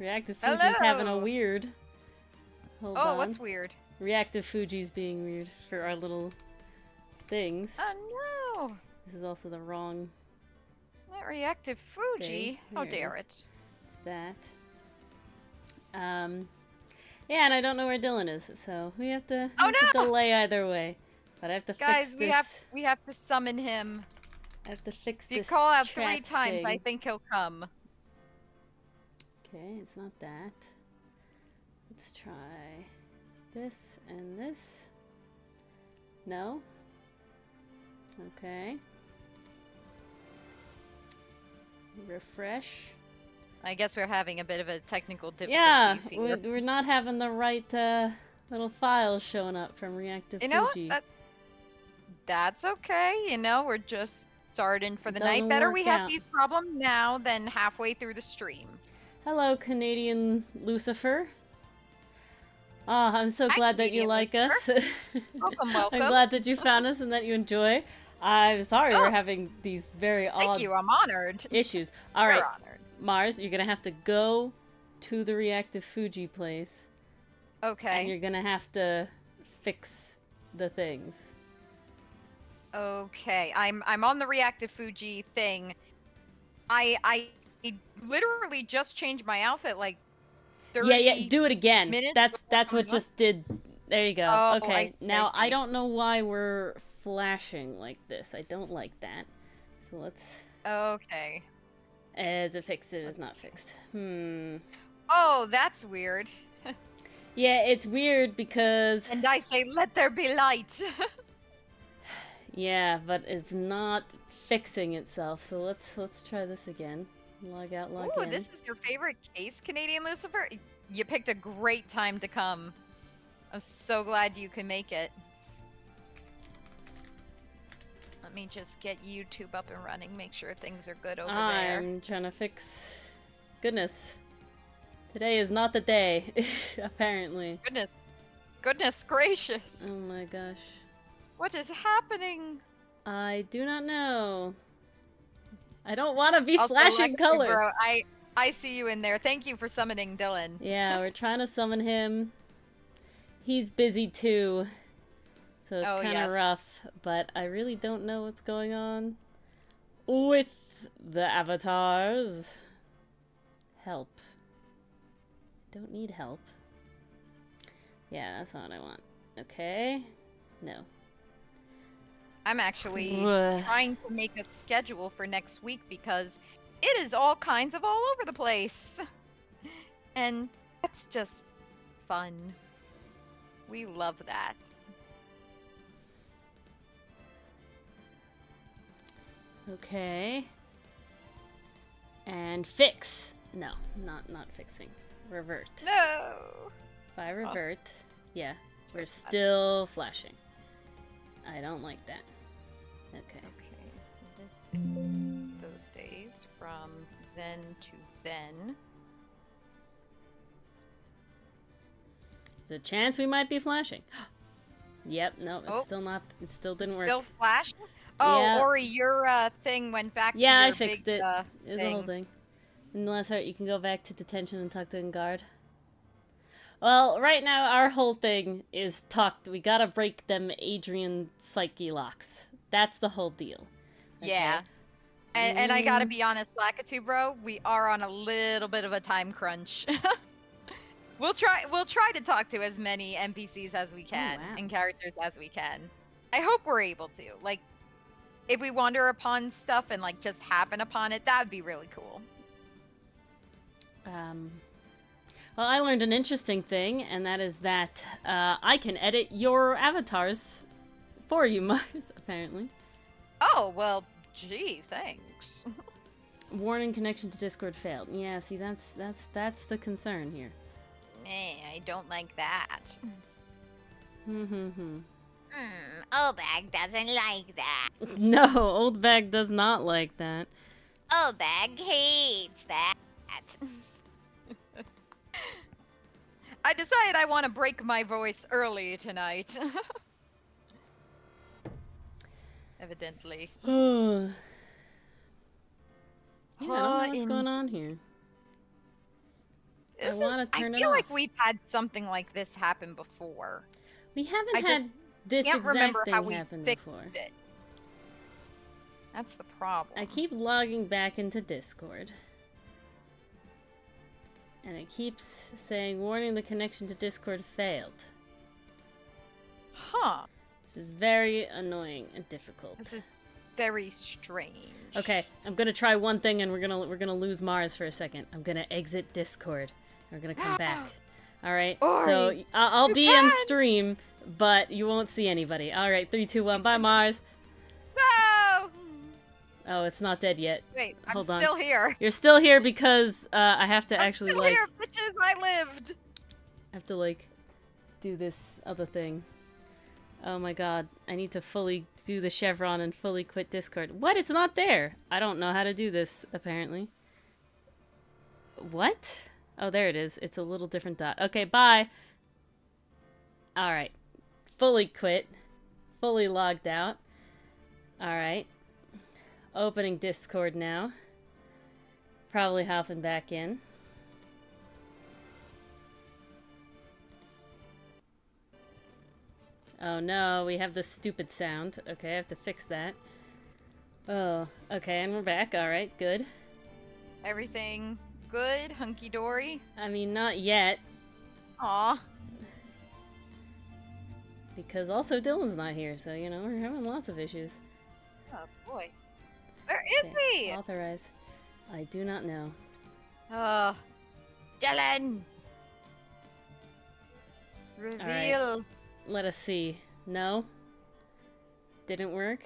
Reactive Fuji's having a Hello! weird. Hold Oh, on. what's weird? Reactive Fuji's being weird for our little things. Oh no! This is also the wrong Not reactive Fuji. How dare it? It's that. Yeah, and I don't know where Dylan is, so we have to, Oh to no! delay either way. But I have to Guys, fix we this. have to summon him. I have to fix If you this call out chat 3 times, I thing. think he'll come. Okay, it's not that. Let's try this and this. No? Okay. Refresh. I guess we're having a bit of a technical difficulty Yeah, here. we're not having the right little files showing up from Reactive You know Fuji. what? That's okay. You know, we're just starting for the night. Doesn't Better work we have out. these problems now than halfway through the stream. Hello, Canadian Lucifer. Oh, I'm so Hi, glad that you Canadian like us. Welcome, welcome. I'm glad that you found us and that you enjoy. I'm sorry we're having these very Thank odd you. I'm honored. issues. All You're right, honored. Mars, you're gonna have to go to the Reactive Fuji place. Okay. And you're gonna have to fix the things. Okay. I'm on the reactive Fuji thing. I literally just changed my outfit like 30 Yeah, do it again. minutes That's before what coming up. just did. There you go. Oh, Okay. Now I I don't know why we're flashing like this. I don't like that. So let's. Okay. As it fixed, it is not fixed. Oh, that's weird. Yeah, it's weird because. And I say, let there be light. Yeah, but it's not fixing itself. So let's try this again. Log out, log Ooh, in. this is your favorite case, Canadian Lucifer? You picked a great time to come. I'm so glad you can make it. Let me just get YouTube up and running, make sure things are good over there. I'm trying to fix. Goodness. Today is not the day, apparently. Goodness gracious. Oh my gosh. What is happening? I do not know. I don't want to be Also, flashing Lexi, colors. Bro, I see you in there. Thank you for summoning Dylan. Yeah, we're trying to summon him. He's busy too. So it's kind of rough, but I really don't know what's going on with the avatars. Help. Don't need help. Yeah, that's not what I want. Okay. No. I'm actually trying to make a schedule for next week because it is all kinds of all over the place. And that's just fun. We love that. Okay. And fix. No, not fixing. Revert. No. If I revert, yeah, we're still flashing. I don't like that. Okay. Okay, so this is those days from then to then. There's a chance we might be flashing. Yep, no, it's still not. It still didn't work. Still flashing? Oh, yeah. Ori, your thing went back to your I fixed big, it. It was a whole thing. In the last part, you can go back to detention and talk to guard. Well, right now, our whole thing is talked. We gotta break them Adrian psyche-locks. That's the whole deal. Okay? Yeah. And I gotta be honest, Lakitu, bro, we are on a little bit of a time crunch. We'll try to talk to as many NPCs as we can and characters as we can. I hope we're able to. Like, if we wander upon stuff and like just happen upon it, that'd be really cool. Well, I learned an interesting thing, and that is that I can edit your avatars for you, Mars, apparently. Oh, well, gee, thanks. Warning, connection to Discord failed. Yeah, see, that's the concern here. I don't like that. Old Bag doesn't like that. No, Old Bag does not like that. Old Bag hates that. I decided I want to break my voice early tonight. Evidently. Yeah, I don't know what's going on here. I want to turn it off. I feel like we've had something like this happen before. We haven't had this exact thing happen before. It. That's the problem. I keep logging back into Discord. And it keeps saying, warning, the connection to Discord failed. Huh. This is very annoying and difficult. This is very strange. Okay, I'm gonna try one thing and we're gonna lose Mars for a second. I'm gonna exit Discord. We're gonna come back. Alright, so I'll be in stream, but you won't see anybody. Alright, 3, 2, 1, bye Mars. No! Oh, it's not dead yet. Wait, Hold I'm on. still here. You're still here because I have to actually still here, bitches, I lived. I have to like do this other thing. Oh my god, I need to fully do the chevron and fully quit Discord. What? It's not there. I don't know how to do this apparently. What? Oh, there it is. It's a little different dot. Okay, bye. All right. Fully quit. Fully logged out. All right. Opening Discord now. Probably hopping back in. Oh no, we have the stupid sound. Okay, I have to fix that. Oh, okay, and we're back. Alright, good. Everything good? Hunky-dory? I mean, not yet. Aw. Because also Dylan's not here, so, you know, we're having lots of issues. Oh, boy. Where is he? Authorize. I do not know. Dylan! Reveal. Right. Let us see. No? Didn't work?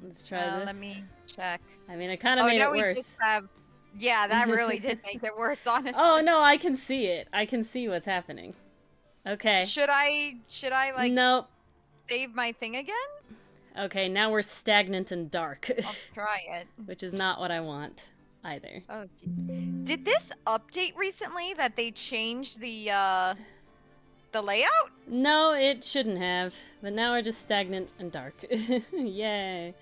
Let's try this. Let me check. I mean, I kind of made it worse. Just have... Yeah, that really did make it worse, honestly. Oh, no, I can see it. I can see what's happening. Okay. Should I like... Nope. Save my thing again? Okay, now we're stagnant and dark. I'll try it. Which is not what I want, either. Oh, did this update recently that they changed the layout? No, it shouldn't have. But now we're just stagnant and dark. Yay.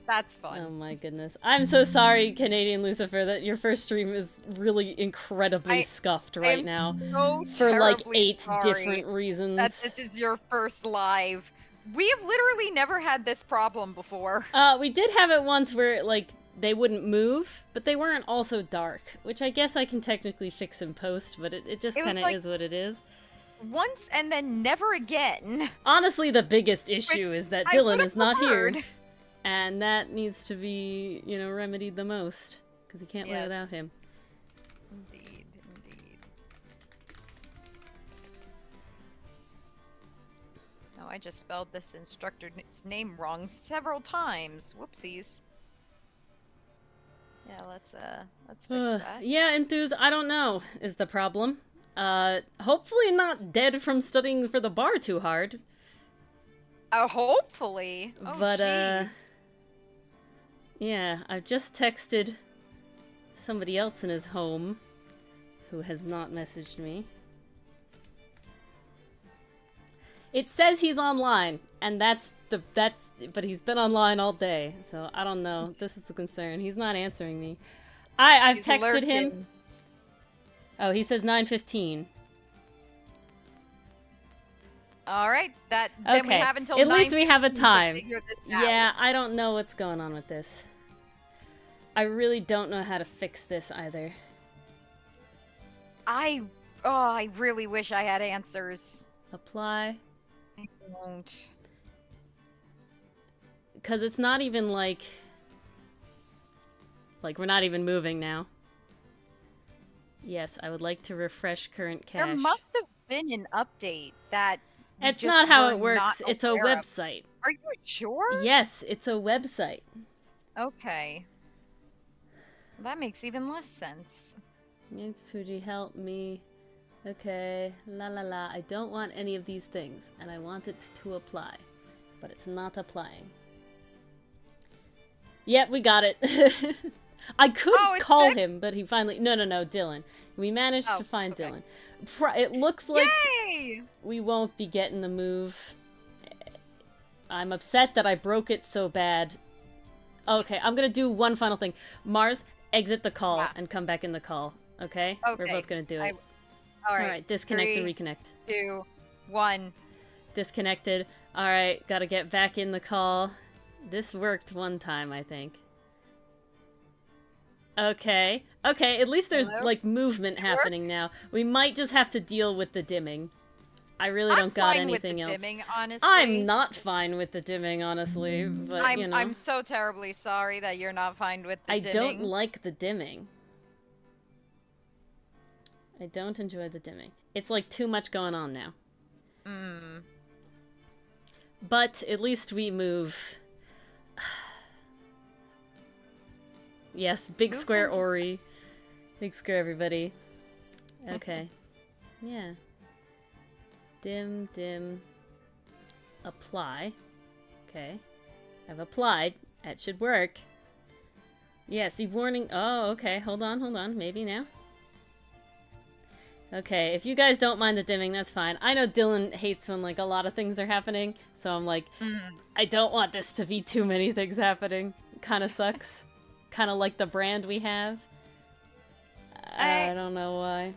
That's fun. Oh my goodness. I'm so sorry, Canadian Lucifer, that your first stream is really incredibly scuffed right now. So for like 8 different reasons. That this is your first live. We have literally never had this problem before. We did have it once where, like, they wouldn't move, but they weren't also dark, which I guess I can technically fix in post, but it just kind of like, is what it is. Once and then never again. Honestly, the biggest issue is that Dylan is not here. And that needs to be, you know, remedied the most, because you can't live without him. Indeed, indeed. Oh, I just spelled this instructor's name wrong several times. Whoopsies. Yeah, let's fix that. Yeah, Enthuse, I don't know, is the problem. Hopefully not dead from studying for the bar too hard. Hopefully. Oh, but, geez. Yeah, I've just texted somebody else in his home who has not messaged me. It says he's online, and but he's been online all day, so I don't know. This is the concern. He's not answering me. I've texted him. Oh, he says 9:15. All right, then we have until at least we have a time. To figure this out. Yeah, I don't know what's going on with this. I really don't know how to fix this either. I really wish I had answers. Apply. I won't. Because it's not even like we're not even moving now. Yes, I would like to refresh current cache. There must have been an update that... It's not how it works. It's a website. Are you sure? Yes, it's a website. Okay. That makes even less sense. Fuji, help me. Okay, la la la. I don't want any of these things, and I want it to apply. But it's not applying. Yep, we got it. I could call him, but he finally... No, Dylan. We managed to find Dylan. It looks like we won't be getting the move. I'm upset that I broke it so bad. Okay, I'm gonna do one final thing. Mars, exit the call and come back in the call. Okay? We're both gonna do it. Alright, disconnect and reconnect. 2, 1. Disconnected. Alright, gotta get back in the call. This worked one time, I think. Okay. Okay, at least there's, like, movement happening now. We might just have to deal with the dimming. I really don't got anything else. Dimming, honestly. I'm not fine with the dimming, honestly, but, you know. I'm so terribly sorry that you're not fine with the dimming. I don't like the dimming. I don't enjoy the dimming. It's, like, too much going on now. But at least we move. Yes, big square Ori. Big square everybody. Okay. Yeah. Dim, dim. Apply. Okay. I've applied. That should work. Yeah, see warning. Oh, okay. Hold on. Maybe now. Okay, if you guys don't mind the dimming, that's fine. I know Dylan hates when, like, a lot of things are happening, so I'm like, I don't want this to be too many things happening. Kinda sucks. Kinda like the brand we have. I don't know why.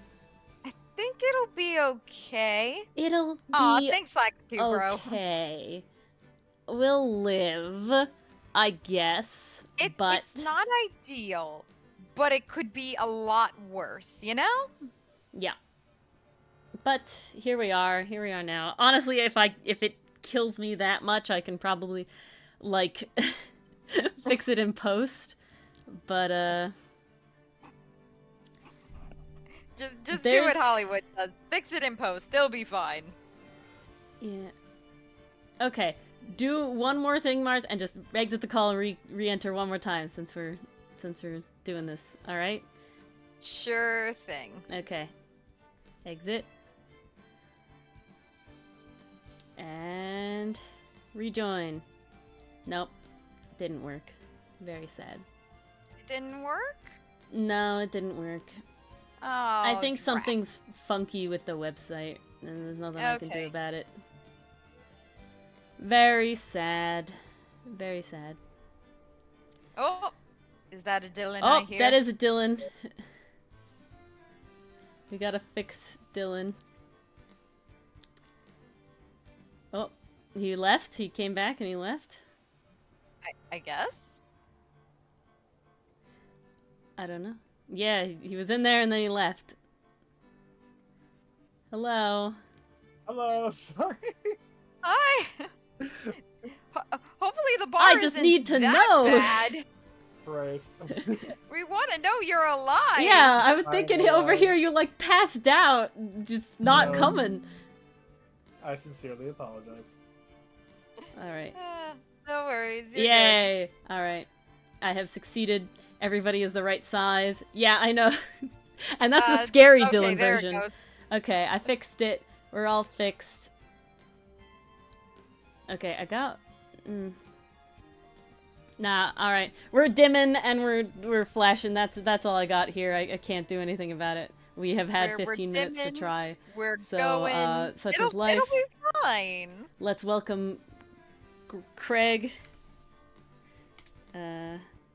I think it'll be okay. It'll be thanks, Slack2, bro. Okay. We'll live, I guess, but... It's not ideal, but it could be a lot worse, you know? Yeah. But here we are now. Honestly, if it kills me that much, I can probably, like, fix it in post. But, Just do what Hollywood does. Fix it in post. It'll be fine. Yeah. Okay. Do one more thing, Mars, and just exit the call and re-enter one more time since we're doing this. All right? Sure thing. Okay. Exit. And rejoin. Nope. Didn't work. Very sad. It didn't work? No, it didn't work. Oh, I think something's funky with the website, and there's nothing I can do about it. Very sad. Very sad. Oh! Is that a Dylan I hear? Oh, that is a Dylan. We gotta fix Dylan. Oh, he left? He came back and he left? I guess? I don't know. Yeah, he was in there and then he left. Hello. Hello, sorry. Hi! Hopefully the bar just need to know. Bad. Christ. We want to know you're alive. Yeah, I was thinking over here you like passed out, just not coming. I sincerely apologize. Alright. No worries. You're Yay! Alright. I have succeeded. Everybody is the right size. Yeah, I know. And that's the scary Dylan version. Okay, I fixed it. We're all fixed. Okay, I got... Nah, alright. We're dimming and we're flashing. That's all I got here. I can't do anything about it. We have had 15 minutes to try. We're going. Such is life. It'll be fine. Let's welcome Craig.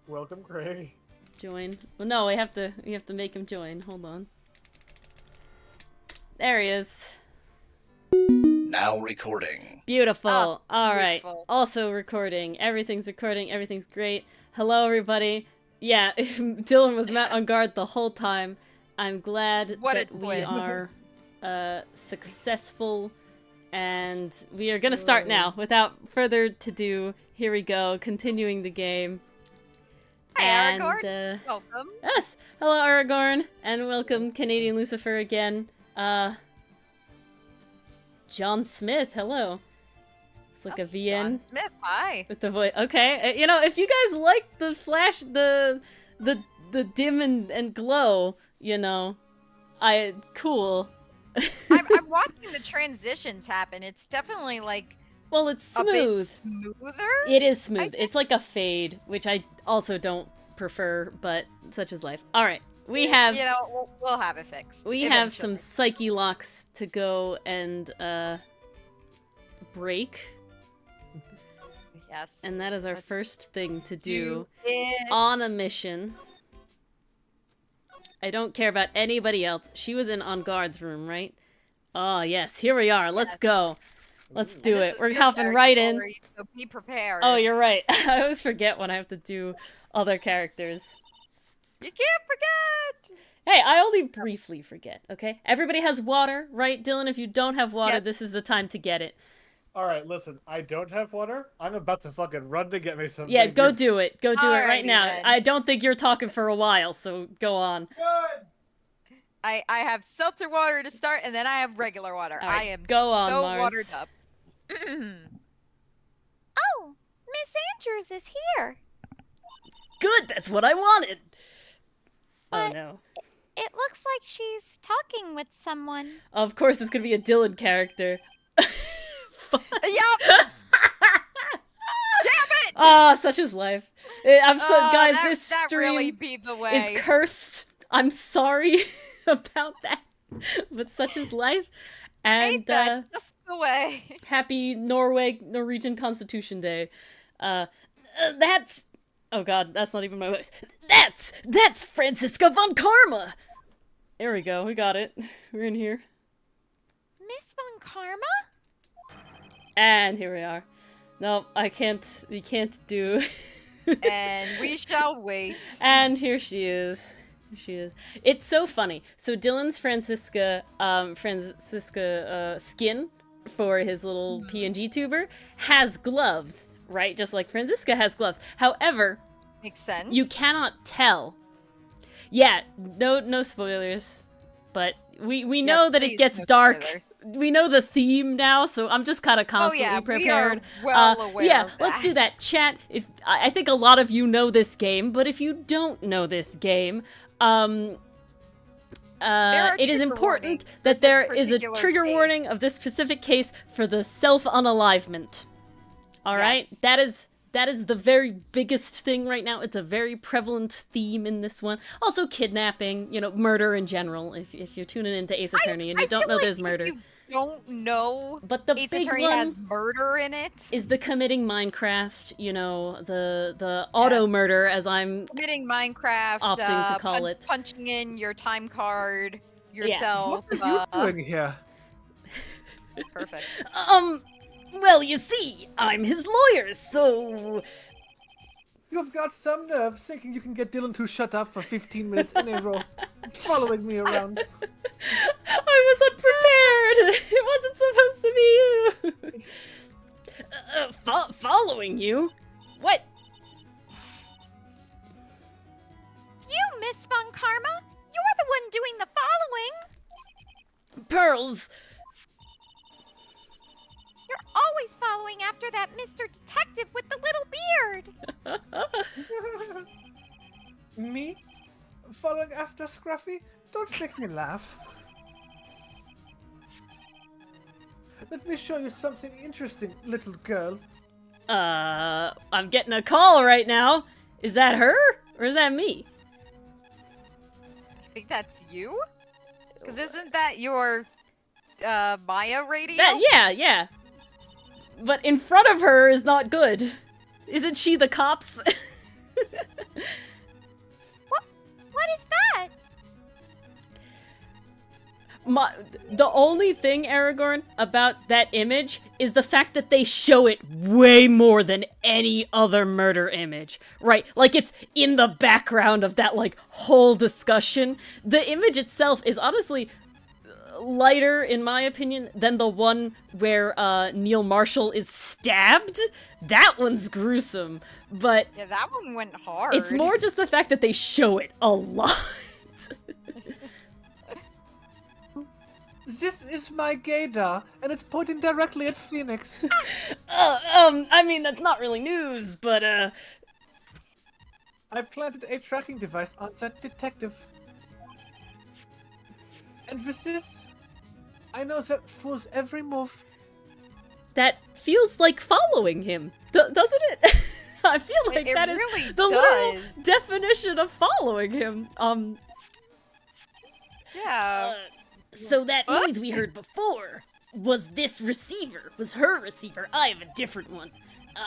Welcome, Craig. Join. Well, no, we have to make him join. Hold on. There he is. Now recording. Beautiful. Oh, all right. beautiful. Also recording. Everything's recording. Everything's great. Hello, everybody. Yeah, Dylan was not on guard the whole time. I'm glad that we are successful, and we are gonna start now. Without further ado, here we go. Continuing the game. Hi, Aragorn. Welcome. Yes. Hello, Aragorn, and welcome, Canadian Lucifer again. John Smith, hello. It's like a VN. John Smith, hi. With the voice. Okay, you know, if you guys like the flash, the dim and glow, you know, cool. I'm watching the transitions happen. It's definitely like. Well, it's smooth. A bit smoother? It is smooth. It's like a fade, which I also don't prefer, but such is life. All right. We have, you know, we'll have it fixed. We have some psyche-locks to go and break. Yes. And that is our first thing to do on a mission. I don't care about anybody else. She was in On Guard's room, right? Oh, yes. Here we are. Let's go. Let's do it. We're hopping right in. So be prepared. Oh, you're right. I always forget when I have to do other characters. You can't forget! Hey, I only briefly forget, okay? Everybody has water, right, Dylan? If you don't have water, this is the time to get it. Alright, listen, I don't have water. I'm about to fucking run to get me some. Yeah, go do it. Go do it right now. Then. I don't think you're talking for a while, so go on. Good! I have seltzer water to start, and then I have regular water. Right, I am go on, so Mars. watered up. Oh, Miss Andrews is here. Good, that's what I wanted. But oh no. It looks like she's talking with someone. Of course, it's gonna be a Dylan character. Yup! Damn it! Ah, such is life. I'm so guys. This that stream really be the way. is cursed. I'm sorry about that, but such is life. And Ain't that just the way? happy Norwegian Constitution Day. That's oh god, that's not even my voice. That's Franziska von Karma. There we go. We got it. We're in here. Miss von Karma? And here we are. No, I can't. We can't do. And we shall wait. And here she is. She is. It's so funny. So Dylan's Franziska skin for his little PNG tuber has gloves, right? Just like Franziska has gloves. However, Makes sense. you cannot tell. Yeah, no spoilers. But we know that it gets dark. Spoilers. We know the theme now, so I'm just kind of constantly prepared. We are well aware yeah, of that. let's do that. Chat. I think a lot of you know this game, but if you don't know this game, it is important that there is a trigger warning of this specific case for the self-unalivement. All right, that is the very biggest thing right now. It's a very prevalent theme in this one. Also kidnapping, murder in general. If you're tuning into Ace Attorney and you don't know like there's murder. You don't know, but the Ace big Attorney one has murder in it. Is the committing Minecraft, the auto murder, as I'm committing Minecraft, opting to call it. Punching in your time card yourself. What are you doing here? Perfect. Well, you see, I'm his lawyer, so... You've got some nerve thinking you can get Dylan to shut up for 15 minutes in a row, following me around. I was unprepared! It wasn't supposed to be you! Following you? What? You, Miss von Karma? You're the one doing the following! Pearls! You're always following after that Mr. Detective with the little beard! Me? Following after Scruffy? Don't make me laugh. Let me show you something interesting, little girl. I'm getting a call right now. Is that her? Or is that me? I think that's you? Because isn't that your, Maya radio? Yeah. But in front of her is not good. Isn't she the cops? What is that? The only thing, Aragorn, about that image is the fact that they show it way more than any other murder image, right? Like, it's in the background of that, whole discussion. The image itself is honestly lighter, in my opinion, than the one where Neil Marshall is stabbed. That one's gruesome, but... Yeah, that one went hard. It's more just the fact that they show it a lot. This is my gaydar, and it's pointing directly at Phoenix. I mean, that's not really news, but, I planted a tracking device on that detective. And with this, I know that fool's every move. That feels like following him, doesn't it? I feel like it that is really the literal definition of following him. Yeah. So that noise we heard before was this receiver, was her receiver. I have a different one.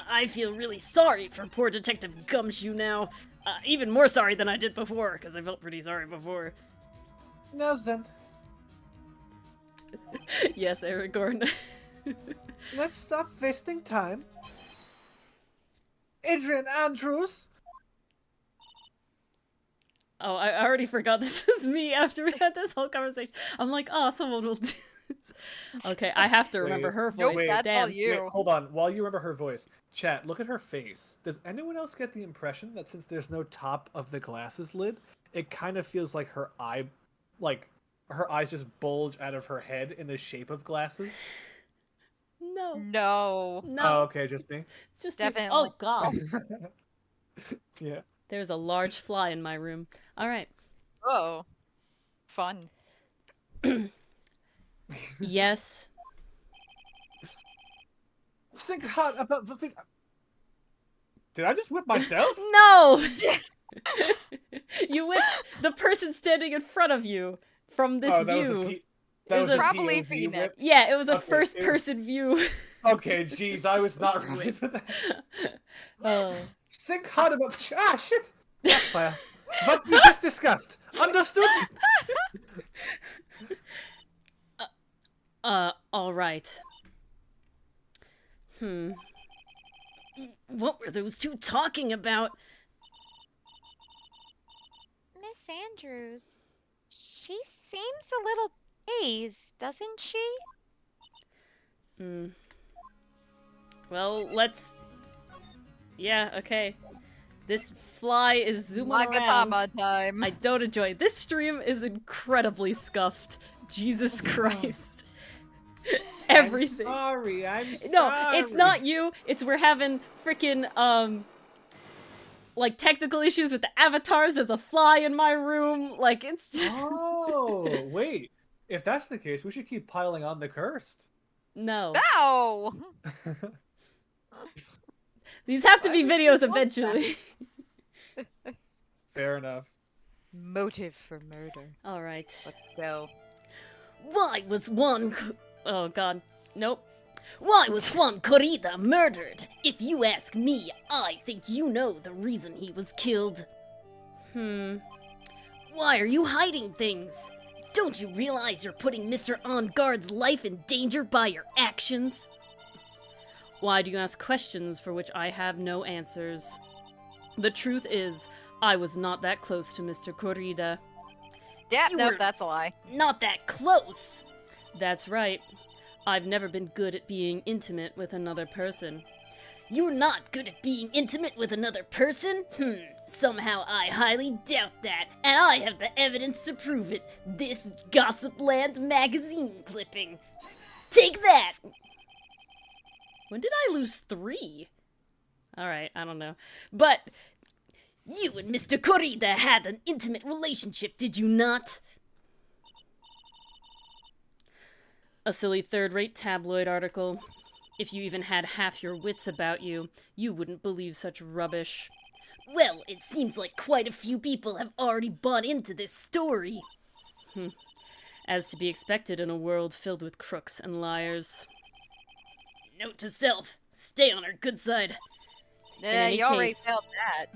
I feel really sorry for poor Detective Gumshoe now. Even more sorry than I did before, because I felt pretty sorry before. Now then, Yes, Aragorn. let's stop wasting time. Adrian Andrews. Oh, I already forgot this was me after we had this whole conversation. I'm like, oh, someone will do this. Okay, I have to remember her voice. Nope, that's Damn. all you. Wait, hold on. While you remember her voice, chat, look at her face. Does anyone else get the impression that since there's no top of the glasses lid, it kind of feels like her eye, like her eyes just bulge out of her head in the shape of glasses? No. No. No. Oh, okay, just me. It's just Definitely. Oh, God. Yeah. There's a large fly in my room. All right. Oh. Fun. Yes. Think hard about the thing. Did I just whip myself? No! You whipped the person standing in front of you from this Oh, that view. was a It was a probably POV Phoenix. whip? Yeah, it was a Okay, first-person view. Okay, jeez, I was not ready for that. Oh. Think hard about. Ah, shit! Backfire. What we just discussed. Understood? All right. What were those two talking about? Miss Andrews, she seems a little dazed, doesn't she? Well, let's... Yeah, okay. This fly is zooming around. Magatama time. I don't enjoy it. This stream is incredibly scuffed. Jesus Christ. Everything. I'm sorry. No, it's not you. It's we're having freaking, like, technical issues with the avatars. There's a fly in my room. Like, it's just... Oh, wait. If that's the case, we should keep piling on the cursed. No. No! These have to be videos eventually. Fair enough. Motive for murder. All right. Let's go. Why was Juan... Oh, God. Nope. Why was Juan Corrida murdered? If you ask me, I think you know the reason he was killed. Why are you hiding things? Don't you realize you're putting Mr. On Guard's life in danger by your actions? Why do you ask questions for which I have no answers? The truth is, I was not that close to Mr. Corrida. Yeah, You nope, were- that's a lie. Not that close! That's right. I've never been good at being intimate with another person. You're not good at being intimate with another person? Somehow I highly doubt that, and I have the evidence to prove it. This Gossipland magazine clipping. Take that! When did I lose 3? Alright, I don't know. But, you and Mr. Corrida had an intimate relationship, did you not? A silly third-rate tabloid article. If you even had half your wits about you, you wouldn't believe such rubbish. Well, it seems like quite a few people have already bought into this story. As to be expected in a world filled with crooks and liars. Note to self, stay on our good side. Yeah, any you already case- felt that.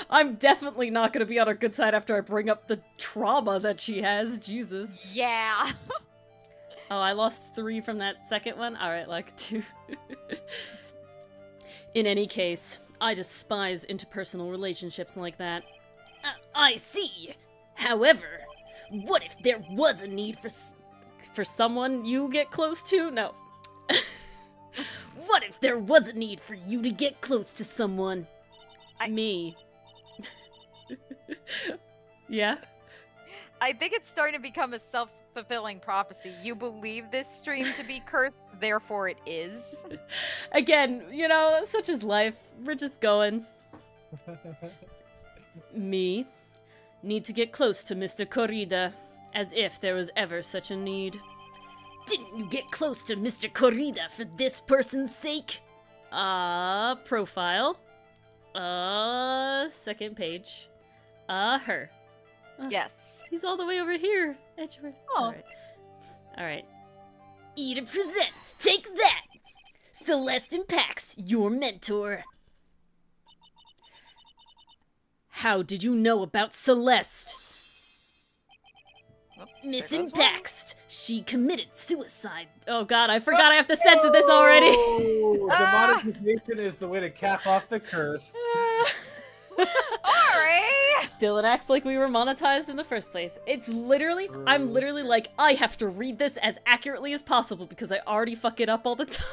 I'm definitely not gonna be on her good side after I bring up the trauma that she has, Jesus. Yeah. Oh, I lost 3 from that second one? Alright, like 2. In any case, I despise interpersonal relationships like that. I see! However, what if there was a need for someone you get close to? No. What if there was a need for you to get close to someone? Me. Yeah? I think it's starting to become a self-fulfilling prophecy. You believe this stream to be cursed, therefore it is. Again, you know, such is life. We're just going. Me. Need to get close to Mr. Corrida, as if there was ever such a need. Didn't you get close to Mr. Corrida for this person's sake? Profile. Second page. Her. Yes. He's all the way over here, Edgeworth. Oh. Alright. Alright. E to present. Take that! Celeste and Pax, your mentor. How did you know about Celeste? Missing text. She committed suicide. Oh god, I forgot I have to censor this already. The monetization is the way to cap off the curse. Alright! Dylan acts like we were monetized in the first place. It's literally, I'm literally like, I have to read this as accurately as possible because I already fuck it up all the time.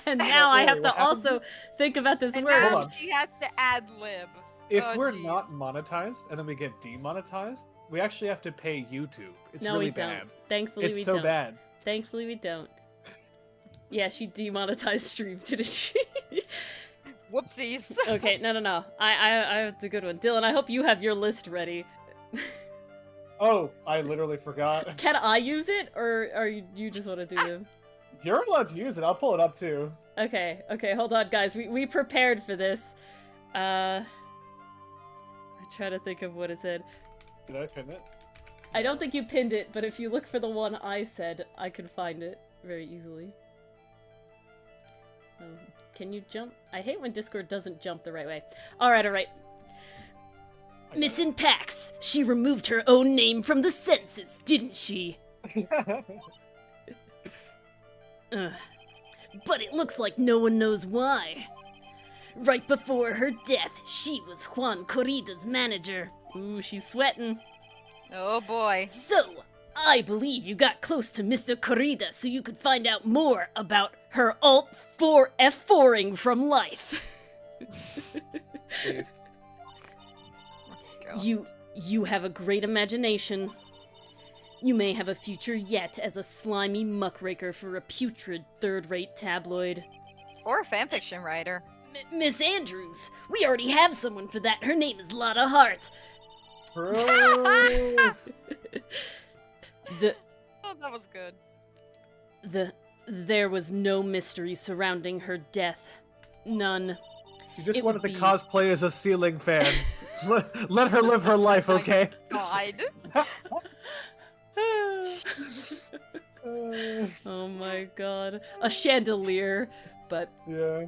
And now I have to also think about this and word. now she has to ad-lib. If we're not monetized and then we get demonetized, we actually have to pay YouTube. It's no, really we don't. bad. Thankfully, we don't. don't. It's so bad. Thankfully, we don't. Yeah, she demonetized stream, didn't she? Whoopsies. Okay, no. I have the good one. Dylan, I hope you have your list ready. Oh, I literally forgot. Can I use it, or you just want to do them? You're allowed to use it. I'll pull it up too. Okay, hold on, guys. We prepared for this. I try to think of what it said. Did I pin it? I don't think you pinned it, but if you look for the one I said, I can find it very easily. Oh, can you jump? I hate when Discord doesn't jump the right way. Alright. Missing Pax. She removed her own name from the census, didn't she? But it looks like no one knows why. Right before her death, she was Juan Corrida's manager. Ooh, she's sweating. Oh boy. So, I believe you got close to Mr. Corrida so you could find out more about her Alt-4 F4ing from life. You have a great imagination. You may have a future yet as a slimy muckraker for a putrid third-rate tabloid. Or a fanfiction writer. Miss Andrews, we already have someone for that. Her name is Lotta Hart. Oh, that was good. There was no mystery surrounding her death. None. She just wanted to cosplay as a ceiling fan. Let her live her life, okay? God. Oh my god. A chandelier, but... Yeah.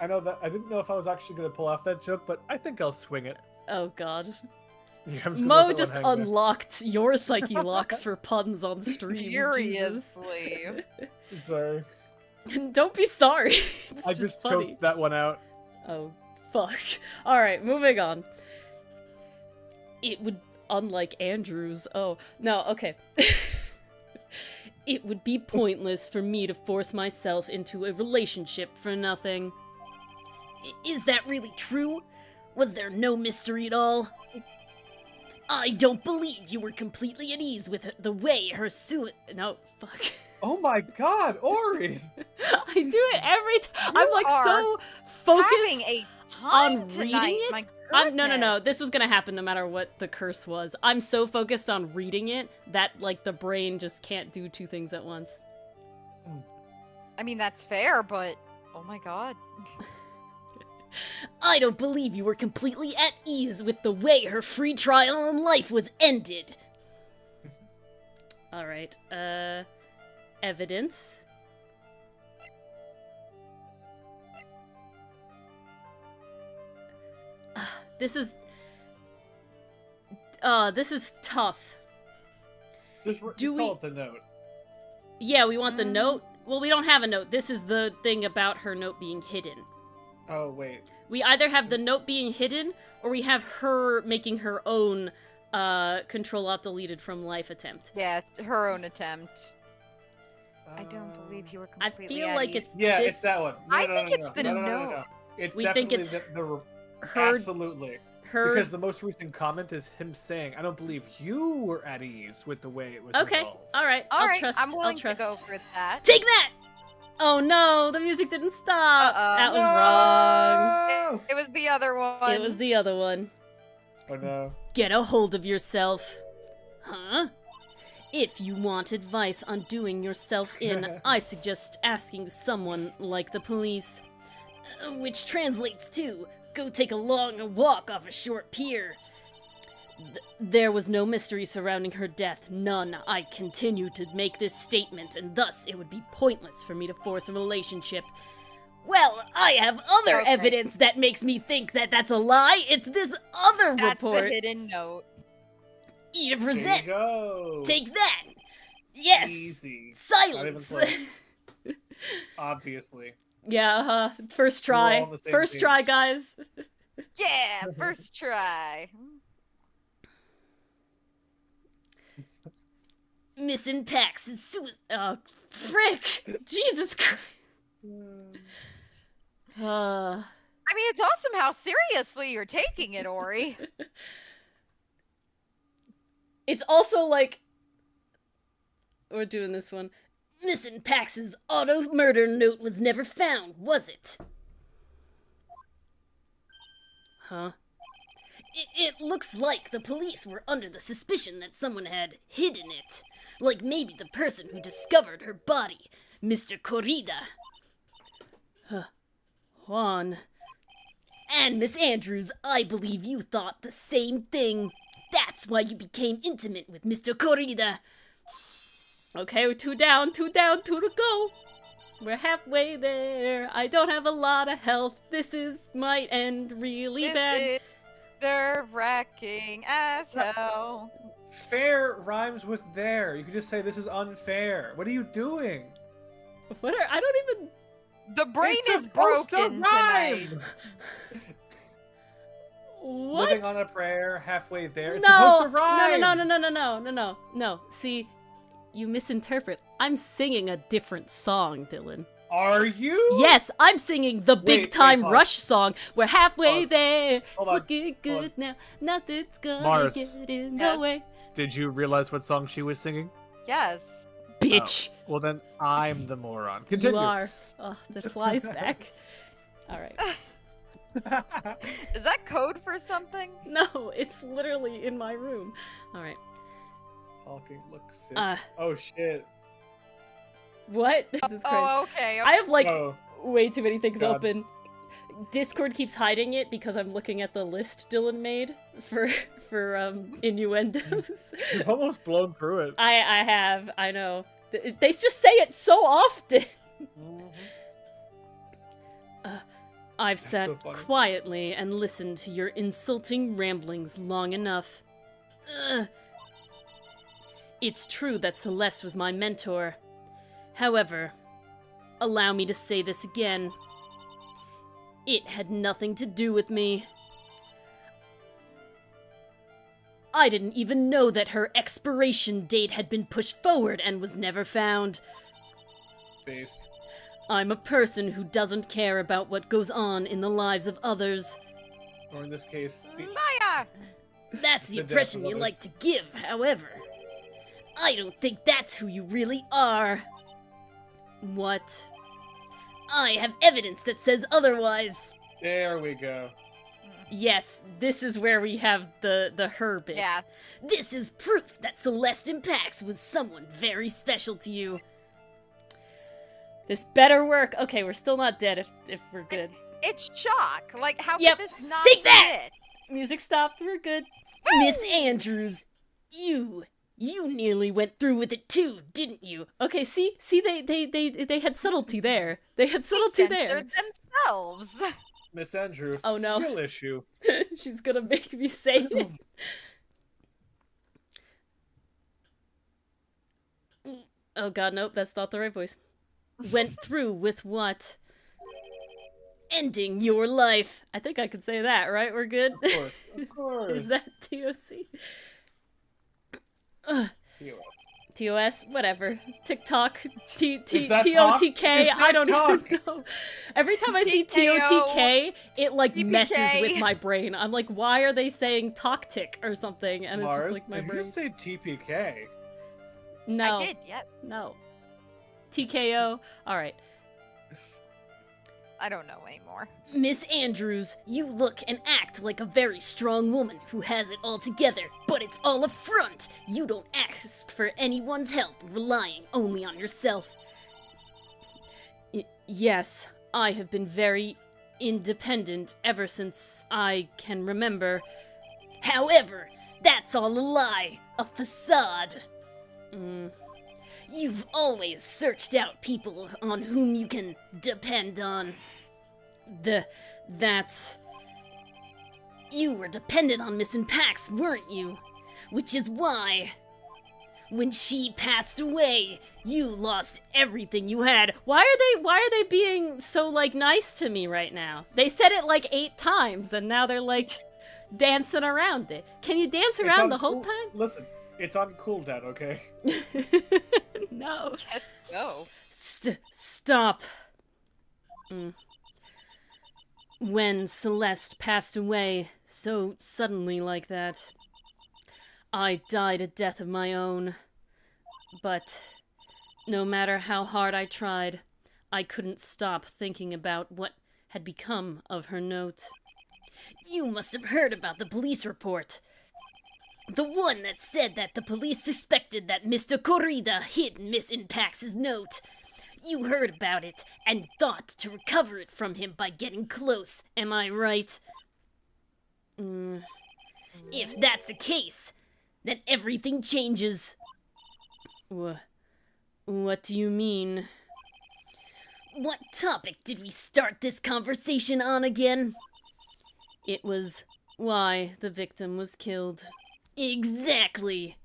I know that. I didn't know if I was actually going to pull off that joke, but I think I'll swing it. Oh god. Yeah, Mo just unlocked your psyche-locks for puns on stream. Seriously. Sorry. Don't be sorry. It's I just funny. choked that one out. Oh, fuck. Alright, moving on. It would... Unlike Andrews. Oh, no, okay. It would be pointless for me to force myself into a relationship for nothing. Is that really true? Was there no mystery at all? I don't believe you were completely at ease with the way her No, fuck. Oh my god, Ori! I do it every time. I'm like so focused on reading it. No. This was gonna happen no matter what the curse was. I'm so focused on reading it that, like, the brain just can't do two things at once. I mean, that's fair, but... Oh my god. I don't believe you were completely at ease with the way her free trial on life was ended. Alright, evidence. This is tough. Do we call it the note? Yeah, we want the note. Well, we don't have a note. This is the thing about her note being hidden. Oh, wait. We either have the note being hidden, or we have her making her own Control-Alt-Deleted from life attempt. Yeah, her own attempt. I don't believe you were completely I feel like it's it's that one. I think it's the note. No. It's we definitely think it's the her, absolutely. Her... Because the most recent comment is him saying, I don't believe you were at ease with the way it was resolved. Alright, I'll trust. I'm willing to go for that. Take that! Oh no, the music didn't stop. That was wrong. It was the other one. It was the other one. Oh no. Get a hold of yourself. Huh? If you want advice on doing yourself in, I suggest asking someone like the police. Which translates to, go take a long walk off a short pier. There was no mystery surrounding her death, none. I continue to make this statement, and thus it would be pointless for me to force a relationship Well, I have other evidence that makes me think that that's a lie. It's this other report. That's the hidden note. Eat to present. There you go. Take that. Yes. Easy. Silence. Obviously. Yeah, first try. First try, guys. Yeah, first try. Missing Pax is suicide. Oh, frick! Jesus Christ. I mean, it's awesome how seriously you're taking it, Ori. It's also like... We're doing this one. Missing Pax's auto murder note was never found, was it? Huh? It looks like the police were under the suspicion that someone had hidden it. Like maybe the person who discovered her body, Mr. Corrida. Juan. And Miss Andrews, I believe you thought the same thing. That's why you became intimate with Mr. Corrida. Okay, we're two down, two to go. We're halfway there. I don't have a lot of health. This might end really bad. This is nerve-wracking as hell. Fair rhymes with there. You could just say this is unfair. What are you doing? I don't even... The brain It's is supposed to broken tonight. rhyme! What? Living on a prayer, halfway there. It's supposed to rhyme! No. See, you misinterpret. I'm singing a different song, Dylan. Are you? Yes, I'm singing the Big Time Rush song. We're halfway there. Hold It's on. looking good now. Nothing's gonna Mars. get in Yes. the way. Did you realize what song she was singing? Yes. Bitch. Oh, well, then I'm the moron. Continue. You are. Oh, the fly's back. Alright. Is that code for something? No, it's literally in my room. Alright. Talking looks sick. Oh, shit. What? This is crazy. Oh, okay. I have, like, Oh. way too many things God. open. Discord keeps hiding it because I'm looking at the list Dylan made for innuendos. You've almost blown through it. I have, I know. They just say it so often. I've sat so funny. quietly and listened to your insulting ramblings long enough. It's true that Celeste was my mentor. However, allow me to say this again. It had nothing to do with me. I didn't even know that her expiration date had been pushed forward and was never found. Face. I'm a person who doesn't care about what goes on in the lives of others. Or in this case, the... Liar! That's the The death impression of you others. like to give, however. I don't think that's who you really are. What? I have evidence that says otherwise. There we go. Yes, this is where we have the her bit. Yeah. This is proof that Celeste Pax was someone very special to you. This better work. Okay, we're still not dead if we're good. It's shock. Like, how Yep. could this not Take be that! it? Music stopped, we're good. Miss Andrews, you nearly went through with it too, didn't you? Okay, see, they had subtlety there. They had subtlety there. Censored themselves. Miss Andrews, Oh, no. skill issue. She's gonna make me say it. Oh god, nope, that's not the right voice. Went through with what? Ending your life. I think I could say that, right? We're good? Of course. Is that TOC? TOS. TOS? Whatever. TikTok. Is that talk? TOTK? Is I that don't talk? even know. Every time I see TKO. TOTK, it like TPK. messes with my brain. I'm like, why are they saying talk tick or something? And it's Mars, just like my did brain. you say TPK? No. I did, yep. No. TKO? Alright. I don't know anymore. Miss Andrews, you look and act like a very strong woman who has it all together, but it's all a front. You don't ask for anyone's help, relying only on yourself. Yes, I have been very independent ever since I can remember. However, that's all a lie, a facade. You've always searched out people on whom you can depend on. That's... You were dependent on Miss Pax, weren't you? Which is why... When she passed away, you lost everything you had. Why are they being so, like, nice to me right now? They said it, like, 8 times, and now they're, like, dancing around it. Can you dance around the whole time? Listen, it's on cooldown, okay? No. Let's go. Stop. When Celeste passed away so suddenly like that, I died a death of my own. But no matter how hard I tried, I couldn't stop thinking about what had become of her note. You must have heard about the police report. The one that said that the police suspected that Mr. Corrida hid Miss Impax's note. You heard about it and thought to recover it from him by getting close, am I right? If that's the case, then everything changes. What do you mean? What topic did we start this conversation on again? It was why the victim was killed. Exactly!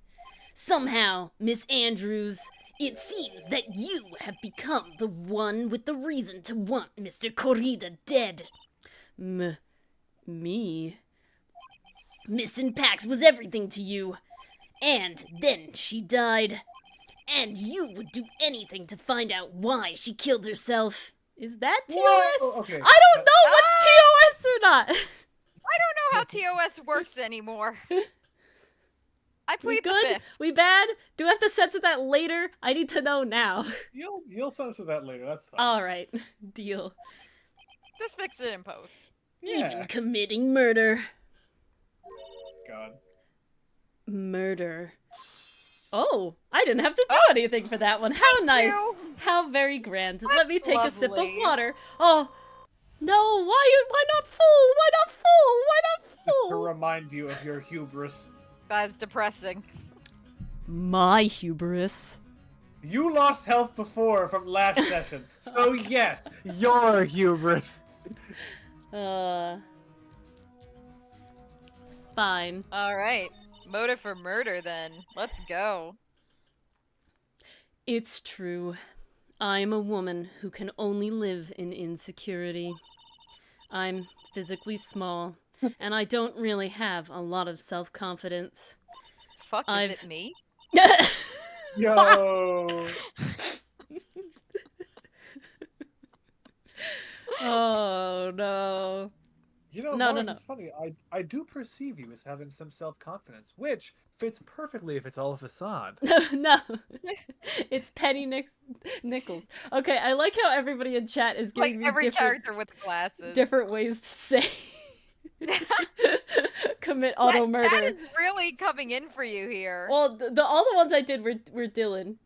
Somehow, Miss Andrews, it seems that you have become the one with the reason to want Mr. Corrida dead. Me? Miss Pax was everything to you. And then she died. And you would do anything to find out why she killed herself. Is that TOS? Whoa, okay. I don't know what's TOS or not. I don't know how TOS works anymore. I plead the fifth. We bad? Do I have to censor that later? I need to know now. You'll censor that later, that's fine. Alright, deal. Just fix it in post. Yeah. Even committing murder. God. Murder. Oh, I didn't have to do anything for that one. How nice. you. How very grand. Let me take a sip of lovely. water. Oh, no, why not full? Why not full? Why not Just to full? remind you of your hubris. That's depressing. My hubris. You lost health before from last session, so yes, your hubris. Fine. Alright. Motive for murder, then. Let's go. It's true. I'm a woman who can only live in insecurity. I'm physically small, and I don't really have a lot of self-confidence. Fuck, is it me? Yo. Oh, no. You know, No, Mars, no. it's funny. I do perceive you as having some self-confidence, which fits perfectly if it's all a facade. No. It's Penny Nichols. Okay, I like how everybody in chat is Like giving me every character with glasses. different ways to say commit auto murder. That is really coming in for you here. Well, all the ones I did were Dylan.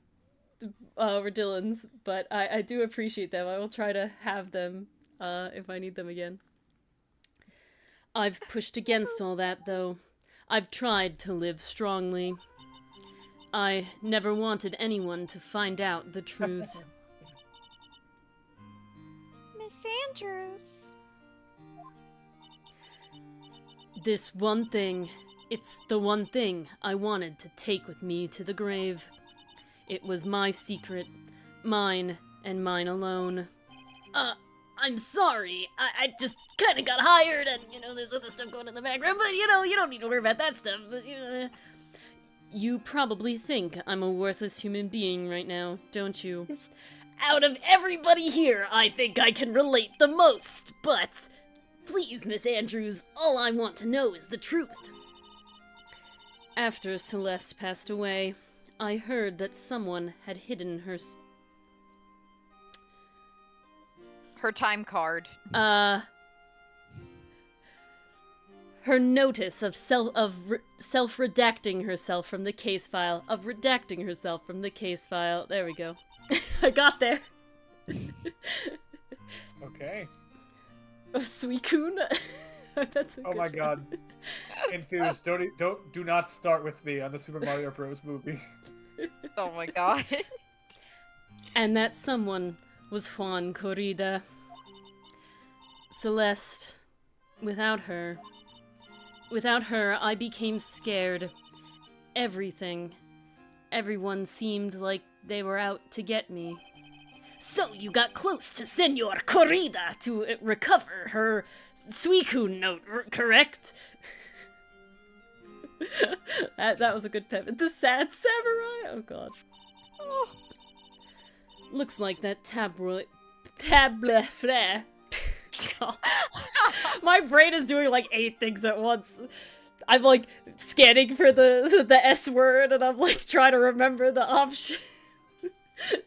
Were Dylan's, but I do appreciate them. I will try to have them if I need them again. I've pushed against all that, though. I've tried to live strongly. I never wanted anyone to find out the truth. Miss Andrews. This one thing, it's the one thing I wanted to take with me to the grave. It was my secret, mine and mine alone. I'm sorry. I just kind of got hired and, there's other stuff going in the background, but, you don't need to worry about that stuff. But, You probably think I'm a worthless human being right now, don't you? Out of everybody here, I think I can relate the most, but... Please, Miss Andrews, all I want to know is the truth. After Celeste passed away, I heard that someone had hidden her... Her time card. Her notice of self-redacting herself from the case file. Of redacting herself from the case file. There we go. I got there. Okay. Oh, Suicune? That's a Oh good my show. god. Infuse, do not start with me on the Super Mario Bros. Movie. Oh my god. And that someone was Juan Corrida. Celeste, without her, I became scared. Everyone seemed like they were out to get me. So you got close to Senor Corrida to recover her Suicune note, correct? that was a good pep. The sad samurai? Oh god. Oh. Looks like that tabloid... My brain is doing like 8 things at once. I'm like scanning for the S word and I'm like trying to remember the option.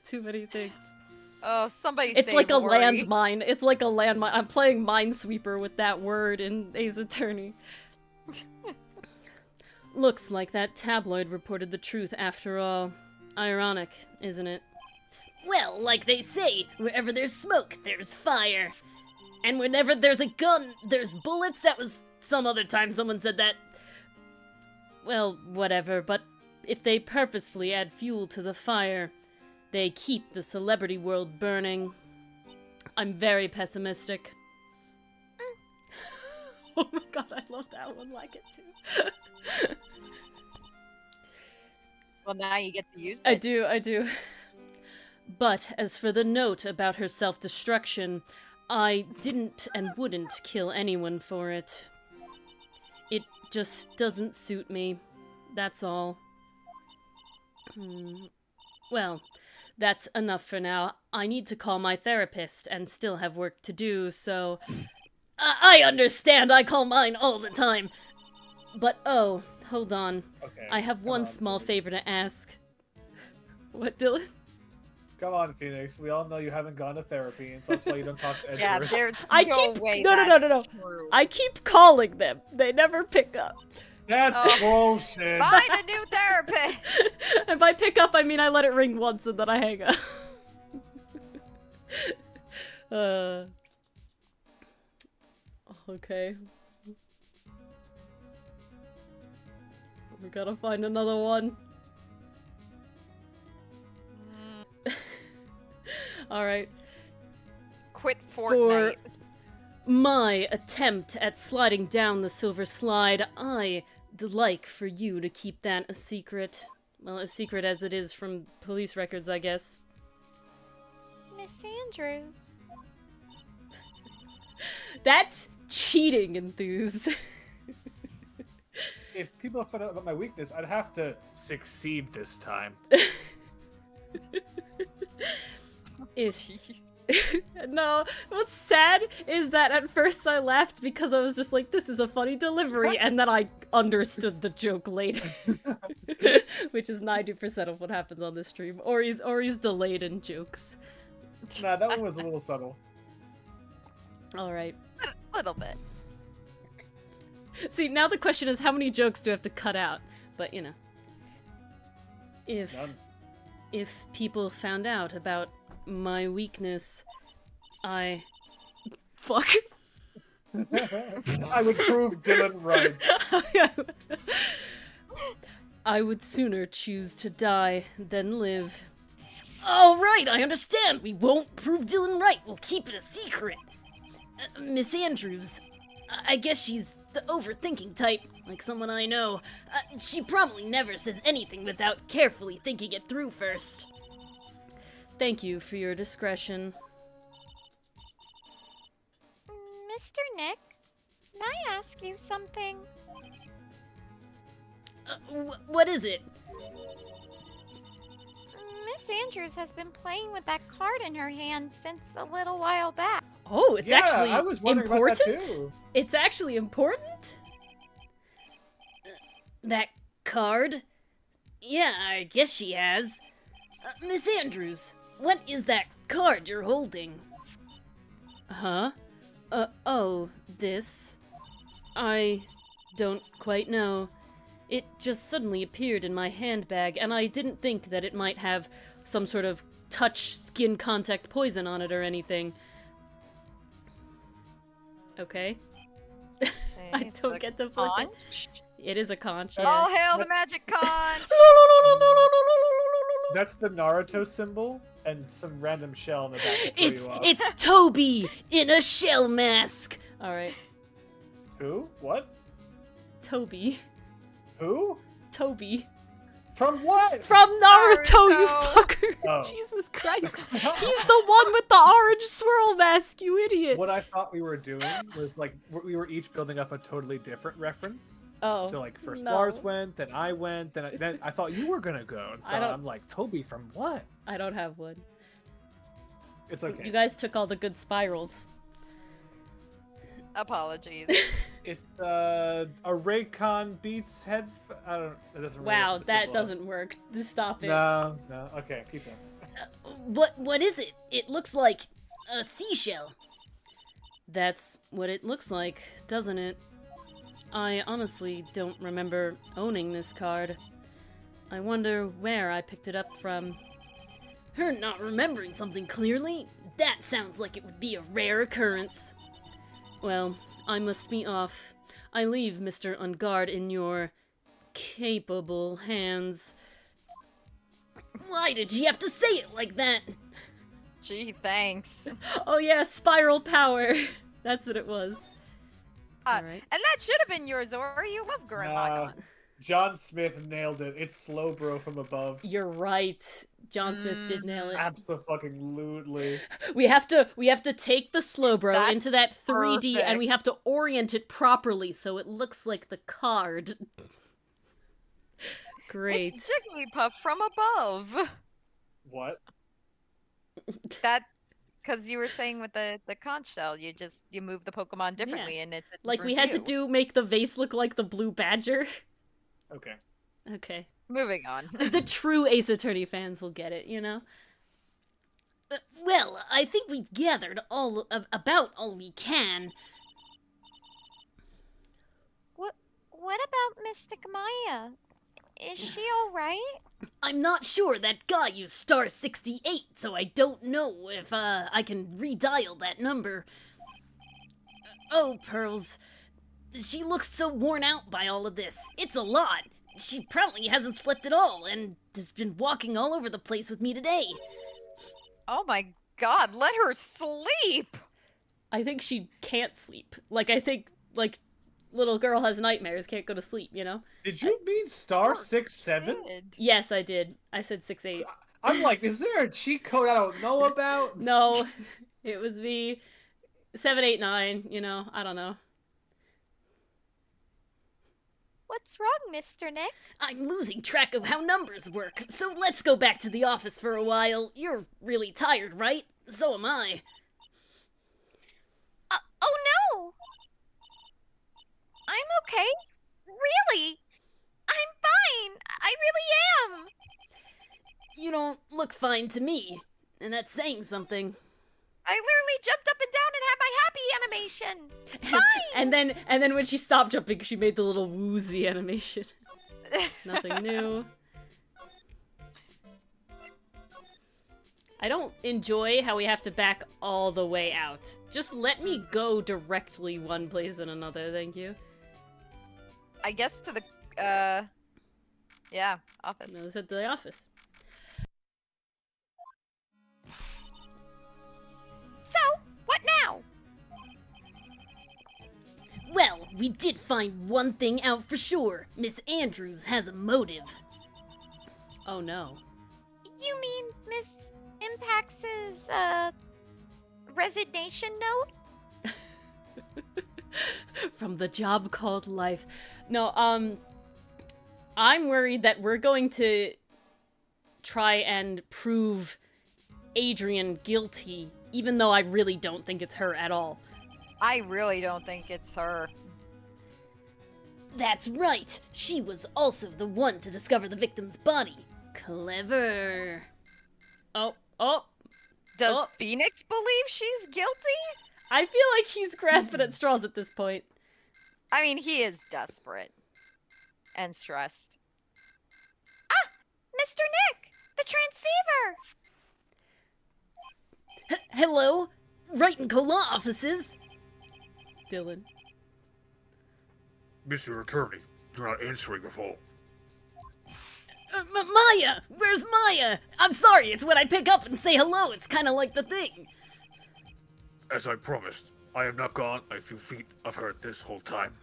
Too many things. Oh, somebody It's like a Ori. landmine. It's like a landmine. I'm playing Minesweeper with that word in Ace Attorney. Looks like that tabloid reported the truth after all. Ironic, isn't it? Well, like they say, wherever there's smoke, there's fire. And whenever there's a gun, there's bullets. That was some other time someone said that. Well, whatever, but if they purposefully add fuel to the fire, they keep the celebrity world burning. I'm very pessimistic. Oh my god, I love that one like it too. Well, now you get to use it. I do. But as for the note about her self-destruction, I didn't and wouldn't kill anyone for it. It just doesn't suit me. That's all. Well, that's enough for now. I need to call my therapist and still have work to do, so... I understand, I call mine all the time. But oh, hold on. Okay, I have one small favor to ask. What, Dylan? Come on, Phoenix. We all know you haven't gone to therapy, and so that's why you don't talk to Edward. Yeah, there's way No. true. I keep calling them. They never pick up. That's bullshit. Find a new therapist. If I pick up, I mean I let it ring once and then I hang up. Okay. We gotta find another one. Alright. Quit Fortnite. For my attempt at sliding down the silver slide, I'd like for you to keep that a secret. Well, as secret as it is from police records, I guess. Miss Andrews. That's cheating, Enthuse. If people found out about my weakness, I'd have to succeed this time. No, what's sad is that at first I laughed because I was just like, this is a funny delivery, and then I understood the joke later. Which is 90% of what happens on this stream. Or he's delayed in jokes. Nah, that one was a little subtle. Alright. A little bit. See, now the question is how many jokes do I have to cut out? But, you know. If people found out about my weakness, fuck. I would prove Dylan right. I would sooner choose to die than live. All right, I understand. We won't prove Dylan right. We'll keep it a secret. Miss Andrews, I guess she's the overthinking type, like someone I know. She probably never says anything without carefully thinking it through first. Thank you for your discretion. Mr. Nick, can I ask you something? What is it? Miss Andrews has been playing with that card in her hand since a little while back. Oh, it's actually I was wondering important? about that too. It's actually important? That card? Yeah, I guess she has. Miss Andrews, what is that card you're holding? Huh? Oh, this? I don't quite know. It just suddenly appeared in my handbag, and I didn't think that it might have some sort of touch skin contact poison on it or anything. Okay. I don't get to flip it. It is a conch. Yeah. All hail the magic conch! That's the Naruto symbol and some random shell in the back. It's Toby in a shell mask. All right. Who? What? Toby. Who? Toby. From what? From Naruto, you fucker! Oh. Jesus Christ. He's the one with the orange swirl mask, you idiot! What I thought we were doing was, like, we were each building up a totally different reference. Oh. So, like, first Lars went, then I went, then I thought you were gonna go. And so I'm like, Toby from what? I don't have one. It's okay. You guys took all the good spirals. Apologies. It's a Raycon Beats head. I don't. It doesn't. Wow, that doesn't work. Just stop it. No. Okay, keep going. What is it? It looks like a seashell. That's what it looks like, doesn't it? I honestly don't remember owning this card. I wonder where I picked it up from. Her not remembering something clearly? That sounds like it would be a rare occurrence. Well, I must be off. I leave Mr. Ungard in your capable hands. Why did she have to say it like that? Gee, thanks. Oh yeah, spiral power. That's what it was. Alright. And that should have been yours, Ori. You love Gurren Lagann. John Smith nailed it. It's slow bro from above. You're right. John Smith did nail it. Absolutely. We have to take the slow bro into that 3D perfect. and we have to orient it properly so it looks like the card. Great. It's Jigglypuff from above. What? That, because you were saying with the conch shell, you move the Pokemon differently, and it's a like we had to make the vase look like the blue badger. Okay. Okay. Moving on. The true Ace Attorney fans will get it, you know? Well, I think we've gathered about all we can. What about Mystic Maya? Is she alright? I'm not sure. That guy used star 68, so I don't know if I can redial that number. Oh, Pearls. She looks so worn out by all of this. It's a lot. She probably hasn't slept at all, and has been walking all over the place with me today. Oh my god, let her sleep! I think she can't sleep. I think, little girl has nightmares, can't go to sleep, you know? Did you mean star 67? Yes, I did. I said 68. I'm like, is there a cheat code I don't know about? No, it was me. 789, you know, I don't know. What's wrong, Mr. Nick? I'm losing track of how numbers work, so let's go back to the office for a while. You're really tired, right? So am I. Oh no! I'm okay. Really? I'm fine. I really am. You don't look fine to me, and that's saying something. I literally jumped up and down and had my happy animation. Fine. and then when she stopped jumping, she made the little woozy animation. Nothing new. I don't enjoy how we have to back all the way out. Just let me go directly one place and another, thank you. I guess to the, yeah, office. No, this is the office. So, what now? Well, we did find one thing out for sure. Miss Andrews has a motive. Oh no. You mean Miss Impax's, resignation note? From the job called life. No, I'm worried that we're going to try and prove Adrian guilty, even though I really don't think it's her at all. I really don't think it's her. That's right! She was also the one to discover the victim's body. Clever. Oh. Does Phoenix believe she's guilty? I feel like he's grasping at straws at this point. I mean, he is desperate. And stressed. Ah! Mr. Nick! The transceiver! Hello? Wright and Cola offices? Dylan. Mr. Attorney, you're not answering the phone. Maya! Where's Maya? I'm sorry, it's when I pick up and say hello, it's kind of like the thing. As I promised, I have not gone a few feet of her this whole time.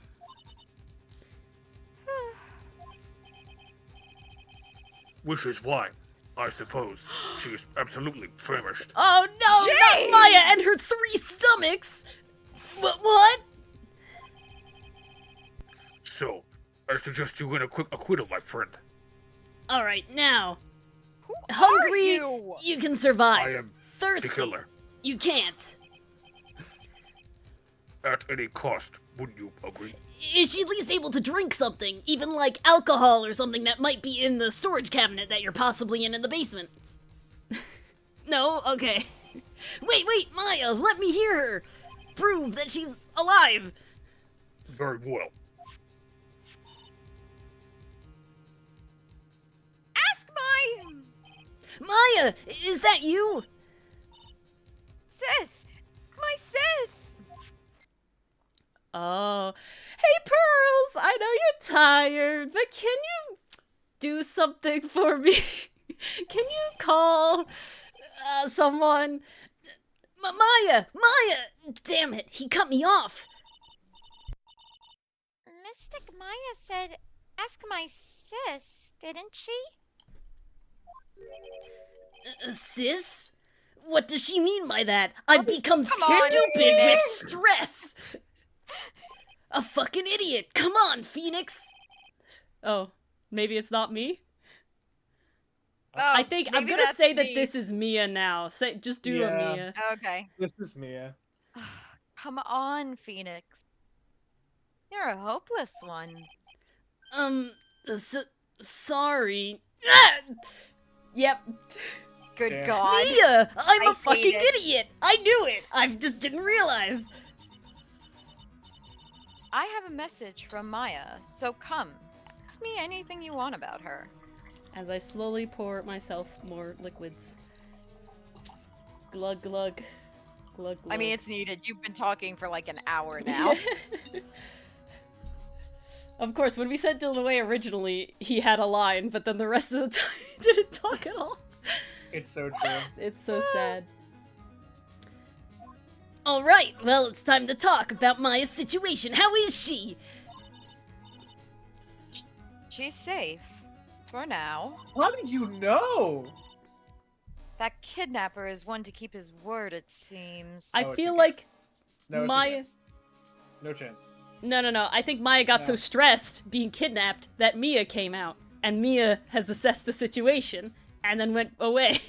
Which is why, I suppose, she is absolutely famished. Oh no, Jeez! not Maya and her 3 stomachs! What? So, I suggest you win a quick acquittal, my friend. Alright, now. Who Hungry, are you? you can survive. I am Thirsty, the killer. you can't. At any cost, wouldn't you agree? Is she at least able to drink something? Even like alcohol or something that might be in the storage cabinet that you're possibly in the basement? No? Okay. Wait, Maya, let me hear her! Prove that she's alive! Very well. Ask my Maya, is that you? sis! My sis! Oh. Hey, Pearls, I know you're tired, but can you do something for me? Can you call someone? Maya! Damn it, he cut me off. Mystic Maya said, ask my sis, didn't she? Sis? What does she mean by that? I've become on, stupid Phoenix. with stress! A fucking idiot! Come on, Phoenix! Oh, maybe it's not me? Oh, I think I'm maybe gonna that's say that me. this is Mia now. Just do a Yeah. Mia. Okay. This is Mia. Come on, Phoenix. You're a hopeless one. Sorry. Ah! Yep. Good Yeah. God. Mia! I'm I a fucking hate it. idiot! I knew it! I just didn't realize. I have a message from Maya, so come. Ask me anything you want about her. As I slowly pour myself more liquids. Glug glug. Glug glug. I mean, it's needed. You've been talking for like an hour now. Of course, when we sent Dylan away originally, he had a line, but then the rest of the time he didn't talk at all. It's so true. It's so sad. Alright, well, it's time to talk about Maya's situation. How is she? She's safe. For now. How do you know? That kidnapper is one to keep his word, it seems. I Oh, it's feel a like guess. No, it's a Maya... guess. No chance. No. I think Maya got so No. stressed being kidnapped that Mia came out. And Mia has assessed the situation and then went away.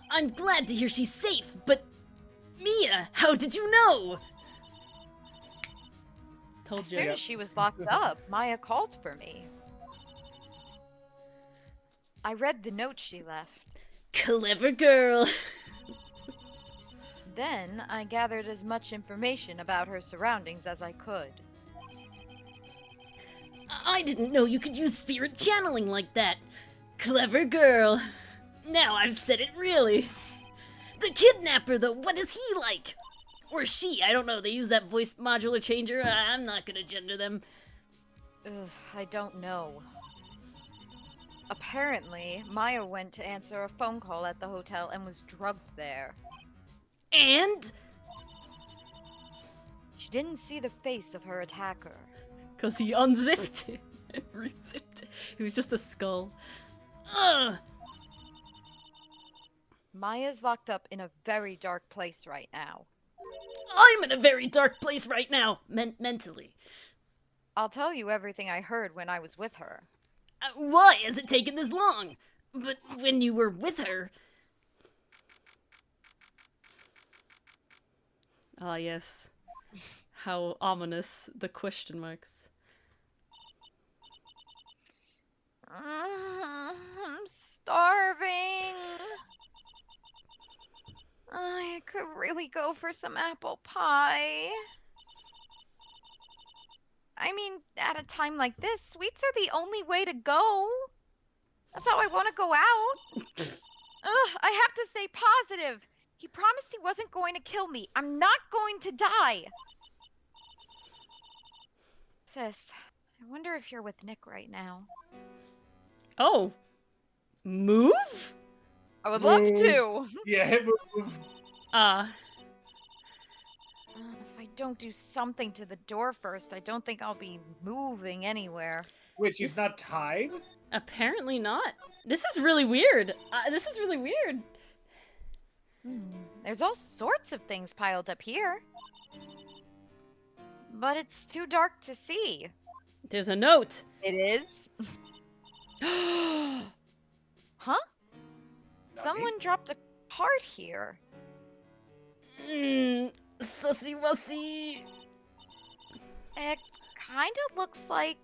I'm glad to hear she's safe, but Mia, how did you know? Told As you. soon as she was locked up, Maya called for me. I read the note she left. Clever girl. Then I gathered as much information about her surroundings as I could. I didn't know you could use spirit channeling like that. Clever girl. Now I've said it really. The kidnapper, though, what is he like? Or she, I don't know, they use that voice modular changer. I'm not gonna gender them. Ugh, I don't know. Apparently, Maya went to answer a phone call at the hotel and was drugged there. And? She didn't see the face of her attacker. Because he unzipped it and re-zipped it. It was just a skull. Ugh. Maya's locked up in a very dark place right now. I'm in a very dark place right now, mentally. I'll tell you everything I heard when I was with her. Why has it taken this long? But when you were with her... Ah, yes. How ominous, the question marks. I'm starving. I could really go for some apple pie. I mean, at a time like this, sweets are the only way to go. That's how I want to go out. Ugh, I have to stay positive. He promised he wasn't going to kill me. I'm not going to die. Sis, I wonder if you're with Nick right now. Oh. Move? I would love to! Yeah, hit move. If I don't do something to the door first, I don't think I'll be moving anywhere. Wait, she's not tied? Apparently not. This is really weird. This is really weird. There's all sorts of things piled up here. But it's too dark to see. There's a note. It is? Huh? Someone dropped a card here. Sussy wussy. It kind of looks like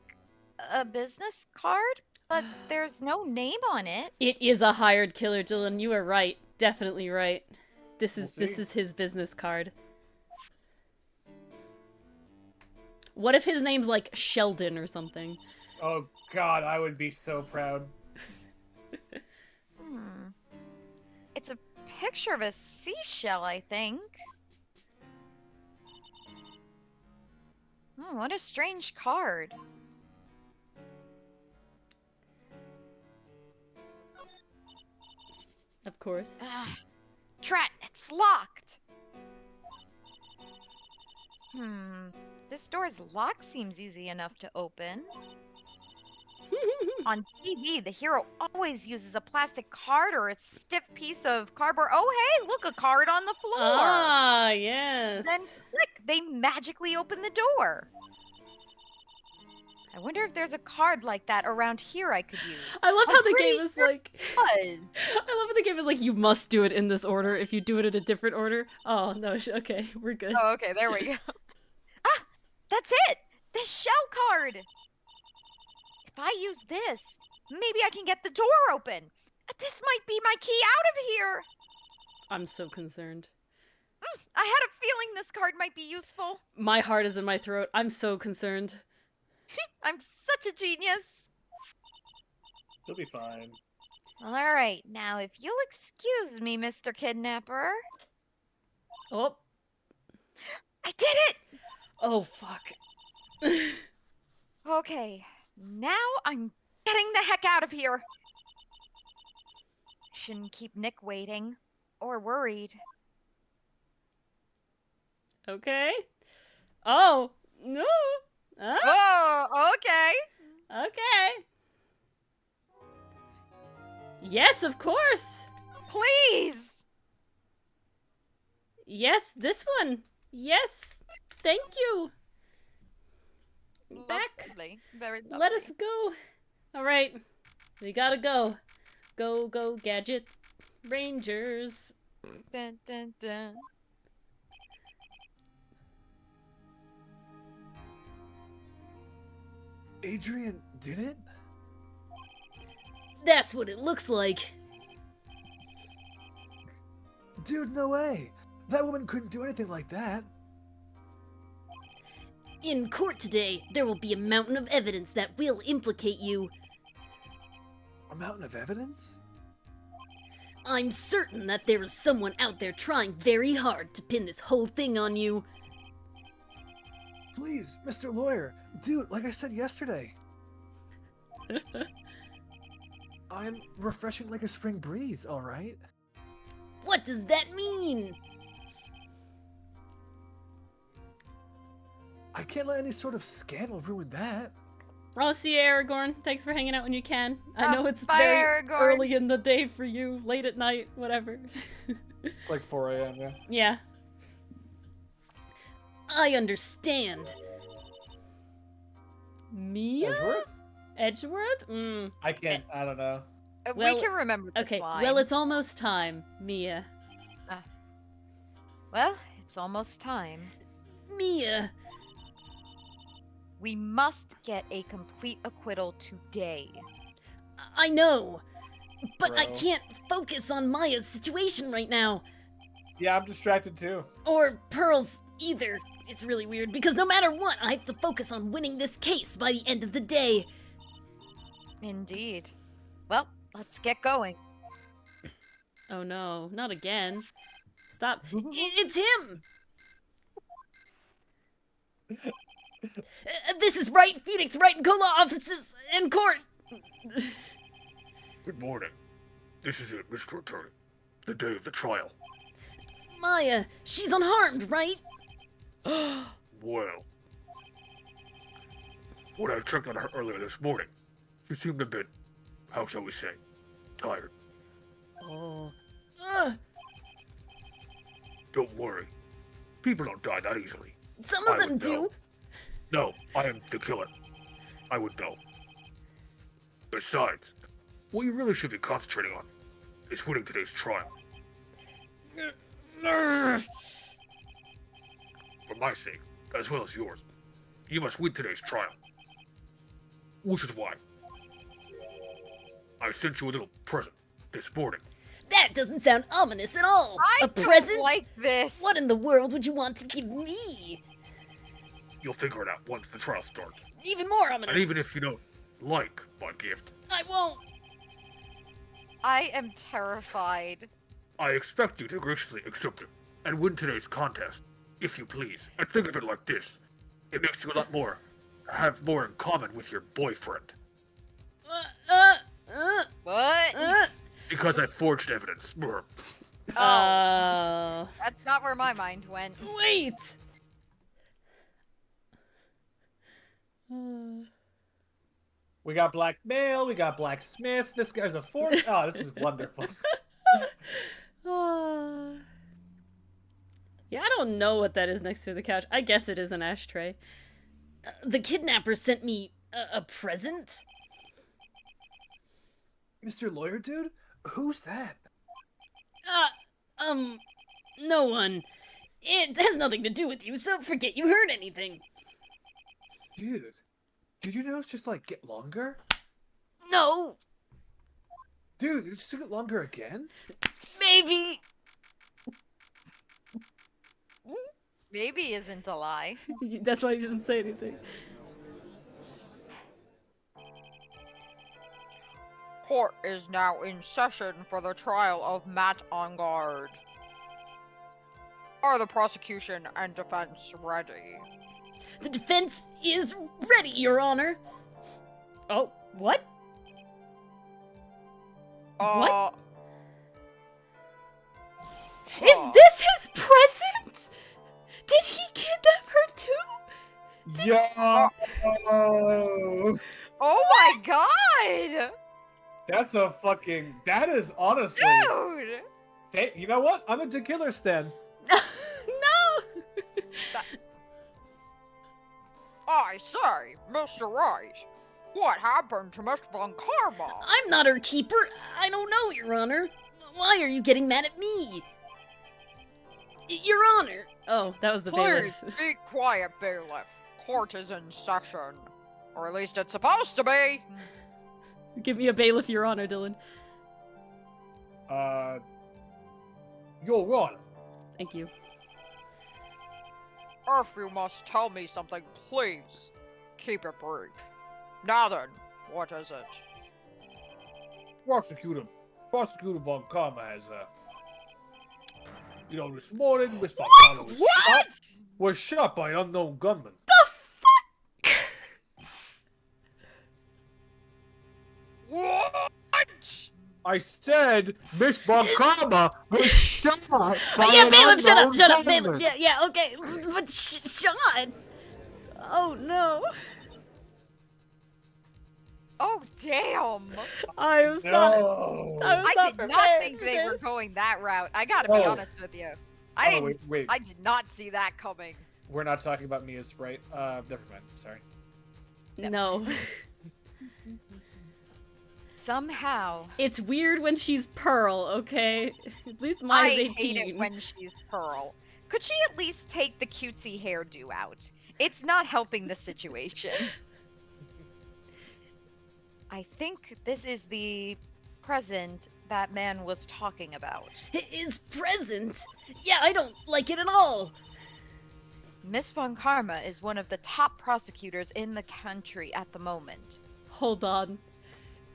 a business card, but there's no name on it. It is a hired killer, Dylan. You are right. Definitely right. This is his business card. What if his name's like Sheldon or something? Oh god, I would be so proud. It's a picture of a seashell, I think. Oh, what a strange card. Of course. Trat, it's locked. This door's lock seems easy enough to open. On TV, the hero always uses a plastic card or a stiff piece of cardboard. Oh, hey, look, a card on the floor. Ah, yes. Then click, they magically open the door. I wonder if there's a card like that around here I could use. I love how the game is like... Was. I love how the game is like, you must do it in this order. If you do it in a different order... Oh, no, okay, we're good. Oh, okay, there we go. Ah, that's it! The shell card! If I use this, maybe I can get the door open. This might be my key out of here. I'm so concerned. I had a feeling this card might be useful. My heart is in my throat. I'm so concerned. I'm such a genius. You'll be fine. All right, now if you'll excuse me, Mr. Kidnapper. Oh. I did it! Oh, fuck. Okay, now I'm getting the heck out of here. Shouldn't keep Nick waiting or worried. Okay. Oh, no. Oh, okay. Okay. Yes, of course. Please. Yes, this one. Yes. Thank you. Back. Lovely. Very lovely. Let us go. All right. We gotta go. Go, go, Gadget Rangers. Dun, dun, dun. Adrian did it? That's what it looks like. Dude, no way. That woman couldn't do anything like that. In court today, there will be a mountain of evidence that will implicate you. A mountain of evidence? I'm certain that there is someone out there trying very hard to pin this whole thing on you. Please, Mr. Lawyer, dude, like I said yesterday. I'm refreshing like a spring breeze, alright? What does that mean? I can't let any sort of scandal ruin that. I'll see you, Aragorn. Thanks for hanging out when you can. I know it's bye, very Aragorn. early in the day for you, late at night, whatever. Like 4 a.m., yeah. Yeah. I understand. Mia? Edgeworth? Edgeworth? I don't know. Well, we can remember this Okay, line. well, it's almost time, Mia. Well, it's almost time. Mia! We must get a complete acquittal today. I know, but I Bro. can't focus on Maya's situation right now. Yeah, I'm distracted too. Or Pearl's either. It's really weird, because no matter what, I have to focus on winning this case by the end of the day. Indeed. Well, let's get going. Oh no, not again. Stop. It's him! This is Wright, Phoenix, Wright and Cola offices in court. Good morning. This is it, Mr. Attorney. The day of the trial. Maya, she's unharmed, right? Well, when I checked on her earlier this morning, she seemed a bit, how shall we say, tired. Oh. Don't worry. People don't die that easily. Some of them do. Know. No, I am the killer. I would know. Besides, what you really should be concentrating on is winning today's trial. For my sake, as well as yours, you must win today's trial. Which is why I sent you a little present this morning. That doesn't sound ominous at all. I present? don't like this. What in the world would you want to give me? You'll figure it out once the trial starts. Even more ominous. And even if you don't like my gift, I won't. I am terrified. I expect you to graciously accept it and win today's contest, if you please. And think of it like this. It makes you a lot more, have more in common with your boyfriend. What? Because I forged evidence. Oh. That's not where my mind went. Wait! We got blackmail, we got blacksmith, this guy's a forge. Oh, this is wonderful. Yeah, I don't know what that is next to the couch. I guess it is an ashtray. The kidnapper sent me a present? Mr. Lawyer Dude? Who's that? No one. It has nothing to do with you, so forget you heard anything. Dude, did your nails just, like, get longer? No. Dude, did it just get longer again? Maybe. Maybe isn't a lie. That's why you didn't say anything. Court is now in session for the trial of Matt on guard. Are the prosecution and defense ready? The defense is ready, Your Honor. Oh, what? What? Is this his present? Did he kidnap her too? Yeah. Oh my god! That's a fucking. That is honestly. Dude! You know what? I'm a killer stan. No! I say, Mr. Wright, what happened to Miss Von Karma? I'm not her keeper. I don't know, Your Honor. Why are you getting mad at me? Your Honor. Oh, that was the bailiff. Please be quiet, bailiff. Court is in session. Or at least it's supposed to be. Give me a bailiff, Your Honor, Dylan. Your Honor. Thank you. If you must tell me something, please keep it brief. Now then, what is it? Prosecutor Von Karma has, this morning, Miss Von Karma was shot by an unknown gunman. The fuck? What? I said Miss Von Karma was shot by yeah, an bailiff, shut up, gunman. bailiff. Yeah, okay. But shot? Oh, no. Oh, damn. I was I did not think they were going that route. I gotta be honest with you. I did not see that coming. We're not talking about Mia's right. Never mind. Sorry. No. Somehow. It's weird when she's Pearl, okay? At least Maya's 18. I hate it when she's Pearl. Could she at least take the cutesy hairdo out? It's not helping the situation. I think this is the present that man was talking about. His present? Yeah, I don't like it at all. Miss Von Karma is one of the top prosecutors in the country at the moment. Hold on.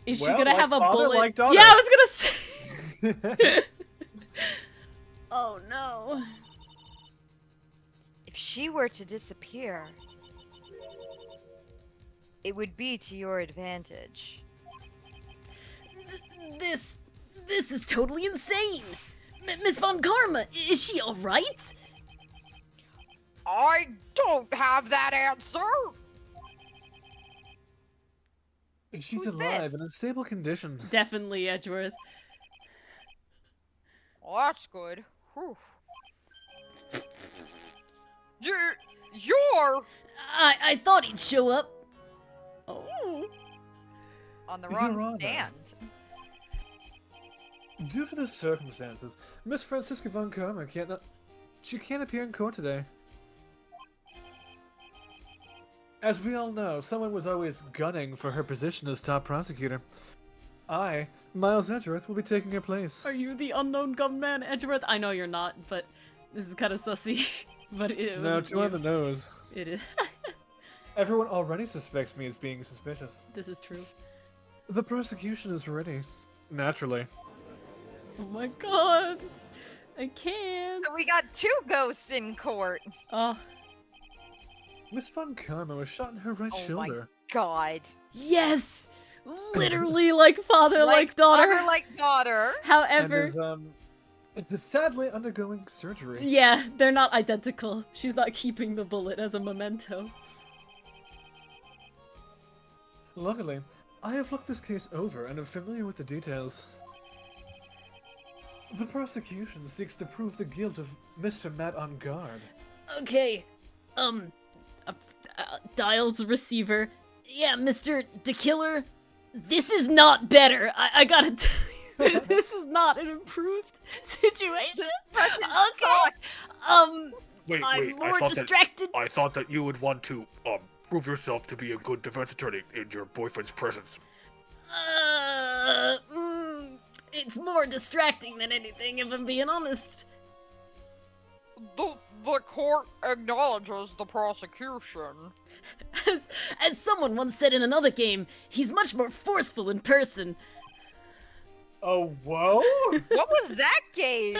Is she Well, gonna like have a father, bullet? like daughter. Yeah, I was gonna say. Oh no. If she were to disappear, It would be to your advantage. This is totally insane. Miss Von Karma, is she all right? I don't have that answer. She's Who's alive this? and in stable condition. Definitely Edgeworth. Well, that's good. Whew. You're I thought he'd show up. Oh. on the Your wrong Honor. stand. Due to the circumstances, Miss Francisca Von Karma can't appear in court today. As we all know, someone was always gunning for her position as top prosecutor. I, Miles Edgeworth, will be taking her place. Are you the unknown gunman, Edgeworth? I know you're not, but this is kind of sussy. But it was No, too on the nose. It is. Everyone already suspects me as being suspicious. This is true. The prosecution is ready. Naturally. Oh my god. I can't. So we got 2 ghosts in court. Oh. Miss Von Karma was shot in her right Oh shoulder. my god. Yes! Literally like father, like daughter. Father like daughter. However, And is sadly undergoing surgery. yeah, they're not identical. She's not keeping the bullet as a memento. Luckily, I have looked this case over and am familiar with the details. The prosecution seeks to prove the guilt of Mr. Matt on guard. Okay, dials receiver. Yeah, Mr. The Killer, this is not better. I gotta tell you, this is not an improved situation. Okay, Wait, I'm more distracted. I thought that you would want to, prove yourself to be a good defense attorney in your boyfriend's presence. It's more distracting than anything, if I'm being honest. The court acknowledges the prosecution. As someone once said in another game, he's much more forceful in person. Oh, whoa! What was that game?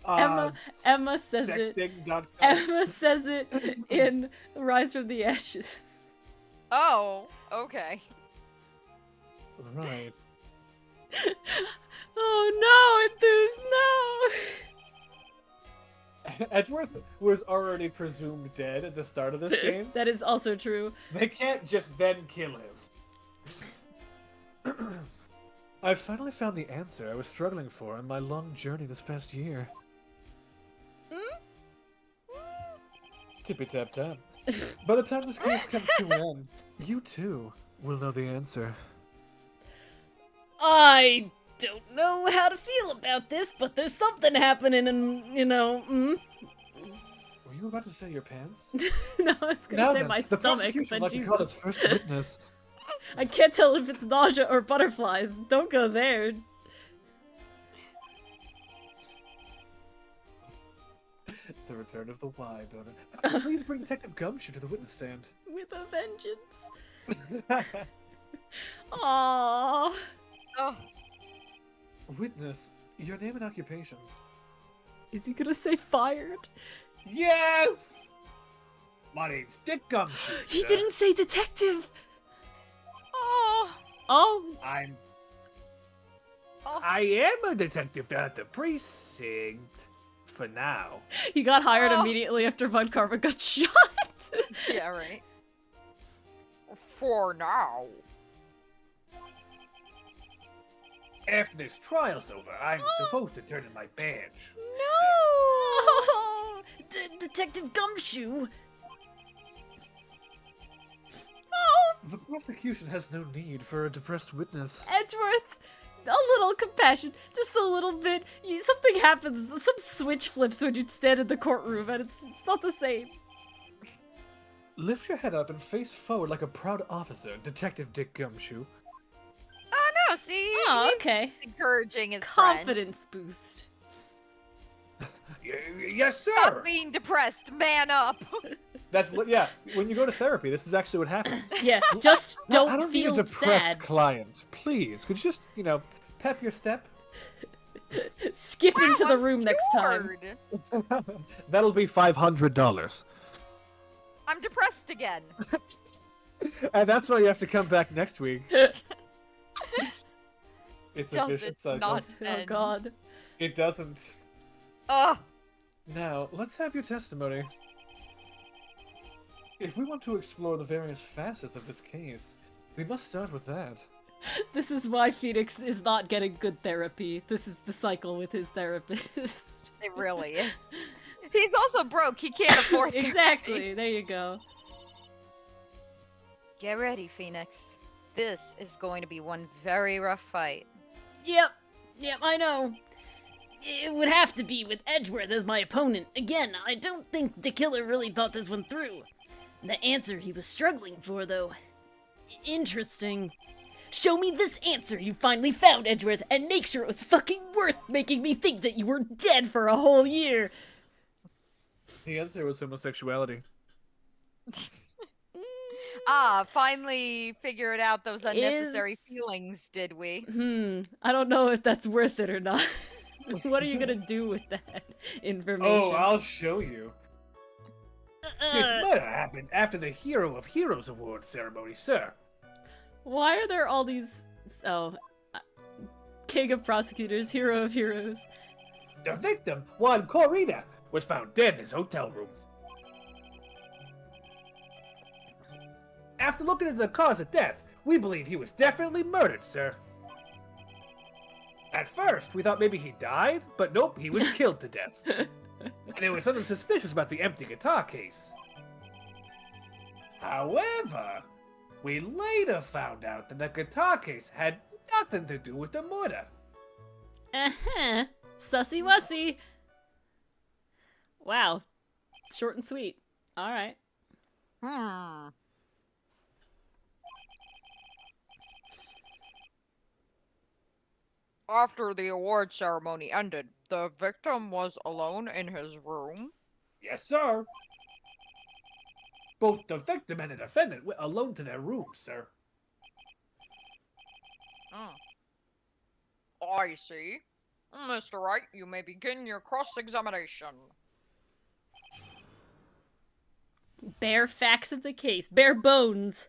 Emma says it. Sexting.com. Emma says it in Rise from the Ashes. Oh, okay. Right. Oh no, Enthuse, no! Edgeworth was already presumed dead at the start of this game. That is also true. They can't just then kill him. I've finally found the answer I was struggling for on my long journey this past year. Tippy-tap-tap. By the time this case comes to an end, you too will know the answer. I don't know how to feel about this, but there's something happening and, Were you about to say your pants? No, I was gonna Now say then, my the stomach, prosecution but would like to call its Jesus. first witness. I can't tell if it's nausea or butterflies. Don't go there. The return of the Y donor. Please bring Detective Gumshoe to the witness stand. With a vengeance. Aww. Oh, Witness, your name and occupation. Is he gonna say fired? Yes! My name's Dick Gumshoe. He sir. didn't say detective. oh, Oh, I am a detective down at the precinct. For now. he got hired Oh. immediately after Von Karma got shot. yeah, right. For now. After this trial's over, I'm supposed to turn in my badge. Oh, Detective Gumshoe. Oh, The prosecution has no need for a depressed witness. Edgeworth, a little compassion, just a little bit. Something happens, some switch flips when you stand in the courtroom, and it's not the same. Lift your head up and face forward like a proud officer, Detective Dick Gumshoe. Oh no, see? Oh, He's okay. encouraging his friend. Confidence boost. Yes, sir! Stop being depressed, man up. That's yeah. When you go to therapy, this is actually what happens. Yeah, just I don't don't need a feel depressed sad. client. Please, could you just, pep your step? Skip into Wow, the I'm room next time. That'll be $500. I'm depressed again. And that's why you have to come back next week. It's a Does vicious it cycle. not Oh end? god. It doesn't. Ugh. Now, let's have your testimony. If we want to explore the various facets of this case, we must start with that. This is why Phoenix is not getting good therapy. This is the cycle with his therapist. It really is. He's also broke. He can't afford therapy. Exactly. There you go. Get ready, Phoenix. This is going to be one very rough fight. Yep, I know. It would have to be with Edgeworth as my opponent. Again, I don't think the killer really thought this one through. The answer he was struggling for, though. Interesting. Show me this answer you finally found, Edgeworth, and make sure it was fucking worth making me think that you were dead for a whole year. The answer was homosexuality. Finally figured out those unnecessary feelings, did we? Hmm. I don't know if that's worth it or not. What are you gonna do with that information? Oh, I'll show you. This murder happened after the Hero of Heroes Award ceremony, sir. Why are there all these... King of Prosecutors, Hero of Heroes. The victim, Juan Corrida, was found dead in his hotel room. After looking into the cause of death, we believe he was definitely murdered, sir. At first, we thought maybe he died, but nope, he was killed to death. And there was something suspicious about the empty guitar case. However, we later found out that the guitar case had nothing to do with the murder. Uh-huh. Sussy-wussy. Wow. Short and sweet. Alright. After the award ceremony ended, the victim was alone in his room? Yes, sir. Both the victim and the defendant went alone to their rooms, sir. I see. Mr. Wright, you may begin your cross-examination. Bare facts of the case. Bare bones.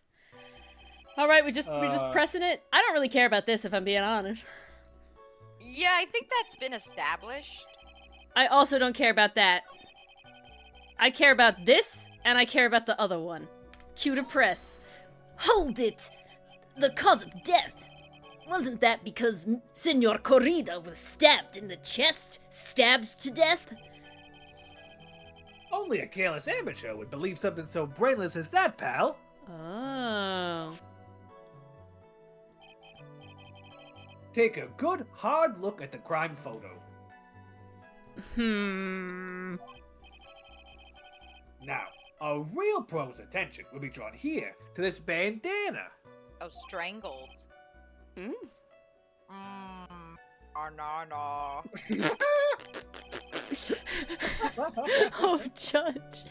Alright, we're just pressing it. I don't really care about this, if I'm being honest. Yeah, I think that's been established. I also don't care about that. I care about this, and I care about the other one. Cue to press. Hold it! The cause of death! Wasn't that because Senor Corrida was stabbed in the chest? Stabbed to death? Only a careless amateur would believe something so brainless as that, pal. Oh. Take a good, hard look at the crime photo. Now, a real pro's attention will be drawn here to this bandana. Oh, strangled. Banana. Oh, Judge.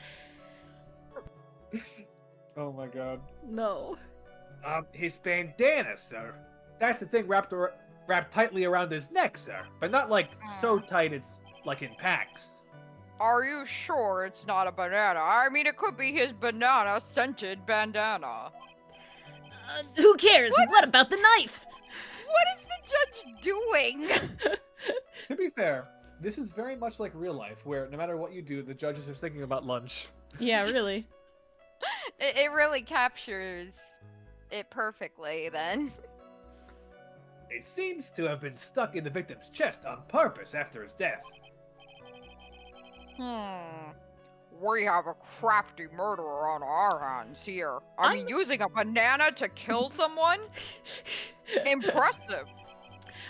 Oh my god. No. His bandana, sir. That's the thing wrapped tightly around his neck, sir. But not like so tight it's like in packs. Are you sure it's not a banana? I mean, it could be his banana-scented bandana. Who cares? What about the knife? What is the judge doing? To be fair, this is very much like real life, where no matter what you do, the judge is just thinking about lunch. Yeah, really. It really captures it perfectly, then. It seems to have been stuck in the victim's chest on purpose after his death. We have a crafty murderer on our hands here. I mean, using a banana to kill someone? Impressive.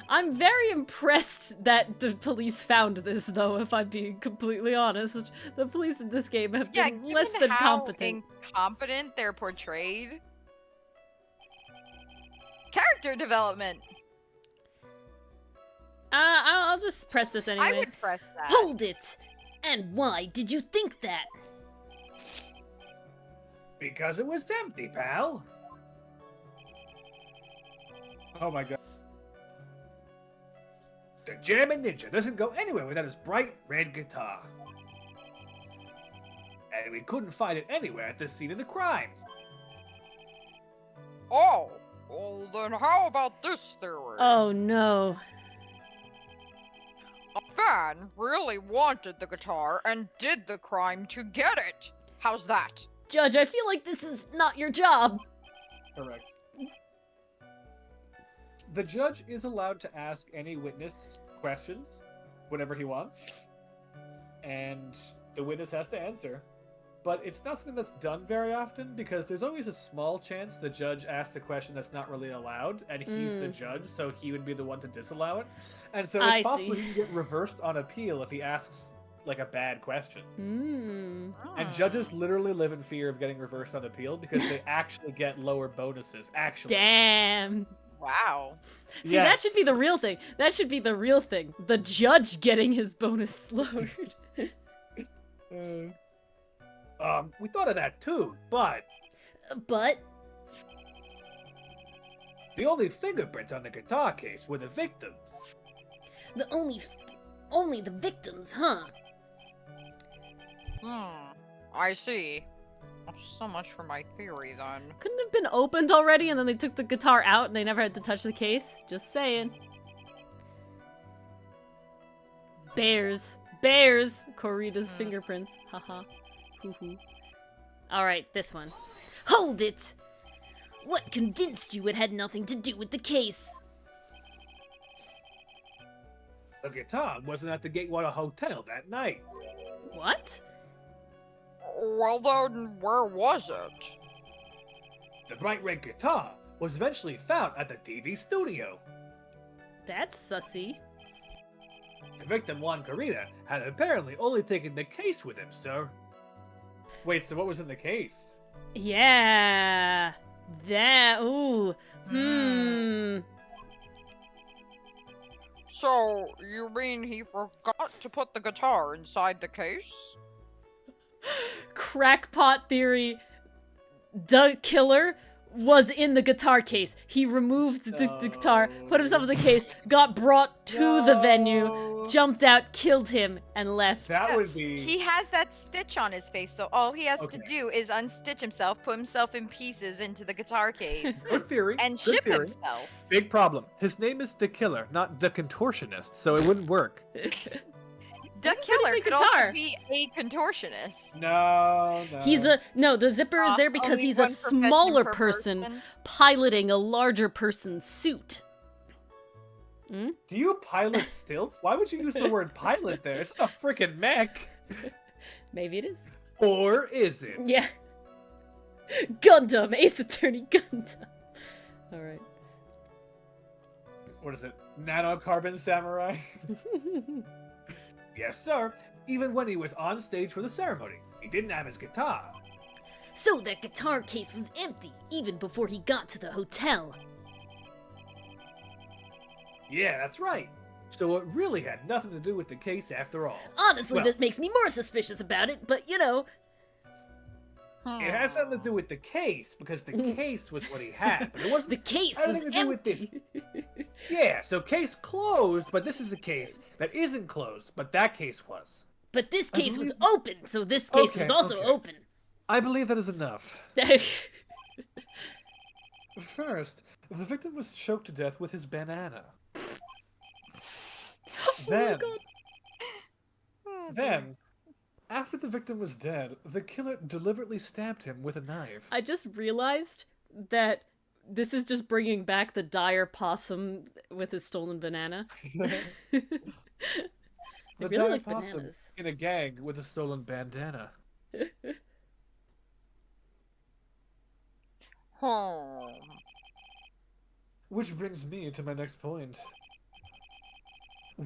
I'm very impressed that the police found this, though, if I'm being completely honest. The police in this game have been less than competent. Incompetent they're portrayed. Character development. I'll just press this anyway. I would press that. Hold it! And why did you think that? Because it was empty, pal. Oh my god. The German ninja doesn't go anywhere without his bright red guitar. And we couldn't find it anywhere at the scene of the crime. Oh, well then how about this theory? Oh no. A fan really wanted the guitar and did the crime to get it. How's that? Judge, I feel like this is not your job. Correct. The judge is allowed to ask any witness questions whenever he wants, and the witness has to answer. But it's not something that's done very often because there's always a small chance the judge asks a question that's not really allowed, and he's the judge, so he would be the one to disallow it. And so it's possible he can get reversed on appeal if he asks like a bad question. And judges literally live in fear of getting reversed on appeal because they actually get lower bonuses. Actually. Damn. Wow. See, that should be the real thing. That should be the real thing. The judge getting his bonus lowered. We thought of that too, but the only fingerprints on the guitar case were the victims. Only the victims, huh? I see. So much for my theory, then. Couldn't it have been opened already and then they took the guitar out and they never had to touch the case? Just saying. Bears. Corrida's fingerprints. Haha. Hoo-hoo. Alright, this one. Hold it! What convinced you it had nothing to do with the case? The guitar wasn't at the Gatewater Hotel that night. What? Well then, where was it? The bright red guitar was eventually found at the TV studio. That's sussy. The victim, Juan Corrida, had apparently only taken the case with him, sir. Wait, so what was in the case? Yeah. That. Ooh. So, you mean he forgot to put the guitar inside the case? Crackpot theory. The killer was in the guitar case. He removed the guitar, put himself in the case, got brought to the venue, jumped out, killed him, and left. That would be... He has that stitch on his face, so all he has to do is unstitch himself, put himself in pieces into the guitar case. Good theory. And Good ship theory. himself. Big problem. His name is The Killer, not The Contortionist, so it wouldn't work. The killer could also be a contortionist. No. The zipper is there because he's a smaller person piloting a larger person's suit. Do you pilot stilts? Why would you use the word pilot there? It's not a freaking mech. Maybe it is. Or is it? Yeah. Gundam, Ace Attorney Gundam. Alright. What is it? Nanocarbon Samurai? Yes, sir. Even when he was on stage for the ceremony, he didn't have his guitar. So that guitar case was empty, even before he got to the hotel. Yeah, that's right. So it really had nothing to do with the case after all. Honestly, that makes me more suspicious about it, but you know... It had something to do with the case, because the case was what he had, but it wasn't... The case was to do with this. Yeah, so case closed, but this is a case that isn't closed, but that case was. But this case was open, so this case was also open. I believe that is enough. First, the victim was choked to death with his banana. Then, after the victim was dead, the killer deliberately stabbed him with a knife. I just realized that this is just bringing back the dire possum with his stolen banana. The really dire like possum bananas. in a gang with a stolen bandana. Which brings me to my next point.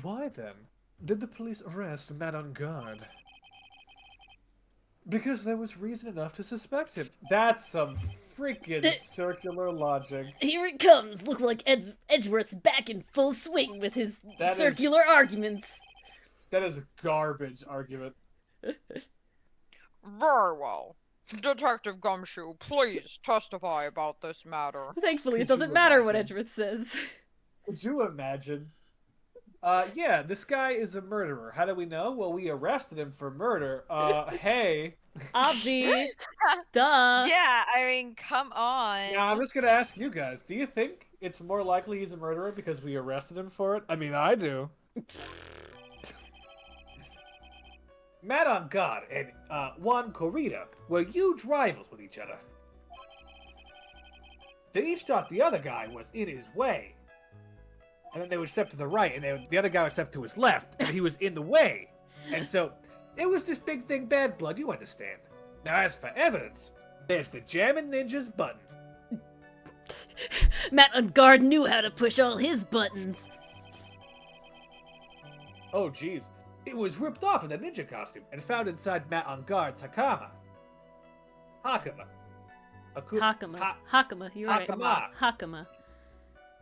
Why, then, did the police arrest man on guard? Because there was reason enough to suspect him. That's some freaking circular logic. Here it comes! Look like Edgeworth's back in full swing with his circular arguments. That is a garbage argument. Very well. Detective Gumshoe, please testify about this matter. Thankfully, it doesn't matter what Edgeworth says. Could you imagine? Yeah, this guy is a murderer. How do we know? Well, we arrested him for murder. Hey, Obvi. Duh. Yeah, I mean, come on. Now, I'm just gonna ask you guys, do you think it's more likely he's a murderer because we arrested him for it? I mean, I do. Matt on God and Juan Corrida were huge rivals with each other. They each thought the other guy was in his way. And then they would step to the right, and the other guy would step to his left, and he was in the way. And so, it was this big thing, bad blood, you understand. Now, as for evidence, there's the Jammin' Ninja's button. Matt on Guard knew how to push all his buttons. Oh, jeez. It was ripped off in the ninja costume and found inside Matt on Guard's Hakama. Hakama. Hakama, you're right. Hakama.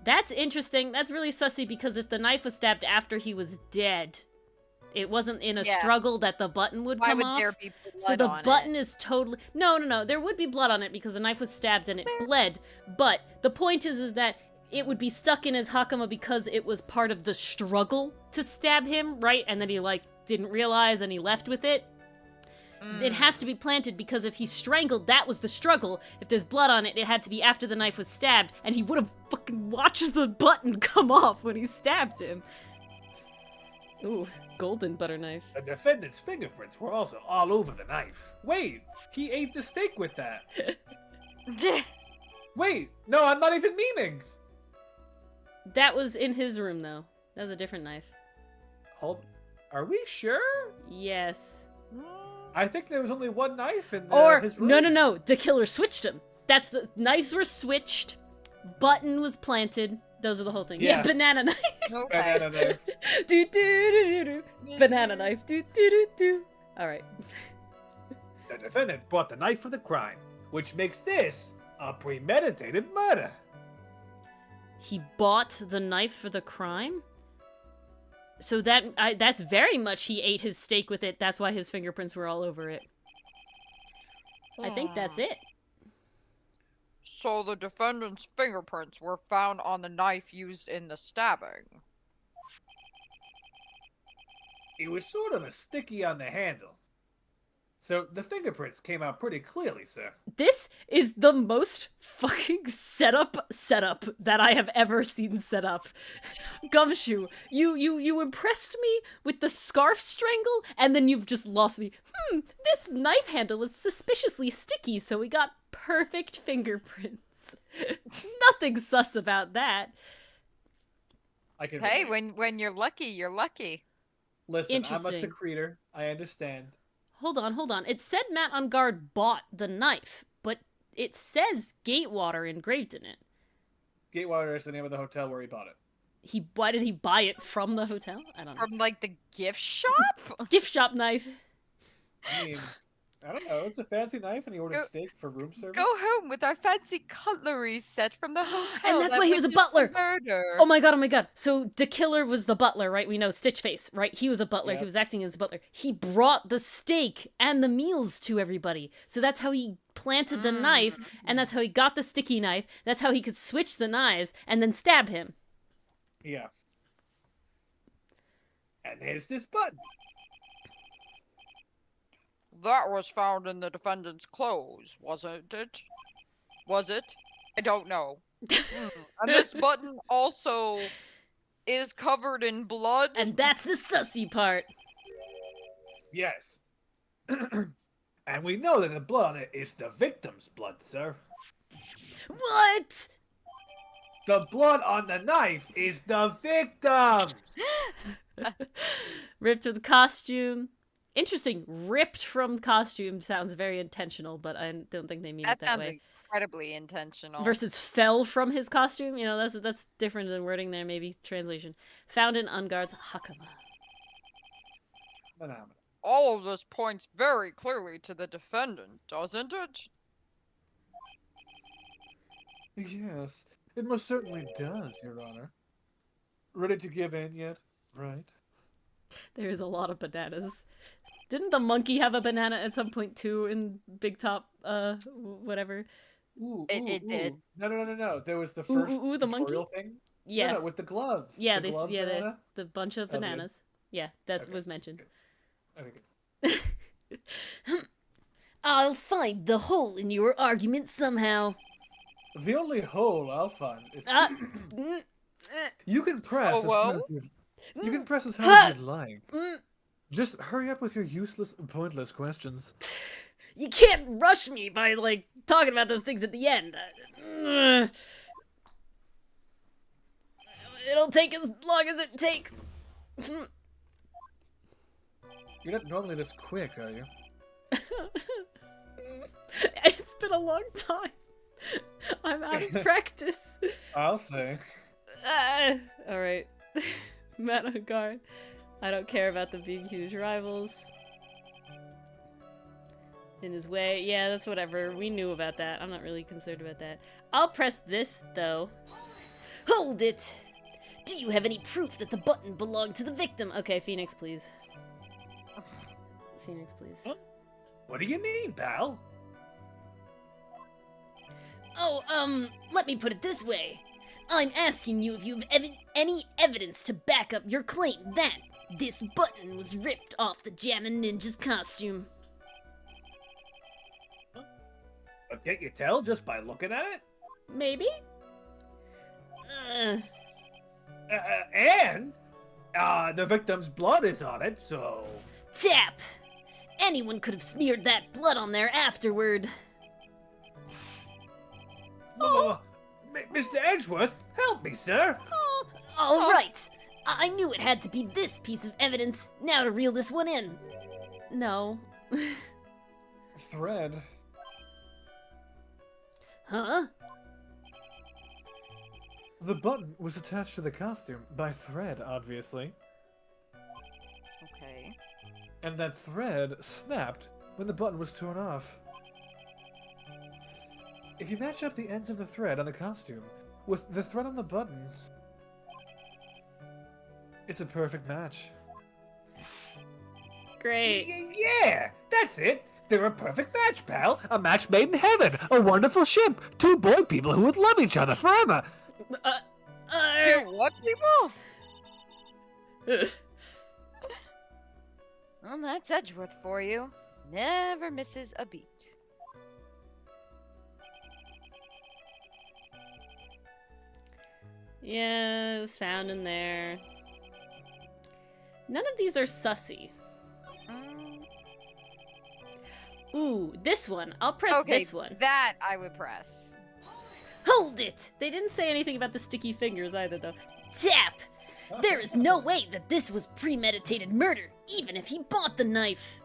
That's interesting. That's really sussy because if the knife was stabbed after he was dead, it wasn't in a struggle that the button would come off. Why would there be blood so the on button it? Is totally... No. There would be blood on it because the knife was stabbed and it bled. But the point is that it would be stuck in his Hakama because it was part of the struggle to stab him, right? And then he, didn't realize and he left with it. It has to be planted because if he strangled, that was the struggle. If there's blood on it, it had to be after the knife was stabbed, and he would have fucking watched the button come off when he stabbed him. Ooh, golden butter knife. The defendant's fingerprints were also all over the knife. Wait, he ate the steak with that. Wait, no, I'm not even memeing. That was in his room, though. That was a different knife. Hold, are we sure? Yes. I think there was only one knife in his room. No. The killer switched them. That's the knives were switched. Button was planted. Those are the whole thing. Yeah, banana knife. Okay. Banana knife. do. Banana knife. Do. All right. The defendant bought the knife for the crime, which makes this a premeditated murder. He bought the knife for the crime? So that's very much he ate his steak with it. That's why his fingerprints were all over it. I think that's it. So the defendant's fingerprints were found on the knife used in the stabbing. It was sort of a sticky on the handle. So the fingerprints came out pretty clearly, sir. This is the most fucking setup that I have ever seen set up. Gumshoe, you impressed me with the scarf strangle, and then you've just lost me. This knife handle was suspiciously sticky, so we got perfect fingerprints. Nothing sus about that. Hey, when you're lucky, you're lucky. Listen, I'm a secretor. I understand. Hold on. It said Matt on Guard bought the knife, but it says Gatewater engraved in it. Gatewater is the name of the hotel where he bought it. Why did he buy it from the hotel? I don't know. From, the gift shop? Gift shop knife. I mean, I don't know. It's a fancy knife, and he ordered steak for room service. Go home with our fancy cutlery set from the hotel. And that's why he was a butler. Oh my god. So the killer was the butler, right? We know Stitchface, right? He was a butler. Yep. He was acting as a butler. He brought the steak and the meals to everybody. So that's how he planted the knife, and that's how he got the sticky knife. That's how he could switch the knives and then stab him. Yeah. And there's this button. That was found in the defendant's clothes, wasn't it? Was it? I don't know. And this button also is covered in blood. And that's the sussy part. Yes. And we know that the blood on it is the victim's blood, sir. What? The blood on the knife is the victim's! Ripped from the costume. Interesting. Ripped from costume sounds very intentional, but I don't think they mean it that way. That sounds incredibly intentional. Versus fell from his costume. You know, that's different than wording there, maybe. Translation. Found in Unguard's Hakama. All of this points very clearly to the defendant, doesn't it? Yes, it most certainly does, Your Honor. Ready to give in yet, right? There's a lot of bananas. Didn't the monkey have a banana at some point too in Big Top, whatever? It did. No. There was the first the monkey thing. Yeah. No, with the gloves. Yeah, the the bunch of bananas. Yeah, that was mentioned. Okay. I'll find the hole in your argument somehow. The only hole I'll find is you can press as hard as you can press as hard as you'd like. Just hurry up with your useless, pointless questions. You can't rush me by, like, talking about those things at the end. It'll take as long as it takes. You're not normally this quick, are you? It's been a long time. I'm out of practice. I'll say. Alright. Matt on guard. I don't care about them being huge rivals. In his way. Yeah, that's whatever. We knew about that. I'm not really concerned about that. I'll press this, though. Hold it! Do you have any proof that the button belonged to the victim? Okay, Phoenix, please. Phoenix, please. Huh? What do you mean, pal? Oh, let me put it this way. I'm asking you if you have any evidence to back up your claim that this button was ripped off the Jammin' Ninja's costume. But can't you tell just by looking at it? Maybe? And the victim's blood is on it, so... Tap! Anyone could have smeared that blood on there afterward. Mr. Edgeworth, help me, sir! Oh, all right. I knew it had to be this piece of evidence. Now to reel this one in. No. Thread. Huh? The button was attached to the costume by thread, obviously. Okay. And that thread snapped when the button was torn off. If you match up the ends of the thread on the costume with the thread on the button, it's a perfect match. Great. Yeah, that's it. They're a perfect match, pal. A match made in heaven. A wonderful ship. Two boy people who would love each other forever. Two what people? Well, that's Edgeworth for you. Never misses a beat. Yeah, it was found in there. None of these are sussy. Ooh, this one. I'll press this one. That I would press. Hold it! They didn't say anything about the sticky fingers either, though. Tap! There is no way that this was premeditated murder, even if he bought the knife.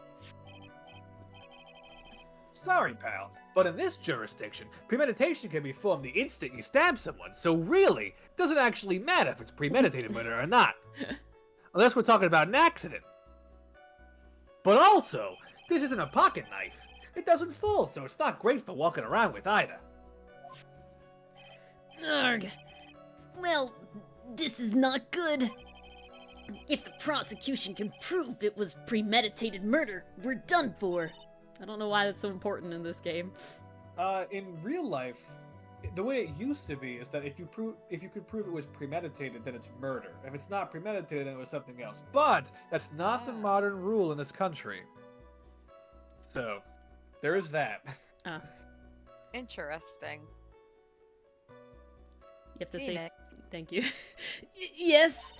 Sorry, pal, but in this jurisdiction, premeditation can be formed the instant you stab someone, so really, it doesn't actually matter if it's premeditated murder or not. Unless we're talking about an accident. But also, this isn't a pocket knife. It doesn't fold, so it's not great for walking around with either. Arg. Well, this is not good. If the prosecution can prove it was premeditated murder, we're done for. I don't know why that's so important in this game. In real life, the way it used to be is that if you could prove it was premeditated, then it's murder. If it's not premeditated, then it was something else. But that's not the modern rule in this country. So, there is that. Interesting. You have to say Phoenix. thank you. Yes.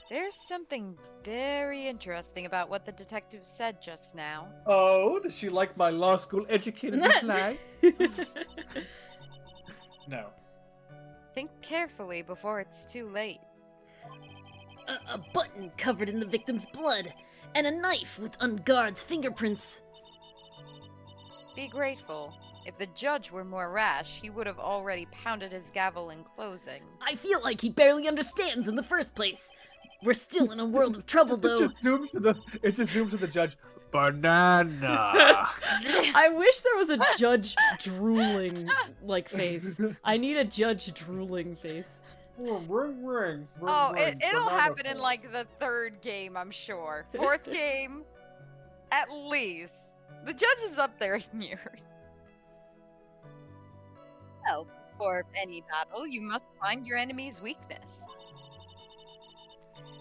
There's something very interesting about what the detective said just now. Oh, does she like my law school educated reply? No. Think carefully before it's too late. A button covered in the victim's blood, and a knife with Unguard's fingerprints. Be grateful. If the judge were more rash, he would have already pounded his gavel in closing. I feel like he barely understands in the first place. We're still in a world of trouble, though. It just zooms to the judge. Banana. I wish there was a judge drooling, like, face. I need a judge drooling face. Ring. Oh, it'll happen in, like, the third game, I'm sure. Fourth game, at least. The judge is up there in years. Well, before any battle, you must find your enemy's weakness.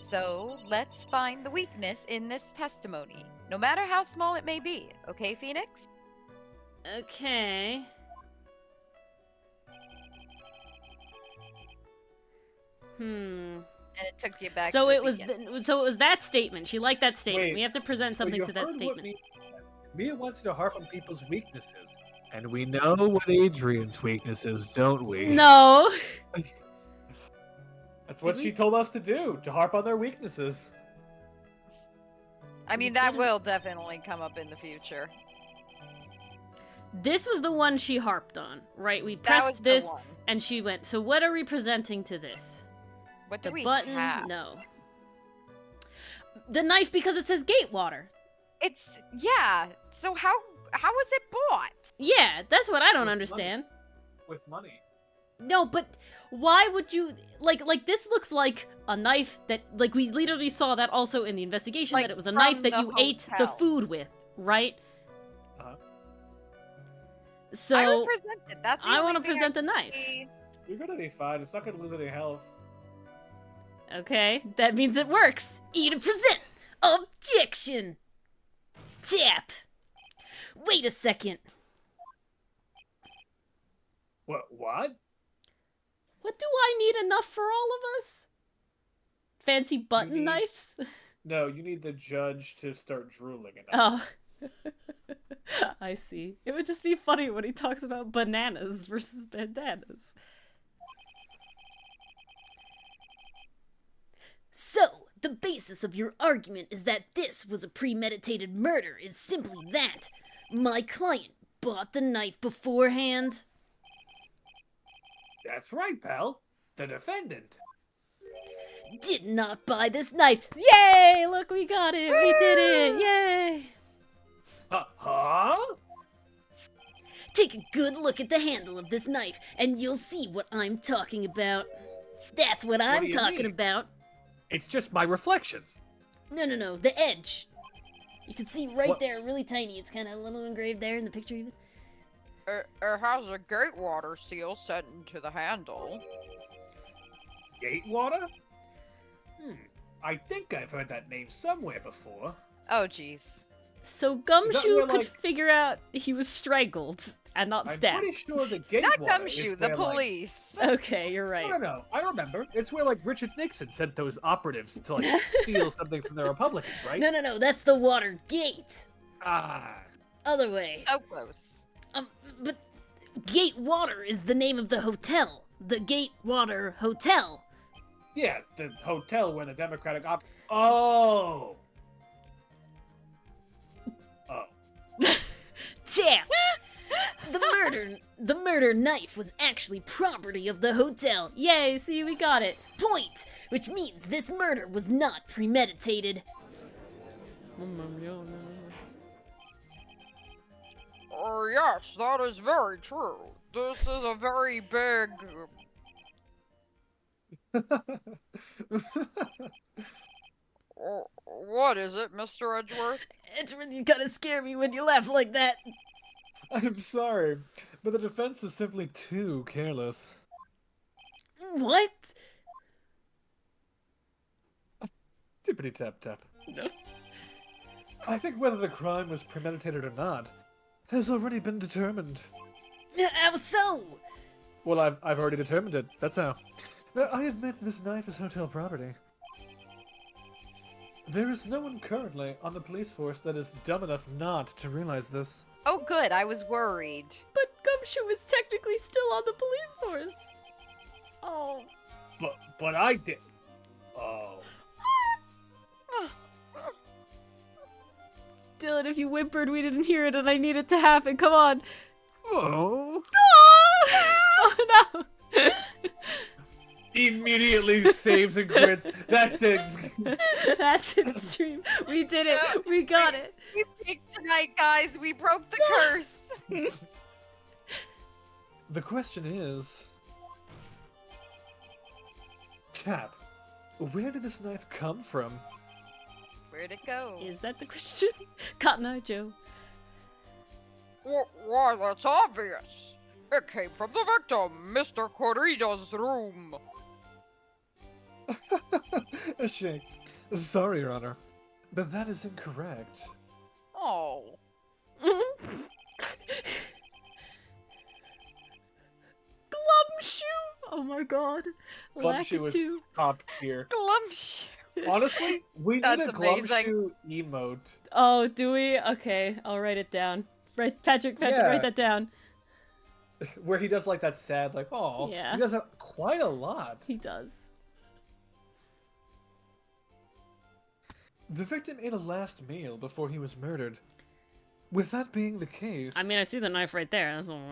So let's find the weakness in this testimony, no matter how small it may be. Okay, Phoenix? Okay. And it took you back. So to it was so it was that statement. She liked that statement. Wait, we have to present so something you to that heard what statement. Mia wants to harp on people's weaknesses. And we know what Adrian's weakness is, don't we? No. That's what she told us to do, to harp on their weaknesses. I mean, that will definitely come up in the future. This was the one she harped on, right? We pressed this, and she went, so what are we presenting to this? What do the we button? have? No. The knife, because it says Gatewater. It's, yeah. So how was it bought? Yeah, that's what I don't With understand. With money. No, but why would you, like this looks like a knife that, like, we literally saw that also in the investigation, Like, that it was a from knife that the you ate the hotel. food with, right? Uh-huh. So, I would present it. That's the I only want to thing present the can knife. see. You're gonna be fine. It's not gonna lose any health. Okay, that means it works. E to present. Objection. Tap. Wait a second. What? What do I need enough for all of us? Fancy button need- knives? No, you need the judge to start drooling enough. Oh. I see. It would just be funny when he talks about bananas versus bandanas. So, the basis of your argument is that this was a premeditated murder is simply that. My client bought the knife beforehand. That's right, pal. The defendant. Did not buy this knife. Yay! Look, we got it. We did it. Yay! Huh? Take a good look at the handle of this knife, and you'll see what I'm talking about. That's what do I'm you talking mean? about. It's just my reflection. No, the edge. You can see right What? there, really tiny. It's kind of a little engraved there in the picture even. It has a Gatewater seal set into the handle. Gatewater? I think I've heard that name somewhere before. Oh, jeez. So Is that Gumshoe where, could like- figure out he was strangled and not I'm stabbed. pretty sure the Gatewater Not is Gumshoe, the where, like- police. Okay, you're right. No, I remember. It's where, like, Richard Nixon sent those operatives to, like, steal something from the Republicans, right? No, that's the Watergate. Ah. Other way. So close. But Gatewater is the name of the hotel. The Gatewater Hotel. Yeah, the hotel where the Democratic Oh! Tap! The murder knife was actually property of the hotel. Yay, see, we got it. Point! Which means this murder was not premeditated. Oh, yes, that is very true. This is a very big... What is it, Mr. Edgeworth? Edgeworth, you kinda scare me when you laugh like that. I'm sorry, but the defense is simply too careless. What? Tippity tap tap. No. I think whether the crime was premeditated or not has already been determined. How so? Well, I've already determined it. That's how. Now, I admit this knife is hotel property. There is no one currently on the police force that is dumb enough not to realize this. Oh, good. I was worried. But Gumshoe is technically still on the police force. Oh. But I did. Oh. Dylan, if you whimpered, we didn't hear it, and I need it to happen. Come on. Oh. Oh no. Immediately saves and quits. That's it. That's extreme. We did it. We got it. We peaked tonight, guys. We broke the curse. The question is... Tap, where did this knife come from? Where'd it go? Is that the question? Cotton Eye Joe. Why, that's obvious. It came from the victim, Mr. Corrida's room. A shame. Sorry, Your Honor, but that is incorrect. Oh. Glumshoe! Oh my god. Glumshoe is Lakitu. top tier. Glumshoe. Honestly, we need That's a amazing. Glumshoe emote. Oh, do we? Okay, I'll write it down. Patrick, write that down. Where he does like that sad, like, oh, Yeah. he does that quite a lot. He does. The victim ate a last meal before he was murdered. With that being the case, I mean, I see the knife right there. That's all.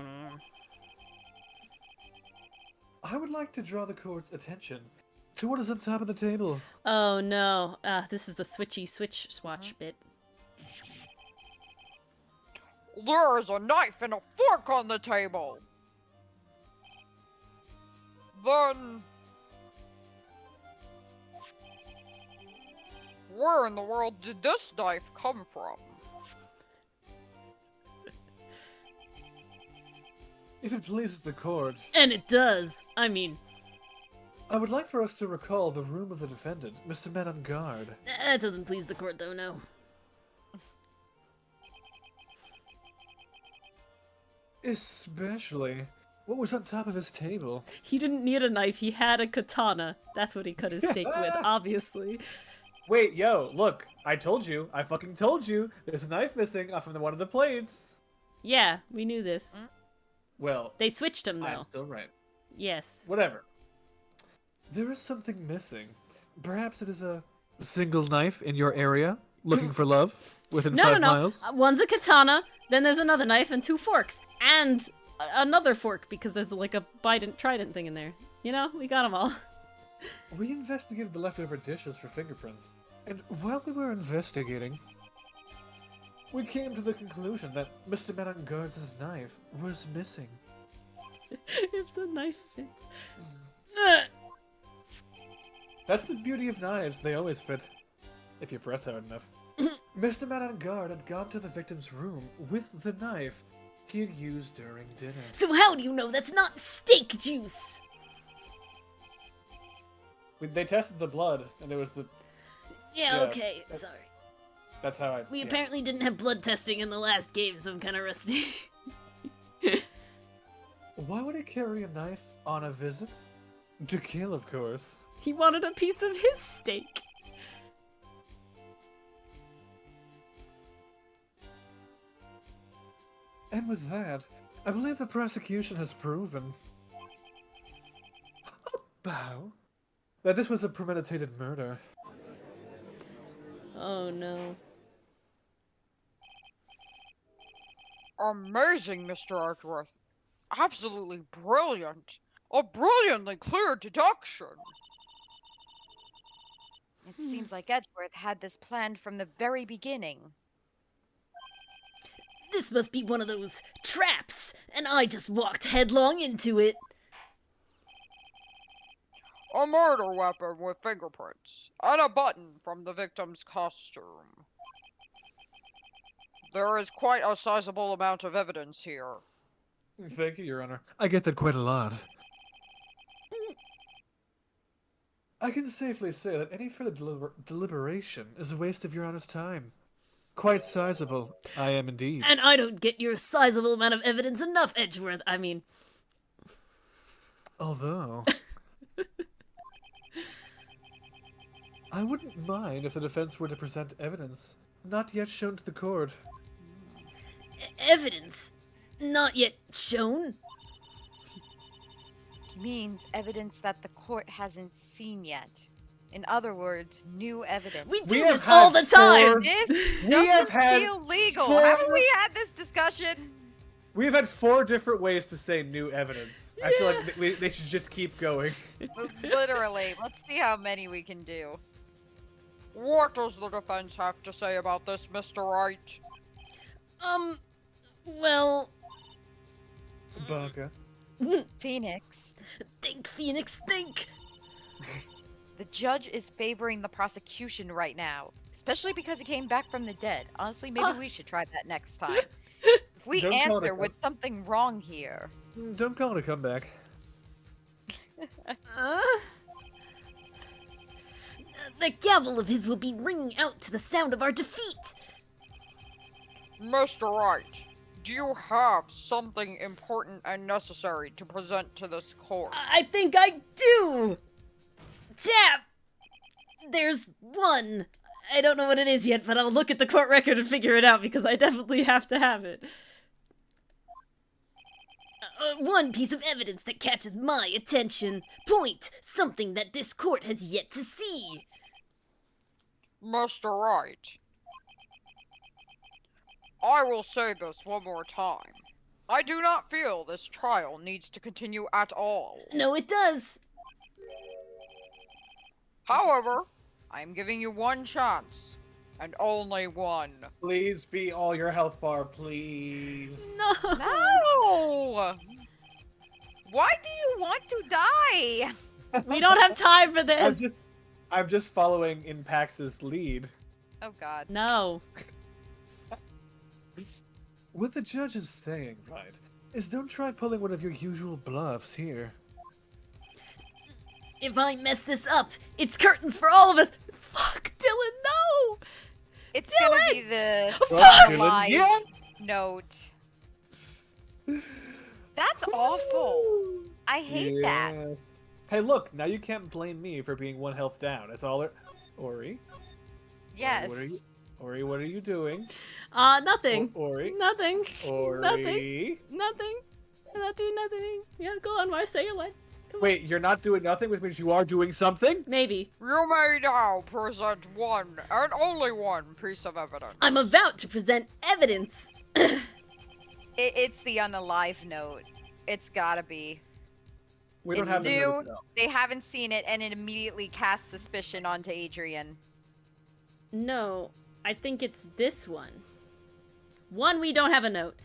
I would like to draw the court's attention to what is on top of the table. Oh no. This is the switch bit. There is a knife and a fork on the table. Then... where in the world did this knife come from? If it pleases the court, And it does. I mean, I would like for us to recall the room of the defendant, Mr. Man on Guard. that doesn't please the court though, no. Especially what was on top of his table. He didn't need a knife, he had a katana. That's what he cut his steak with, obviously. Wait, yo, look, I told you, I fucking told you, there's a knife missing off of one of the plates. Yeah, we knew this. Well, They switched him though. I'm still right. Yes. Whatever. There is something missing. Perhaps it is a single knife in your area, looking for love, within No, 5 no, no. miles. One's a katana, then there's another knife and 2 forks. And another fork, because there's like a trident thing in there. You know, we got them all. We investigated the leftover dishes for fingerprints, and while we were investigating, we came to the conclusion that Mr. Man on Guard's knife was missing. If the knife fits. That's the beauty of knives, they always fit. If you press hard enough. Mr. Man on Guard had gone to the victim's room with the knife he had used during dinner. So how do you know that's not steak juice? They tested the blood, and it was the... Yeah, Yeah, okay, sorry. That's how I... We yeah. apparently didn't have blood testing in the last game, so I'm kind of rusty. Why would he carry a knife on a visit? To kill, of course. He wanted a piece of his steak. And with that, I believe the prosecution has proven... Bow. That this was a premeditated murder. Oh no. Amazing, Mr. Edgeworth. Absolutely brilliant. A brilliantly clear deduction. It seems like Edgeworth had this planned from the very beginning. This must be one of those traps, and I just walked headlong into it. A murder weapon with fingerprints, and a button from the victim's costume. There is quite a sizable amount of evidence here. Thank you, Your Honor. I get that quite a lot. I can safely say that any further deliberation is a waste of Your Honor's time. Quite sizable, I am indeed. And I don't get your sizable amount of evidence enough, Edgeworth. I mean... Although... I wouldn't mind if the defense were to present evidence not yet shown to the court. Evidence? Not yet shown? Means evidence that the court hasn't seen yet. In other words, new evidence. We do We have this all had the time! four- This We have doesn't had feel legal. 4 Haven't we had this discussion? We've had 4 different ways to say new evidence. I feel like they should just keep going. Literally. Let's see how many we can do. What does the defense have to say about this, Mr. Wright? Well... Baka. Phoenix. Think, Phoenix, think! The judge is favoring the prosecution right now, especially because he came back from the dead. Honestly, maybe we should try that next time. If we Don't call it answer a- with something wrong here. Don't call it a comeback. that gavel of his will be ringing out to the sound of our defeat. Mr. Wright, do you have something important and necessary to present to this court? I think I do! Tap! There's one. I don't know what it is yet, but I'll look at the court record and figure it out because I definitely have to have it. One piece of evidence that catches my attention. Point! Something that this court has yet to see. Mr. Wright, I will say this one more time. I do not feel this trial needs to continue at all. No, it does. However, I am giving you one chance, and only one. Please be all your health bar, please. No. No! Why do you want to die? We don't have time for this. I'm just following in Pax's lead. Oh god. No. What the judge is saying, right, is don't try pulling one of your usual bluffs here. If I mess this up, it's curtains for all of us. Fuck, Dylan, no! It's Dylan! gonna be the Dylan, live yeah. note. That's awful. I hate that. Yes. Hey, look, now you can't blame me for being one health down. It's all Ori. Yes. Ori, what are you doing? Nothing. Ori. Nothing. Ori. Nothing. Nothing. I'm not doing nothing. Yeah, go on, Mars, say your line. Come on. Wait, you're not doing nothing, which means you are doing something? Maybe. You may now present one and only one piece of evidence. I'm about to present evidence. It's the unalive note. It's gotta be. We don't It's have the new. notice, though. They haven't seen it, and it immediately casts suspicion onto Adrian. No, I think it's this one. One, we don't have a note.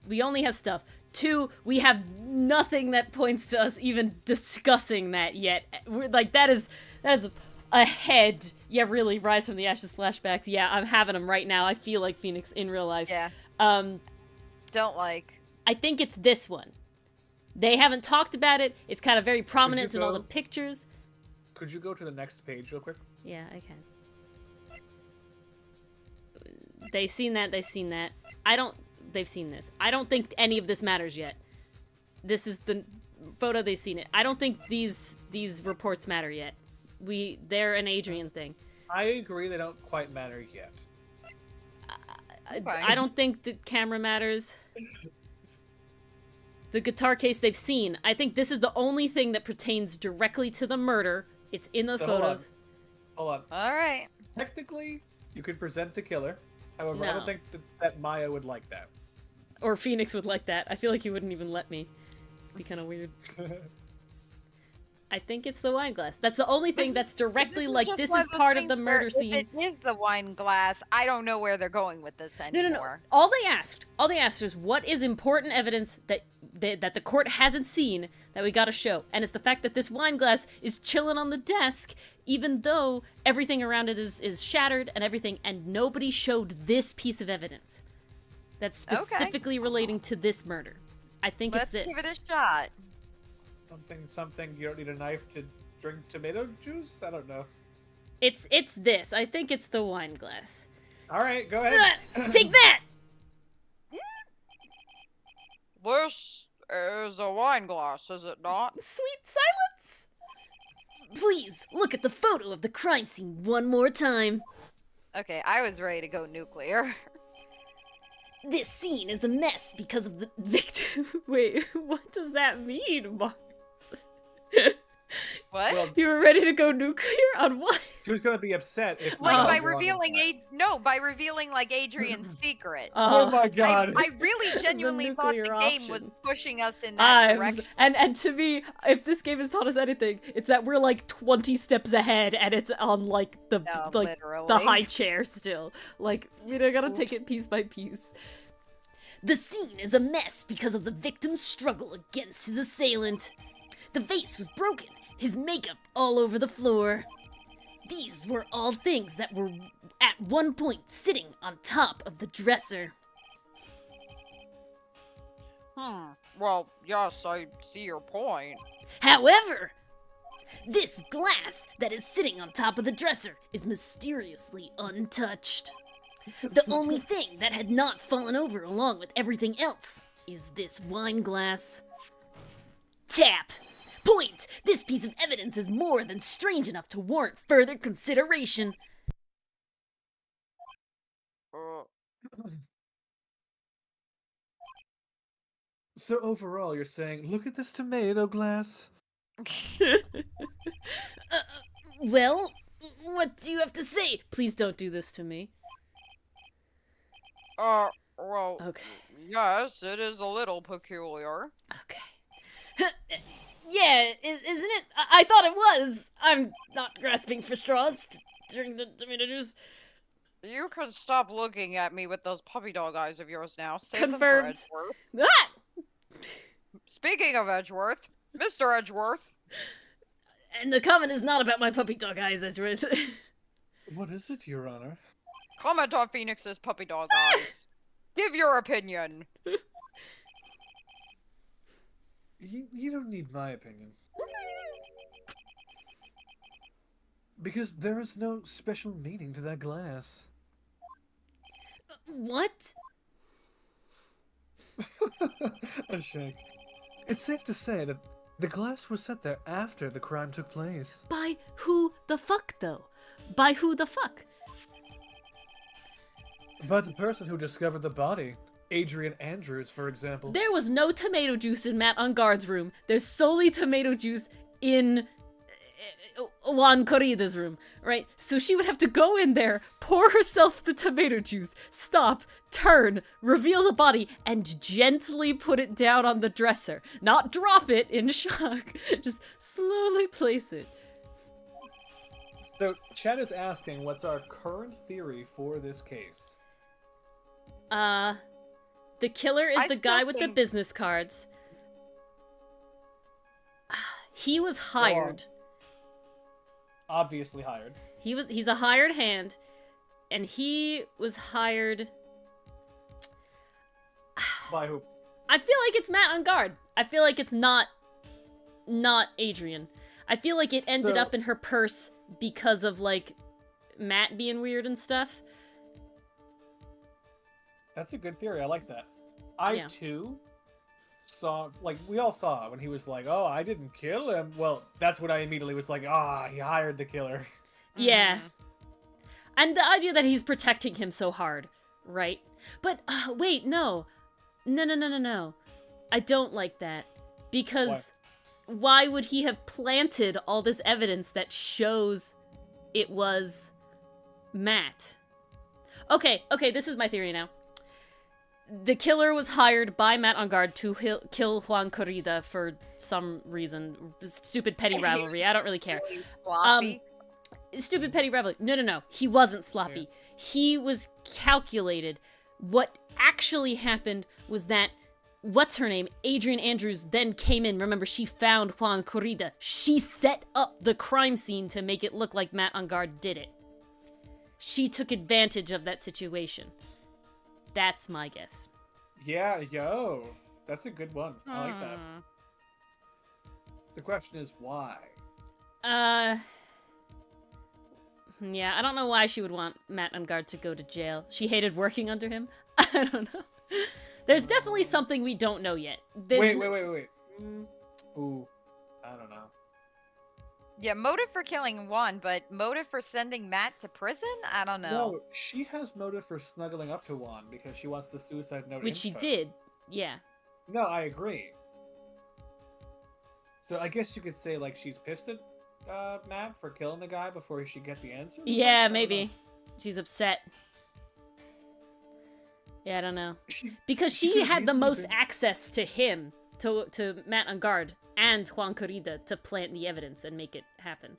We only have stuff. Two, we have nothing that points to us even discussing that yet. We're, like, that is ahead. Yeah, really, Rise from the Ashes flashbacks. Yeah, I'm having them right now. I feel like Phoenix in real life. Yeah. Don't like. I think it's this one. They haven't talked about it. It's kind of very prominent in all the pictures. Could you go to the next page real quick? Yeah, I can. They've seen that. They've seen that. They've seen this. I don't think any of this matters yet. This is the photo. They've seen it. I don't think these reports matter yet. They're an Adrian thing. I agree they don't quite matter yet. I don't think the camera matters. The guitar case they've seen. I think this is the only thing that pertains directly to the murder. It's in the photos. Hold on. All right. Technically, you could present the killer. However, I No. don't think that Maya would like that. Or Phoenix would like that. I feel like he wouldn't even let me. It'd be kind of weird. I think it's the wine glass. That's the only thing that's directly like, this is part of the murder scene. If it is the wine glass, I don't know where they're going with this anymore. No. All they asked is what is important evidence that the court hasn't seen that we gotta show. And it's the fact that this wine glass is chilling on the desk, even though everything around it is shattered and everything, and nobody showed this piece of evidence that's specifically relating to this murder. I think Let's it's this. give it a shot. Something, you don't need a knife to drink tomato juice? I don't know. It's this. I think it's the wine glass. Alright, go ahead. Take that! This is a wine glass, is it not? Sweet silence! Please, look at the photo of the crime scene one more time. Okay, I was ready to go nuclear. This scene is a mess because of the victim. Wait, what does that mean, Mars? What? Well, You were ready to go nuclear on what? she was gonna be upset if Like Maya by was revealing wrong. by revealing like Adrian's secret. Oh my god. I really genuinely thought the nuclear game was option. pushing us in that direction. And to me, if this game has taught us anything, it's that we're like 20 steps ahead, and it's on like the literally. the high chair still. Like we gotta take it piece by piece. The scene is a mess because of the victim's struggle against his assailant. The vase was broken, his makeup all over the floor. These were all things that were at one point sitting on top of the dresser. Well, yes, I see your point. However, This glass that is sitting on top of the dresser is mysteriously untouched. The only thing that had not fallen over along with everything else is this wine glass. Tap! Point! This piece of evidence is more than strange enough to warrant further consideration. So overall, you're saying, look at this tomato glass. Well, what do you have to say? Please don't do this to me. Well, Okay. yes, it is a little peculiar. Okay. Yeah, isn't it? I thought it was. I'm not grasping for straws during the tomato juice. You can stop looking at me with those puppy dog eyes of yours now. Save Confirmed. them for Edgeworth. Ah! Speaking of Edgeworth, Mr. Edgeworth. And the comment is not about my puppy dog eyes, Edgeworth. What is it, Your Honor? Comment on Phoenix's puppy dog eyes. Give your opinion. You don't need my opinion. Because there is no special meaning to that glass. What? A shake. It's safe to say that the glass was set there after the crime took place. By who the fuck, though? By who the fuck? By the person who discovered the body. Adrian Andrews, for example. There was no tomato juice in Matt Unguard's room. There's solely tomato juice in Juan Corrida's room, right? So she would have to go in there, pour herself the tomato juice, stop, turn, reveal the body, and gently put it down on the dresser. Not drop it in shock, just slowly place it. So, Chad is asking, what's our current theory for this case? The killer is I the guy still with think- the business cards. He was hired. Obviously hired. He's a hired hand, and he was hired. By who? I feel like it's Matt on guard. I feel like it's not Adrian. I feel like it ended up in her purse because of like Matt being weird and stuff. That's a good theory. I like that. I too saw, like, we all saw when he was like, "Oh, I didn't kill him." Well, that's what I immediately was like, "Ah, he hired the killer." Yeah. And the idea that he's protecting him so hard, right? But wait, no. I don't like that. Because why would he have planted all this evidence that shows it was Matt? Okay, this is my theory now. The killer was hired by Matt on guard to kill Juan Corrida for some reason. Stupid petty rivalry. I don't really care. Stupid petty rivalry. No. He wasn't sloppy. Yeah. He was calculated. What actually happened was that, what's her name? Adrian Andrews then came in. Remember, she found Juan Corrida. She set up the crime scene to make it look like Matt on guard did it. She took advantage of that situation. That's my guess. Yeah, that's a good one. I like that. The question is why? Yeah, I don't know why she would want Matt on guard to go to jail. She hated working under him? I don't know. There's definitely something we don't know yet. Wait. Ooh, I don't know. Yeah, motive for killing Juan, but motive for sending Matt to prison? I don't know. No, she has motive for snuggling up to Juan because she wants the suicide note Which info. she did, yeah. No, I agree. So I guess you could say, like, she's pissed at Matt for killing the guy before she get the answer? Yeah, maybe. She's upset. Yeah, I don't know. Because she had the most access to him, to Matt on guard, and Juan Corrida to plant the evidence and make it happen.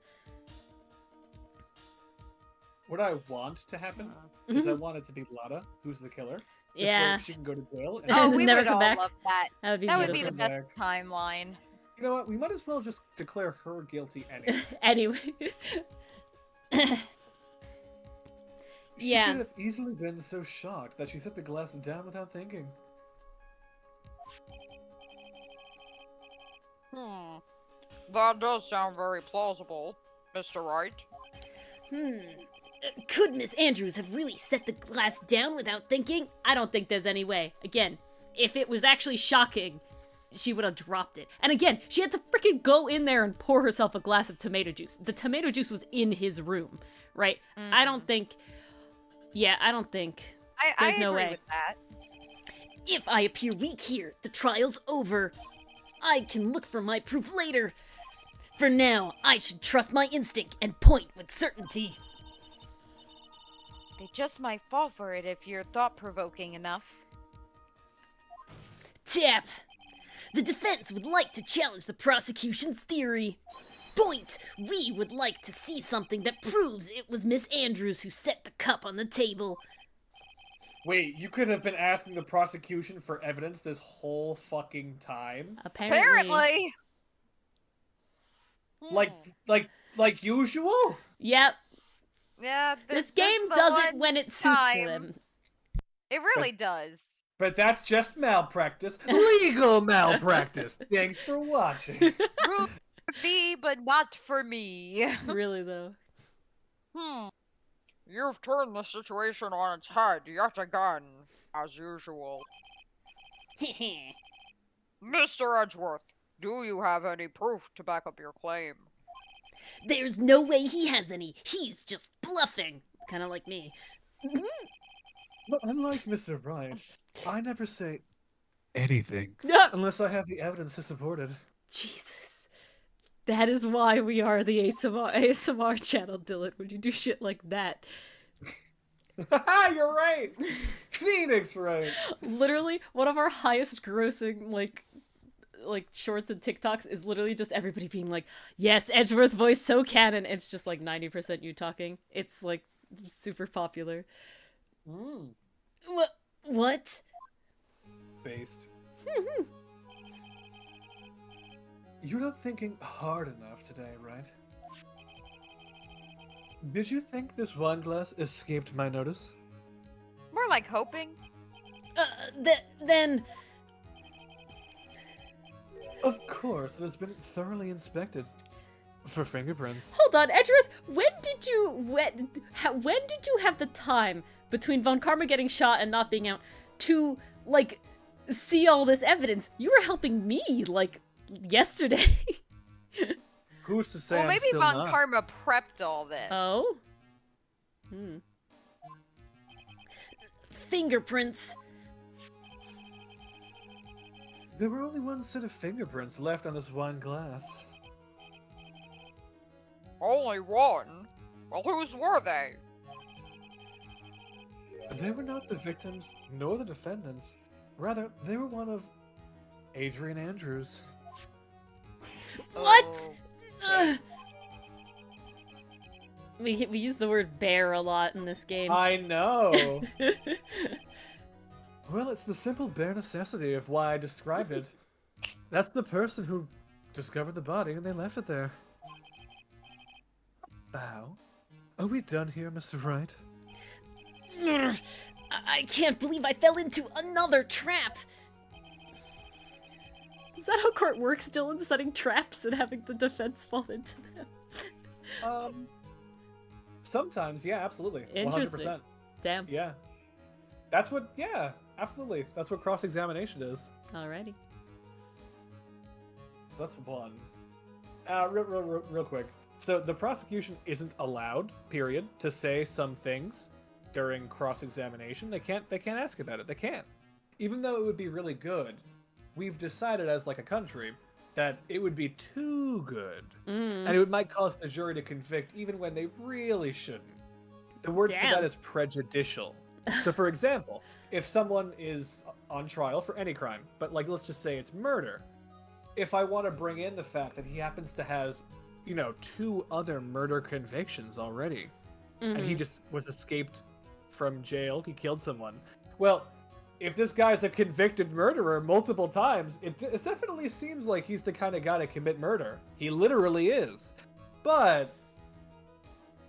What I want to happen is I want it to be Lada, who's the killer. Yeah. She can go to jail. And we never would all love that. That would be the best timeline. You know what? We might as well just declare her guilty anyway. Anyway. She could have easily been so shocked that she set the glass down without thinking. That does sound very plausible, Mr. Wright. Could Miss Andrews have really set the glass down without thinking? I don't think there's any way. Again, if it was actually shocking, she would have dropped it. And again, she had to freaking go in there and pour herself a glass of tomato juice. The tomato juice was in his room, right? I don't think... Yeah, I don't think... There's no way. With that. If I appear weak here, the trial's over. I can look for my proof later. For now, I should trust my instinct and point with certainty. They just might fall for it if you're thought-provoking enough. Tap! The defense would like to challenge the prosecution's theory. Point! We would like to see something that proves it was Miss Andrews who set the cup on the table. Wait, you could have been asking the prosecution for evidence this whole fucking time? Apparently! Like usual? Yep. Yeah, this game does it when it suits them. It really does. But that's just malpractice. Legal malpractice. Thanks for watching. For thee, but not for me. Really, though. You've turned the situation on its head yet again, as usual. Mr. Edgeworth, do you have any proof to back up your claim? There's no way he has any. He's just bluffing. Kind of like me. But unlike Mr. Wright, I never say anything unless I have the evidence to support it. Jesus. That is why we are the ASMR channel, Dylan, when you do shit like that. You're right! Phoenix Wright! Literally, one of our highest grossing, like shorts and TikToks is literally just everybody being like, yes, Edgeworth voice so canon. It's just like 90% you talking. It's like super popular. What? Based. You're not thinking hard enough today, right? Did you think this wine glass escaped my notice? More like hoping. Then... Of course, it has been thoroughly inspected. For fingerprints. Hold on, Edgeworth, when did you have the time between Von Karma getting shot and not being out to, like, see all this evidence? You were helping me, like, yesterday. Who's to say well, maybe I'm still Von not? Karma prepped all this. Oh? Fingerprints. There were only one set of fingerprints left on this wine glass. Only one? Well, whose were they? They were not the victims nor the defendants. Rather, they were one of Adrian Andrews. What? We use the word bear a lot in this game. I know. Well, it's the simple bare necessity of why I described it. That's the person who discovered the body and they left it there. Bow. Are we done here, Mr. Wright? I can't believe I fell into another trap. Is that how court works, Dylan? Setting traps and having the defense fall into them? Sometimes, yeah, absolutely. Interesting. 100%. Damn. Yeah. That's what, yeah, absolutely. That's what cross-examination is. Alrighty. So that's one. Real quick. So the prosecution isn't allowed, period, to say some things during cross-examination. They can't ask about it. They can't. Even though it would be really good, we've decided as like a country that it would be too good. And it might cause the jury to convict even when they really shouldn't. The word for that is prejudicial. So for example, if someone is on trial for any crime, but like let's just say it's murder, if I want to bring in the fact that he happens to have, 2 other murder convictions already, and he just was escaped from jail, he killed someone. Well, if this guy's a convicted murderer multiple times, it definitely seems like he's the kind of guy to commit murder. He literally is. But,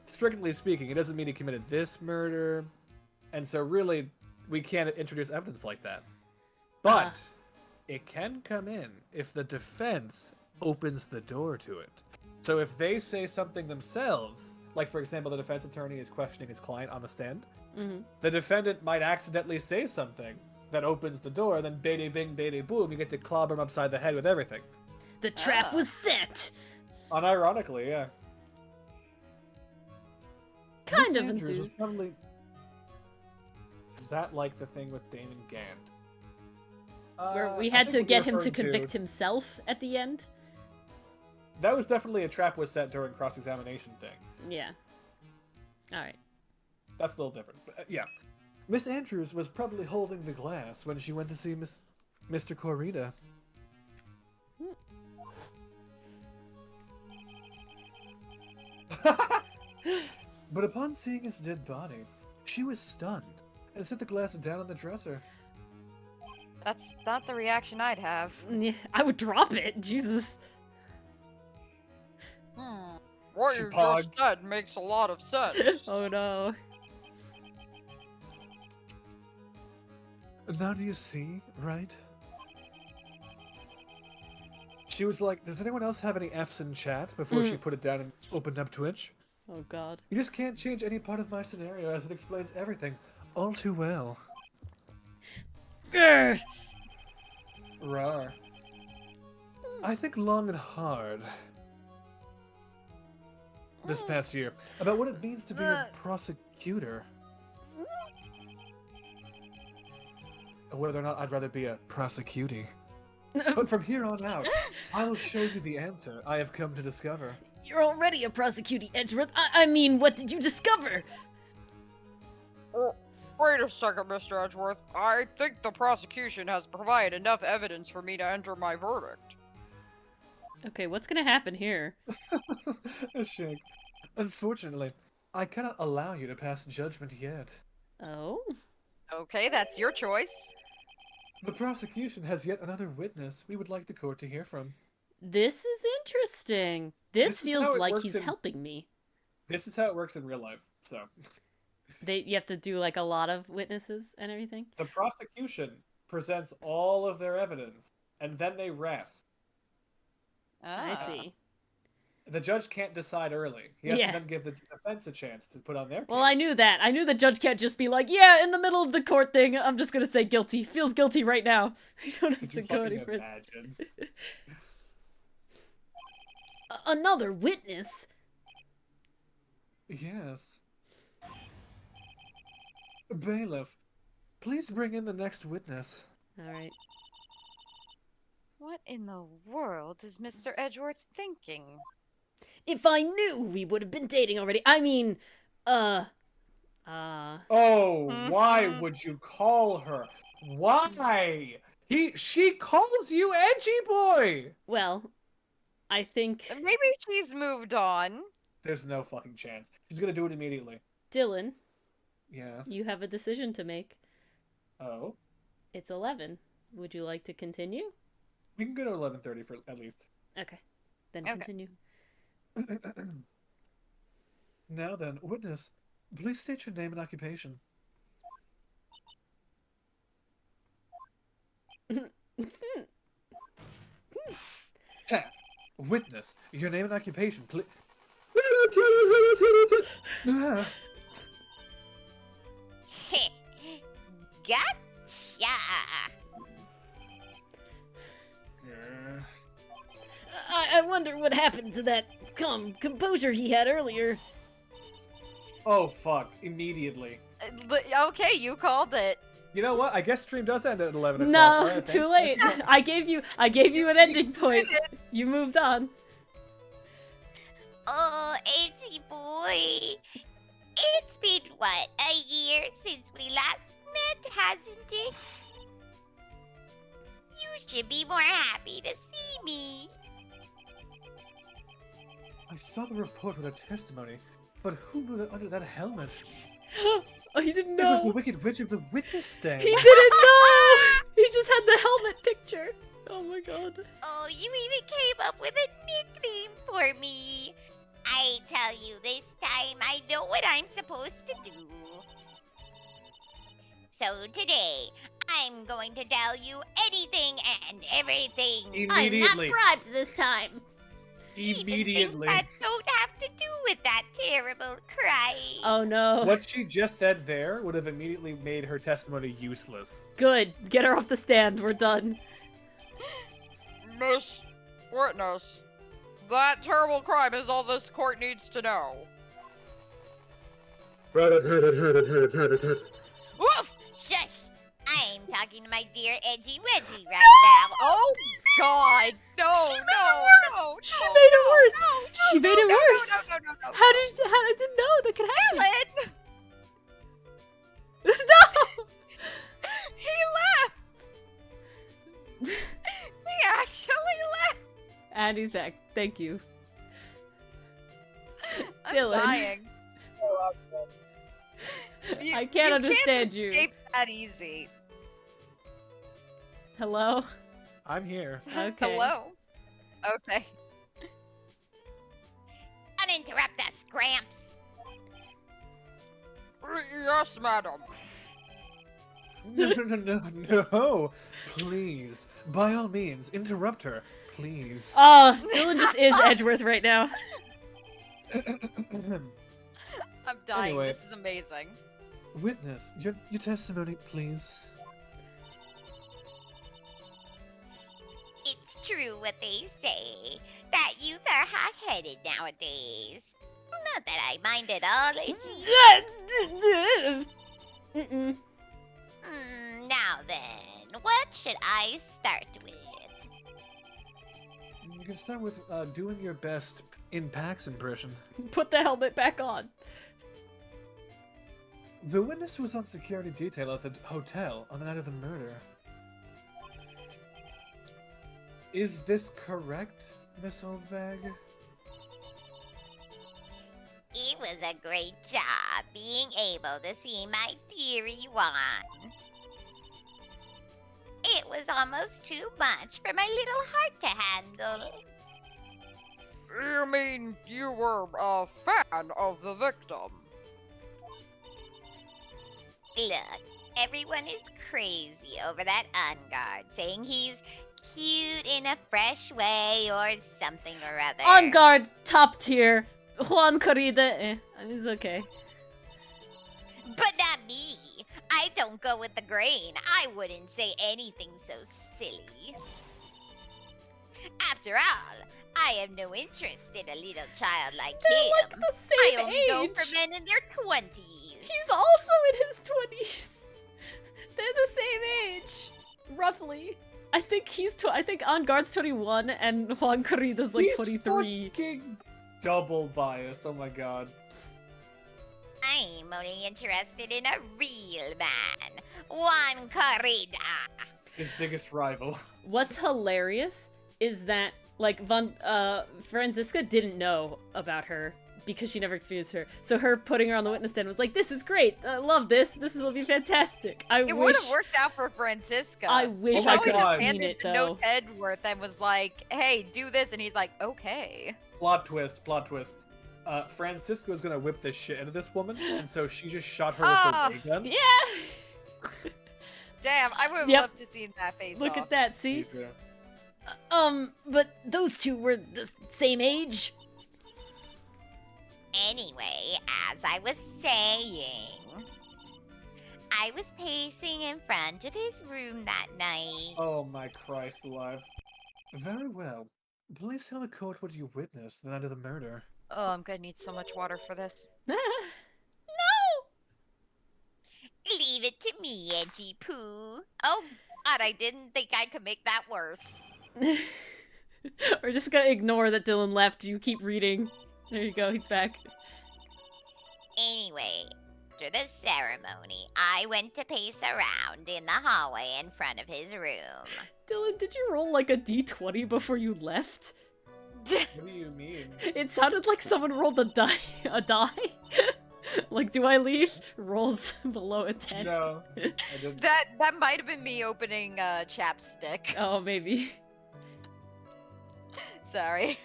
strictly speaking, it doesn't mean he committed this murder. And so really, we can't introduce evidence like that. But, it can come in if the defense opens the door to it. So if they say something themselves, like for example, the defense attorney is questioning his client on the stand, the defendant might accidentally say something that opens the door, then bada bing, bada boom, you get to clobber him upside the head with everything. The trap was set! Unironically, yeah. Kind Miss of Andrews was enthused. probably... Is that like the thing with Damon Gant? Where we I had think to what get you're him to referring convict himself at the end? That was definitely a trap was set during cross-examination thing. Yeah. Alright. That's a little different. But, yeah. Miss Andrews was probably holding the glass when she went to see Mr. Corrida. But upon seeing his dead body, she was stunned and set the glass down on the dresser. That's not the reaction I'd have. Yeah, I would drop it, Jesus. What She you paused. just said makes a lot of sense. Oh no. Now do you see, right? She was like, does anyone else have any F's in chat before she put it down and opened up Twitch? Oh god. You just can't change any part of my scenario as it explains everything all too well. Grr. Rawr. I think long and hard this past year about what it means to be a prosecutor. Or whether or not I'd rather be a prosecutee. But from here on out, I will show you the answer I have come to discover. You're already a prosecuting, Edgeworth. I mean, what did you discover? Oh, wait a second, Mr. Edgeworth. I think the prosecution has provided enough evidence for me to enter my verdict. Okay, what's gonna happen here? A shake. Unfortunately, I cannot allow you to pass judgment yet. Oh? Okay, that's your choice. The prosecution has yet another witness we would like the court to hear from. This is interesting. This This is how feels it like works he's in- helping me. This is how it works in real life, so. You have to do like a lot of witnesses and everything? The prosecution presents all of their evidence, and then they rest. I see. The judge can't decide early. He has Yeah. to then give the defense a chance to put on their case. Well, I knew that. I knew the judge can't just be like, yeah, in the middle of the court thing, I'm just gonna say guilty. Feels guilty right now. We don't have Could to you go any fucking further. imagine? Another witness? Yes. Bailiff, please bring in the next witness. Alright. What in the world is Mr. Edgeworth thinking? If I knew, we would have been dating already. I mean, Oh, why would you call her? Why? She calls you edgy boy. well, I think, Maybe she's moved on. There's no fucking chance. She's gonna do it immediately. Dylan, Yes. you have a decision to make. Oh, It's 11. Would you like to continue? we can go to 11:30 for at least. Okay. Then Okay. continue. Now then, witness, please state your name and occupation. Chat. Witness, your name and occupation, please. Gotcha! I wonder what happened to that composure he had earlier. Oh fuck! Immediately. Okay, you called it. You know what? I guess stream does end at 11 o'clock. No, Alright, too thanks. late. I gave you an ending point. You moved on. Oh, edgy boy. It's been, what, a year since we last met, hasn't it? You should be more happy to see me. I saw the report with her testimony, but who knew that under that helmet? Oh, he didn't It was the know. Wicked Witch of the witness stand. He didn't know. He just had the helmet picture. Oh my god. Oh, you even came up with a nickname for me. I tell you, this time I know what I'm supposed to do. So today, I'm going to tell you anything and everything. I'm not bribed this time. Even things that don't have to do with that terrible crime. Oh no. What she just said there would have immediately made her testimony useless. Good. Get her off the stand. We're done. Miss Witness, that terrible crime is all this court needs to know. Woof! Shush! I'm talking to my dear Edgy Wedgie right now. Oh God! No! She made no! it worse. No! She no, made it no, worse. no, She made it no, worse. No! How I didn't know that could happen. Dylan! No. He left. He actually left. And he's back. Thank you. I'm Dylan. dying. I can't understand you. Escape that easy. Hello? I'm here. Okay. Hello. Okay. Don't interrupt us, Gramps. Yes, madam. No. Please. By all means, interrupt her. Please. Oh, Dylan just is Edgeworth right now. I'm dying. Anyway. This is amazing. Witness, your testimony, please. It's true what they say, that youth are hot-headed nowadays. Not that I mind at all, Edgy. Mm-mm. Now then, what should I start with? You can start with doing your best in Pax impression. Put the helmet back on. The witness was on security detail at the hotel on the night of the murder. Is this correct, Miss Oldbag? It was a great job being able to see my dearie Juan. It was almost too much for my little heart to handle. You mean you were a fan of the victim? Look, everyone is crazy over that on-guard, saying he's cute in a fresh way or something or other. On guard, top tier. Juan Corrida, he's okay. But not me. I don't go with the grain. I wouldn't say anything so silly. After all, I have no interest in a little child like They're him. like the same I only go age. for men in their 20s. He's also in his 20s. They're the same age, roughly. I think I think On Guard's 21 and Juan Corrida's like He's 23. fucking double biased. Oh my god. I'm only interested in a real man. Juan Corrida. His biggest rival. What's hilarious is that like Franziska didn't know about her because she never experienced her. So her putting her on the witness stand was like, "This is great. I love this. This will be fantastic." It would have worked out for Franziska. I wish She I probably could have just seen handed it the though. note to Edgeworth and was like, "Hey, do this," and he's like, "Okay." Plot twist. Francisco was gonna whip the shit out of this woman, and so she just shot her with the ray gun. Yeah. Damn, I would have Yep. loved to see that face Look off. at that. See. He's there. But those two were the same age. Anyway, as I was saying, I was pacing in front of his room that night. Oh my Christ alive. Very well. Please tell the court what you witnessed the night of the murder. Oh, I'm gonna need so much water for this. No. Leave it to me, Edgy Poo. Oh God, I didn't think I could make that worse. We're just gonna ignore that Dylan left. You keep reading. There you go. He's back. Anyway, after the ceremony, I went to pace around in the hallway in front of his room. Dylan, did you roll like a d20 before you left? What do you mean? It sounded like someone rolled a die. A die? Like, do I leave? Rolls below a 10. No, I didn't. That might have been me opening chapstick. Oh, maybe. Sorry.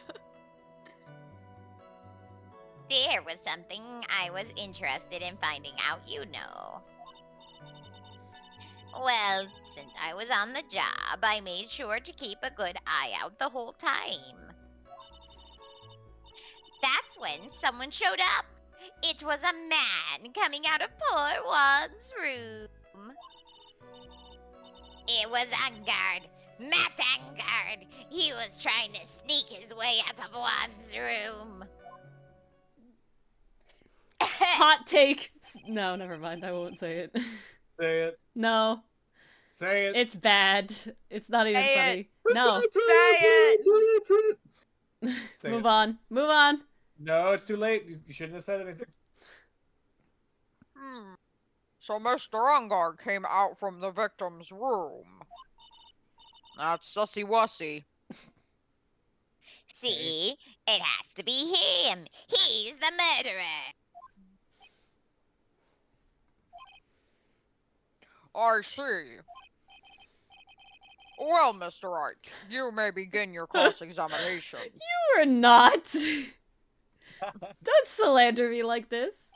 There was something I was interested in finding out, you know. Well, since I was on the job, I made sure to keep a good eye out the whole time. That's when someone showed up. It was a man coming out of poor Juan's room. It was Angard, Matt Angard. He was trying to sneak his way out of Juan's room. Hot take. No, never mind. I won't say it. Say it. No. Say it. It's bad. It's not even Say funny. it. No. Say it. Say Move it. on. Move on. No, it's too late. You shouldn't have said anything. So Mr. Angard came out from the victim's room. That's sussy-wussy. See, it has to be him. He's the murderer. I see. Well, Mr. Wright, you may begin your cross-examination. You are not. Don't slander me like this.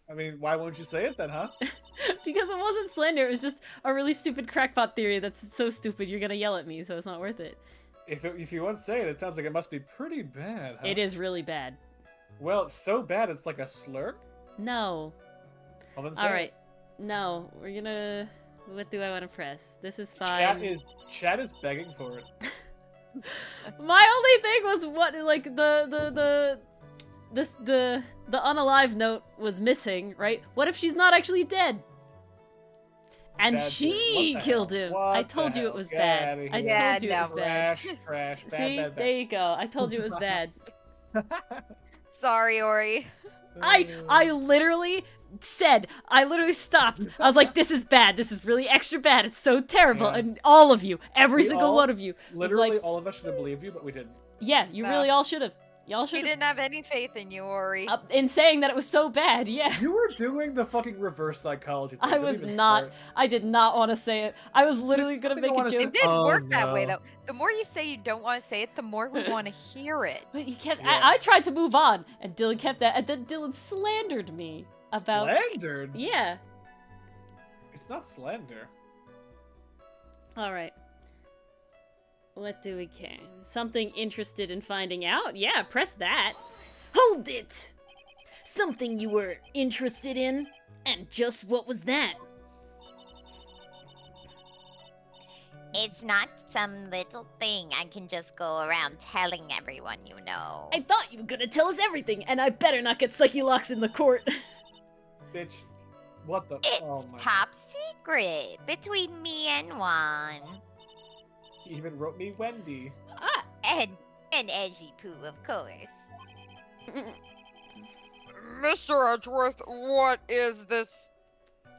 I mean, why won't you say it then, huh? Because it wasn't slander, it was just a really stupid crackpot theory that's so stupid you're gonna yell at me, so it's not worth it. If you won't say it, it sounds like it must be pretty bad, huh? It is really bad. Well, it's so bad it's like a slur? No. Well, then say Alright. No, we're gonna... What do I want to press? This is it. fine. Chat is begging for it. My only thing was what, like, the unalive note was missing, right? What if she's not actually dead? And Bad she theory. What the killed hell? him. What I told the you it hell? was Get bad. outta I here. told you it was bad. Trash, bad, See, bad, there you go. I told you it was bad. Sorry, Ori. I literally stopped. I was like, this is bad. This is really extra bad. It's so terrible. Yeah. And all of you, every We single all- one of you, was Literally, like, all of us should have believed you, but we didn't. yeah, you No. really all should have. Y'all We should have. didn't have any faith in you, Ori. In saying that it was so bad, yeah. You were doing the fucking reverse psychology thing. I Don't was even not. start. I did not want to say it. I was literally There's gonna something I make a wanna joke. It did Oh, work that way, no. though. The more you say you don't want to say it, the more we want to hear it. But you kept. Yeah. I tried to move on, and Dylan kept that. And then Dylan slandered me about. Slandered? Yeah. It's not slander. All right. What do we care? Something interested in finding out? Yeah, press that. Hold it! Something you were interested in? And just what was that? It's not some little thing I can just go around telling everyone you know. I thought you were gonna tell us everything, and I better not get psyche-locks in the court. Bitch. What the? It's Oh my. top secret between me and Juan. He even wrote me Wendy. Ah, And Edgy Poo, of course. Mr. Edgeworth, what is this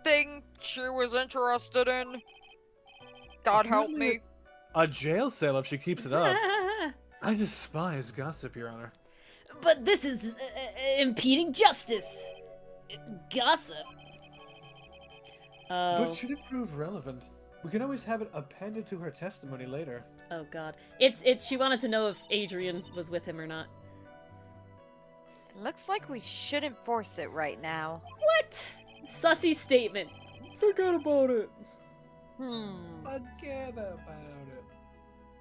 thing she was interested in? God help me. A jail cell if she keeps it up. I despise gossip, Your Honor. But this is impeding justice. Gossip. But Oh. should it prove relevant, we can always have it appended to her testimony later. Oh god. It's she wanted to know if Adrian was with him or not. Looks like we shouldn't force it right now. What? Sussy statement. Forget about it. Forget about it.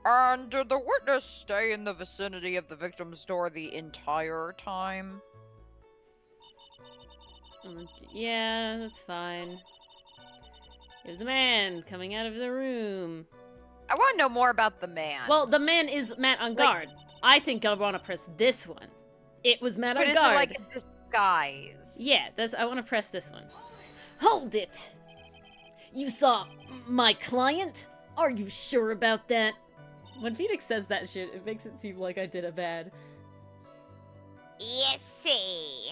And did the witness stay in the vicinity of the victim's door the entire time? Yeah, that's fine. It was a man coming out of the room. I want to know more about the man. Well, the man is Matt on guard. I think I want to press this one. It was Matt but on is guard. it like a disguise? Yeah, I want to press this one. Hold it! You saw my client? Are you sure about that? When Phoenix says that shit, it makes it seem like I did a bad. Yes, see.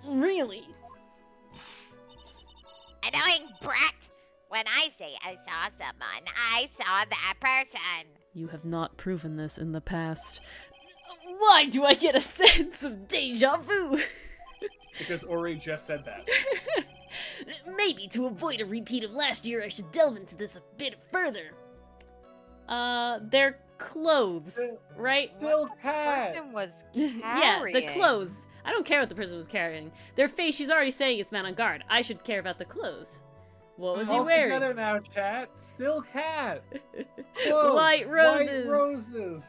Really? Annoying brat. When I say I saw someone, I saw that person. You have not proven this in the past. Why do I get a sense of deja vu? Because Ori just said that. Maybe to avoid a repeat of last year, I should delve into this a bit further. Their clothes, right? Still The had. person was Yeah, the carrying. clothes. I don't care what the person was carrying. Their face, she's already saying it's man on guard. I should care about the clothes. What was he All wearing? together now, chat. Still cat. White roses. White roses.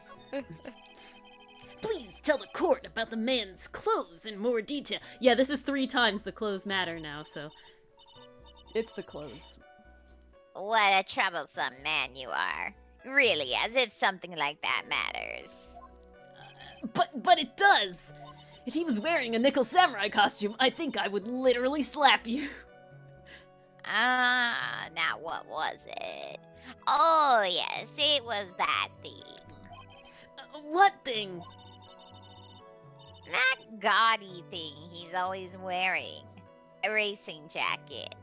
Please tell the court about the man's clothes in more detail. Yeah, this is 3 times the clothes matter now, so it's the clothes. What a troublesome man you are. Really, as if something like that matters. But it does! If he was wearing a nickel samurai costume, I think I would literally slap you. Now what was it? Oh, yes, it was that thing. What thing? That gaudy thing he's always wearing. A racing jacket.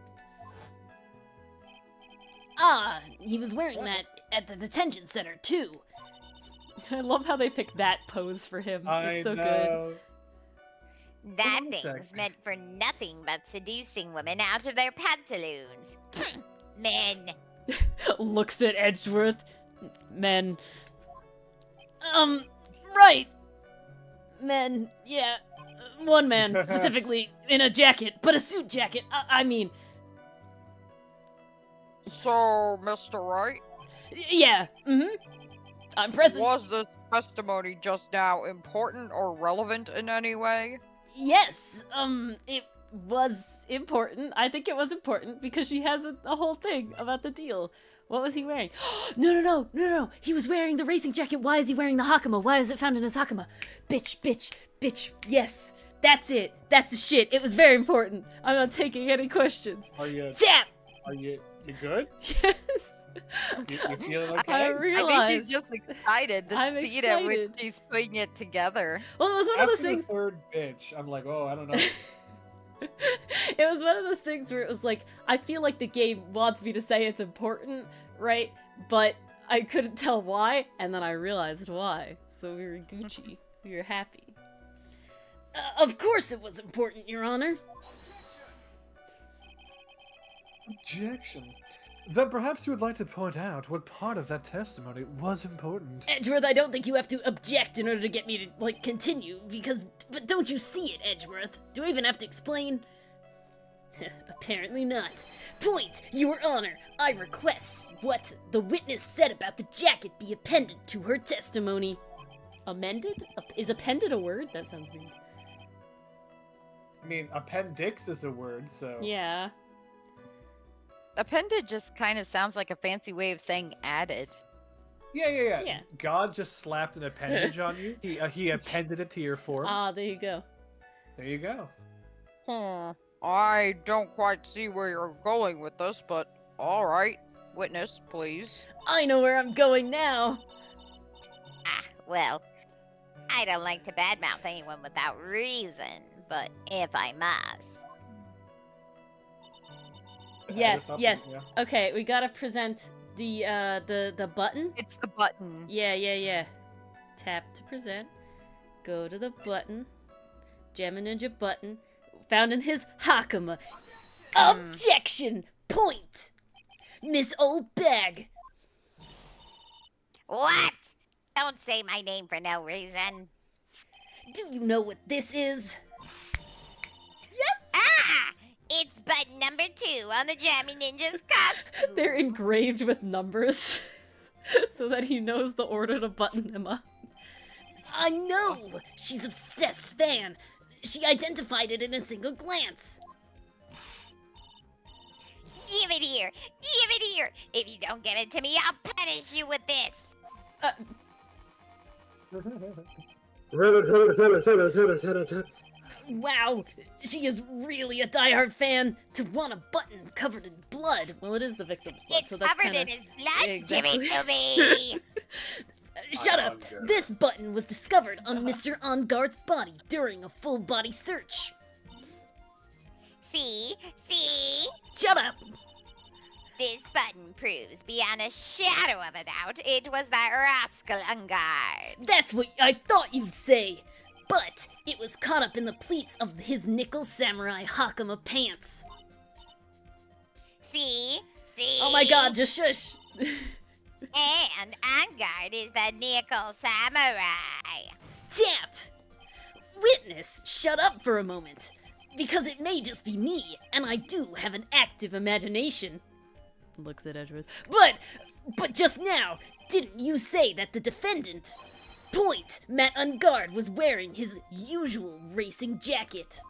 Ah, he was wearing that at the detention center, too. I love how they picked that pose for him. It's so good. That thing's meant for nothing but seducing women out of their pantaloons. Men. Looks at Edgeworth. Men. Right. Men, yeah. One man, specifically, in a jacket, but a suit jacket. I mean... So, Mr. Wright? Yeah, I'm present. Was this testimony just now important or relevant in any way? Yes, it was important. I think it was important because she has a whole thing about the deal. What was he wearing? No. He was wearing the racing jacket. Why is he wearing the hakama? Why is it found in his hakama? Bitch. Yes, that's it. That's the shit. It was very important. I'm not taking any questions. Are you? Tap! Are you good? Yes. You feeling okay? I I realized. think she's just excited. The I'm speed at which excited. she's putting it together. Well, it was one of those After things. the third bitch, I'm like, oh, I don't know. It was one of those things where it was like, I feel like the game wants me to say it's important, right? But I couldn't tell why, and then I realized why. So we were Gucci. We were happy. Of course it was important, Your Honor. Objection. Then perhaps you would like to point out what part of that testimony was important. Edgeworth, I don't think you have to object in order to get me to, like, continue, because... But don't you see it, Edgeworth? Do I even have to explain? Apparently not. Point, Your Honor. I request what the witness said about the jacket be appended to her testimony. Amended? Is appended a word? That sounds weird. I mean, appendix is a word, so... Yeah. Appended just kind of sounds like a fancy way of saying added. Yeah. God just slapped an appendage on you. He appended it to your form. Ah, there you go. There you go. I don't quite see where you're going with this, but alright. Witness, please. I know where I'm going now. Well, I don't like to badmouth anyone without reason, but if I must. Yes. Yeah. Okay, we gotta present the button. It's the button. Yeah. Tap to present. Go to the button. Gemma Ninja button. Found in his hakama. Objection! Point! Miss Old Bag. What? Don't say my name for no reason. Do you know what this is? Yes! It's button number 2 on the Jammy Ninja's costume. They're engraved with numbers so that he knows the order to button them up. I know! She's obsessed fan. She identified it in a single glance. Give it here. If you don't give it to me, I'll punish you with this. Wow, she is really a diehard fan to want a button covered in blood. Well, it is the victim's blood, It's so that's covered kinda... in his blood. Exactly. Give it to me. Shut up! This button was discovered on Mr. On-Guard's body during a full-body search. See? Shut up! This button proves beyond a shadow of a doubt it was that rascal on guard. That's what I thought you'd say! But it was caught up in the pleats of his nickel samurai hakama pants. See? Oh my god, just shush! And on guard is the nickel samurai. Tap! witness, shut up for a moment. Because it may just be me, and I do have an active imagination. Looks at Edgeworth. But just now, didn't you say that the defendant, Point, Matt Ungard, was wearing his usual racing jacket?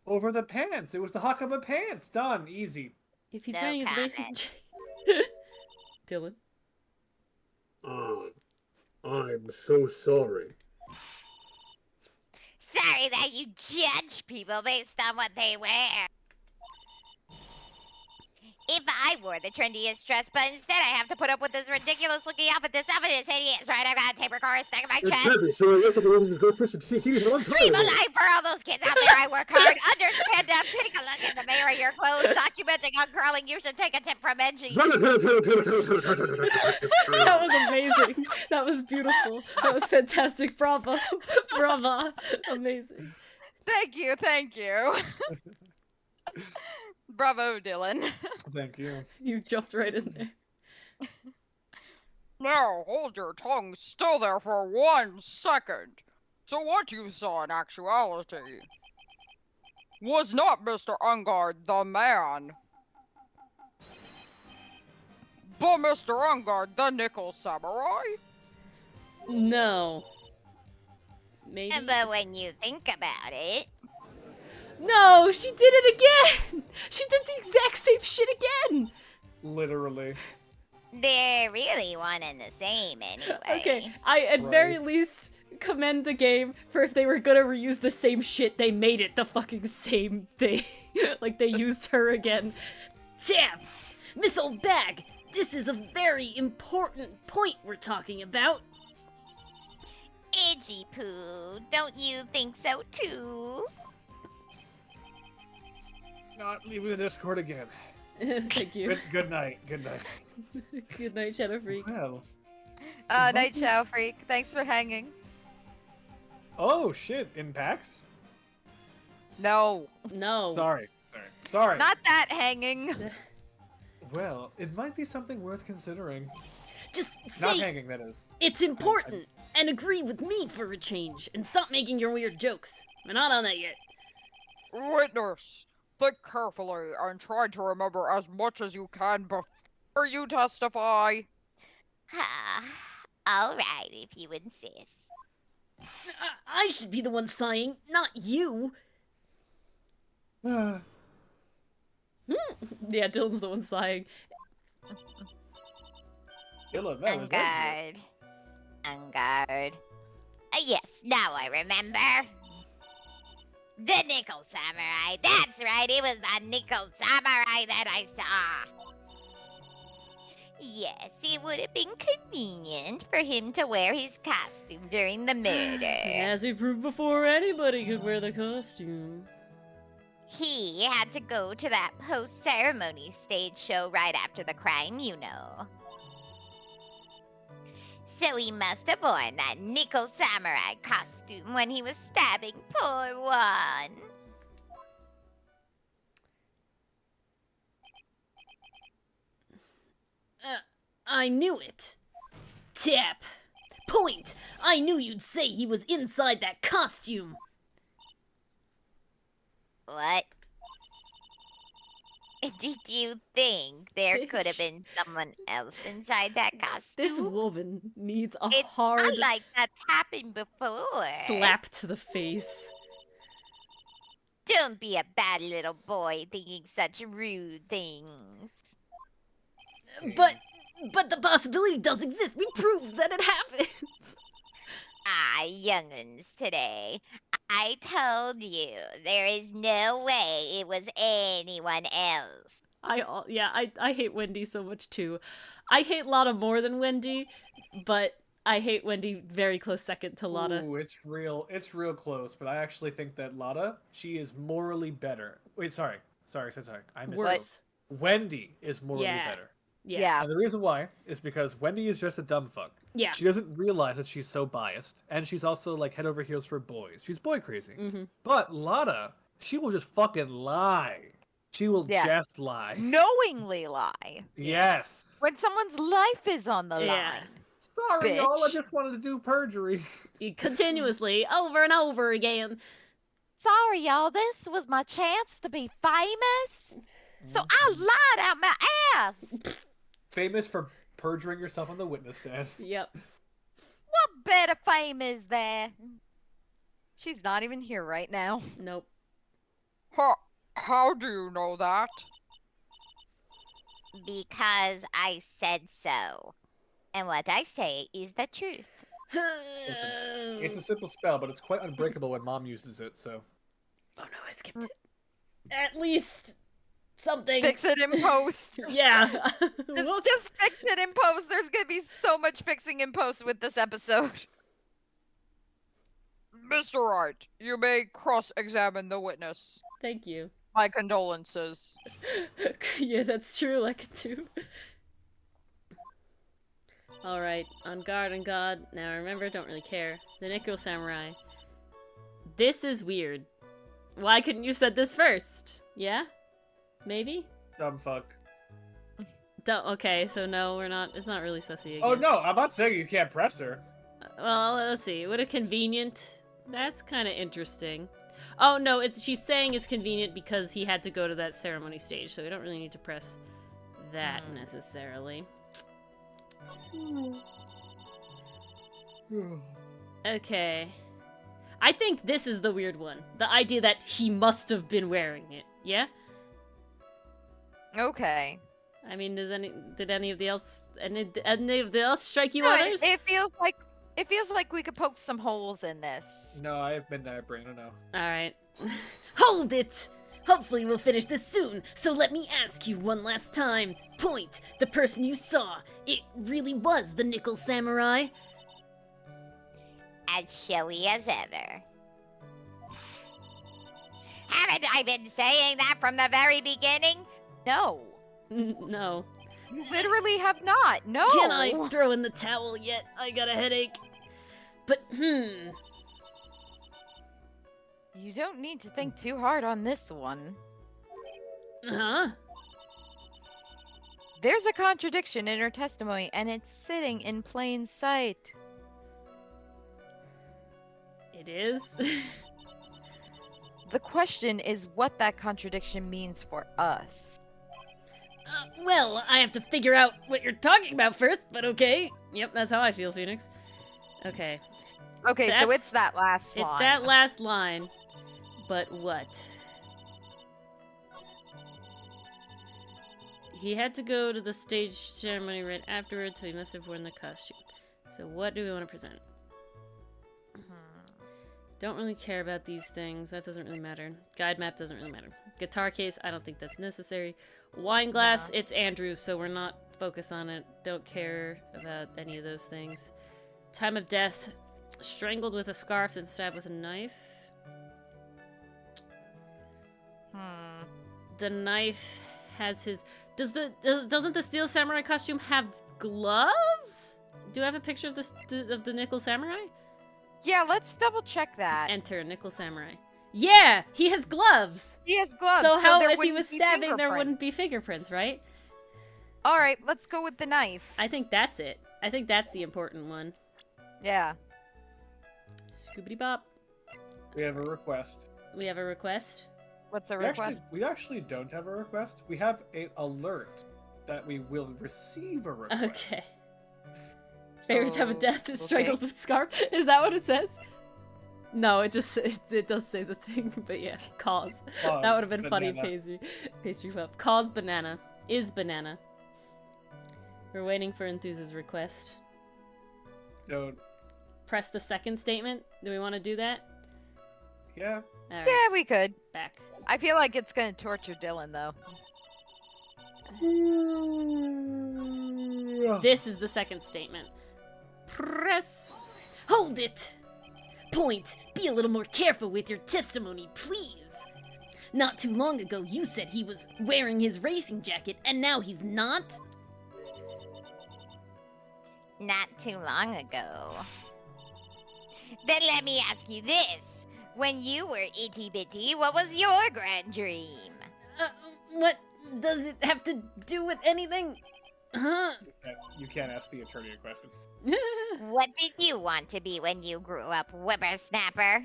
Over the pants. It was the Hakama pants. Done. Easy. If he's No wearing his comment. racing jacket... Dylan? I'm so sorry. Sorry that you judge people based on what they wear. If I wore the trendiest dress, but instead I have to put up with this ridiculous looking outfit, this outfit is hideous, right? I've got a tape recorder stuck in my chest. Exactly, so I guess I can go switch to CCTV for a long time. Leave a life for all those kids out there. I work hard. Understand that. Take a look in the mirror. Your clothes. Documenting on crawling. You should take a tip from Benji. That was amazing. That was beautiful. That was fantastic. Bravo. Brava. Amazing. Thank you. Bravo, Dylan. Thank you. You jumped right in there. Now, hold your tongue still there for 1 second. So what you saw in actuality was not Mr. Ungard the man, but Mr. Ungard the Nickel Samurai? No. Maybe. But when you think about it, No, she did it again! She did the exact same shit again! Literally. they're really one and the same anyway. Okay, I at very least commend the game for if they were gonna reuse the same shit, they made it the fucking same thing. Like they used her again. Damn! Miss Old Bag, this is a very important point we're talking about. Edgy Poo, don't you think so too? Not leaving the Discord again. Thank you. Good night. Good night. Good night, Shadow Freak. Well. Night Chow Freak. Thanks for hanging. Oh shit! In PAX? No. No. Sorry. Not that hanging. Well, it might be something worth considering. Just Not say hanging, that is. it's important and agree with me for a change and stop making your weird jokes. We're not on that yet. Witness, think carefully and try to remember as much as you can before you testify. Alright, if you insist. I should be the one sighing, not you. Yeah, Dylan's the one sighing. Dylan, that was Ungard. Ungard. Yes, now I remember. The Nickel Samurai. That's right, it was the Nickel Samurai that I saw. Yes, it would have been convenient for him to wear his costume during the murder. As we proved before, anybody could wear the costume. He had to go to that post-ceremony stage show right after the crime, you know. So he must have worn that Nickel Samurai costume when he was stabbing poor one. I knew it. Tap. Point. I knew you'd say he was inside that costume. What? Did you think there could have been someone else inside that costume? This woman needs a It's hard not like that's happened before. slap to the face. Don't be a bad little boy thinking such rude things. But the possibility does exist. We proved that it happens. Ah, young'uns today. I told you, there is no way it was anyone else. I hate Wendy so much too. I hate Lotta more than Wendy, but I hate Wendy very close second to Lotta. Ooh, it's real close, but I actually think that Lotta, she is morally better. Wait, sorry. I missed Worse. it. Wendy is morally better. Yeah. And the reason why is because Wendy is just a dumb fuck. Yeah. She doesn't realize that she's so biased, and she's also like head over heels for boys. She's boy crazy. Mm-hmm. But Lotta, she will just fucking lie. She will just lie. Knowingly lie. Yes. When someone's life is on the Yeah. line. Sorry, y'all. I bitch. just wanted to do perjury. Continuously, over and over again. Sorry, y'all. This was my chance to be famous. So I lied out my ass. Famous for perjuring yourself on the witness stand. Yep. What better fame is there? She's not even here right now. Nope. How do you know that? Because I said so. And what I say is the truth. It's a simple spell, but it's quite unbreakable when Mom uses it, so... Oh no, I skipped it. At least something. Fix it in post. Yeah. Just fix it in post. There's gonna be so much fixing in post with this episode. Mr. Wright, you may cross-examine the witness. Thank you. My condolences. Yeah, that's true, like a two. Alright, on guard and God. Now remember, don't really care. The Nickel Samurai. This is weird. Why couldn't you said this first? Yeah? Maybe? Dumb fuck. Okay, so no, we're not. It's not really sussy again. Oh no, I'm not saying you can't press her. Well, let's see. What a convenient. That's kind of interesting. Oh no, she's saying it's convenient because he had to go to that ceremony stage, so we don't really need to press that necessarily. Okay. I think this is the weird one. The idea that he must have been wearing it. Yeah? Okay. I mean, did any of the else strike you No, others? it feels like we could poke some holes in this. No, I have midnight brain, I know. Alright. Hold it! Hopefully we'll finish this soon, so let me ask you one last time. Point, the person you saw, it really was the Nickel Samurai? As showy as ever. Haven't I been saying that from the very beginning? No. No. You literally have not. No. Can I throw in the towel yet? I got a headache. But, You don't need to think too hard on this one. Huh? There's a contradiction in her testimony, and it's sitting in plain sight. It is? The question is what that contradiction means for us. Well, I have to figure out what you're talking about first, but okay. Yep, that's how I feel, Phoenix. Okay. Okay, so it's that last line. It's that last line. But what? He had to go to the stage ceremony right afterwards, so he must have worn the costume. So what do we want to present? Don't really care about these things. That doesn't really matter. Guide map doesn't really matter. Guitar case, I don't think that's necessary. Wine glass, it's Andrew's, so we're not focused on it. Don't care about any of those things. Time of death, strangled with a scarf and stabbed with a knife. The knife has his... Doesn't the Steel Samurai costume have gloves? Do I have a picture of the Nickel Samurai? Yeah, let's double check that. Enter Nickel Samurai. Yeah, he has gloves. He has gloves. So how there if he wouldn't was be stabbing, there fingerprints. wouldn't be fingerprints, right? All right, let's go with the knife. I think that's it. I think that's the important one. Yeah. Scoobity bop. We have a request. We have a request. What's a request? We actually don't have a request. We have an alert that we will receive a request. Okay. Favorite time of death is strangled with scarf. Is that what it says? No, it just it does say the thing, but yeah, cause. That would have been funny. Pastry pup. Cause banana is banana. We're waiting for Enthus's request. Don't. Press the second statement. Do we want to do that? Yeah. All right. Yeah, we could. Back. I feel like it's gonna torture Dylan though. This is the second statement. Press. Hold it! Point, be a little more careful with your testimony, please. Not too long ago, you said he was wearing his racing jacket, and now he's not? Not too long ago. Then let me ask you this. When you were itty-bitty, what was your grand dream? What does it have to do with anything? Huh? You can't ask the attorney a question. What did you want to be when you grew up, whippersnapper?